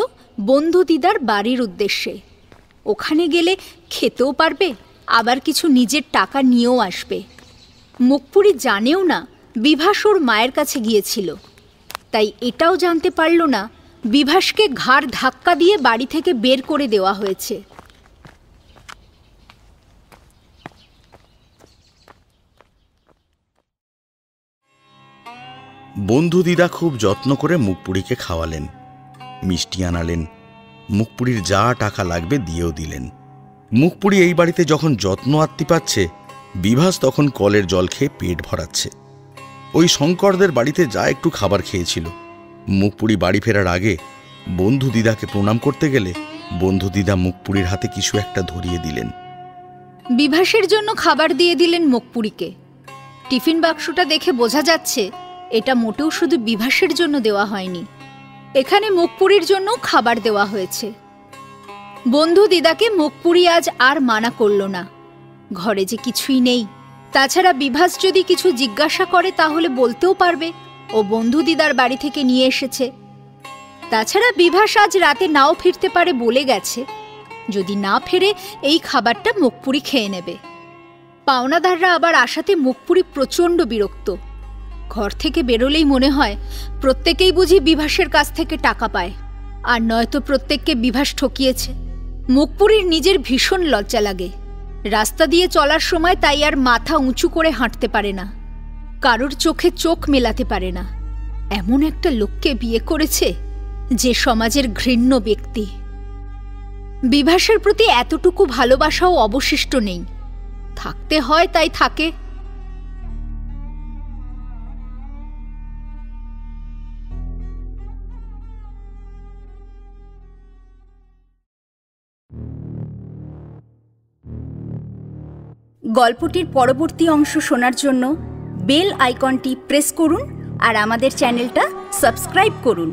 বন্ধু দিদার বাড়ির উদ্দেশ্যে। ওখানে গেলে খেতেও পারবে, আবার কিছু নিজের টাকা নিয়েও আসবে। মুখপুরী জানেও না বিভাস ওর মায়ের কাছে গিয়েছিল, তাই এটাও জানতে পারল না বিভাসকে ঘাড় ধাক্কা দিয়ে বাড়ি থেকে বের করে দেওয়া হয়েছে। বন্ধু দিদা খুব যত্ন করে মুখপুরীকে খাওয়ালেন, মিষ্টি আনালেন, মুখপুরীর যা টাকা লাগবে দিয়েও দিলেন। মুখপুরী এই বাড়িতে যখন যত্ন আত্মি পাচ্ছে, বিভাস তখন কলের জল খেয়ে পেট ভরাচ্ছে। ওই শঙ্করদের বাড়িতে যা একটু খাবার খেয়েছিল। মুখপুরী বাড়ি ফেরার আগে বন্ধু দিদাকে প্রণাম করতে গেলে বন্ধু দিদা মুখপুরীর হাতে কিছু একটা ধরিয়ে দিলেন। বিভাসের জন্য খাবার দিয়ে দিলেন মুখপুরীকে। টিফিন বাক্সটা দেখে বোঝা যাচ্ছে এটা মোটেও শুধু বিভাসের জন্য দেওয়া হয়নি, এখানে মুখপুরীর জন্য খাবার দেওয়া হয়েছে। বন্ধু দিদাকে মুখপুরী আজ আর মানা করল না। ঘরে যে কিছুই নেই, তাছাড়া বিভাস যদি কিছু জিজ্ঞাসা করে তাহলে বলতেও পারবে ও বন্ধু দিদার বাড়ি থেকে নিয়ে এসেছে। তাছাড়া বিভাস আজ রাতে নাও ফিরতে পারে বলে গেছে। যদি না ফেরে এই খাবারটা মুখপুরী খেয়ে নেবে। পাওনাদাররা আবার আসাতে মুখপুরী প্রচণ্ড বিরক্ত। ঘর থেকে বেরোলেই মনে হয় প্রত্যেকেই বুঝি বিভাসের কাছ থেকে টাকা পায়, আর নয়তো প্রত্যেককে বিভাস ঠকিয়েছে। মুখপুরীর নিজের ভীষণ লজ্জা লাগে। রাস্তা দিয়ে চলার সময় তাই আর মাথা উঁচু করে হাঁটতে পারে না, কারোর চোখে চোখ মেলাতে পারে না। এমন একটা লোককে বিয়ে করেছে যে সমাজের ঘৃণ্য ব্যক্তি। বিভাসের প্রতি এতটুকু ভালোবাসাও অবশিষ্ট নেই। থাকতে হয় তাই থাকে। গল্পটির পরবর্তী অংশ শোনার জন্য বেল আইকনটি প্রেস করুন আর আমাদের চ্যানেলটা সাবস্ক্রাইব করুন।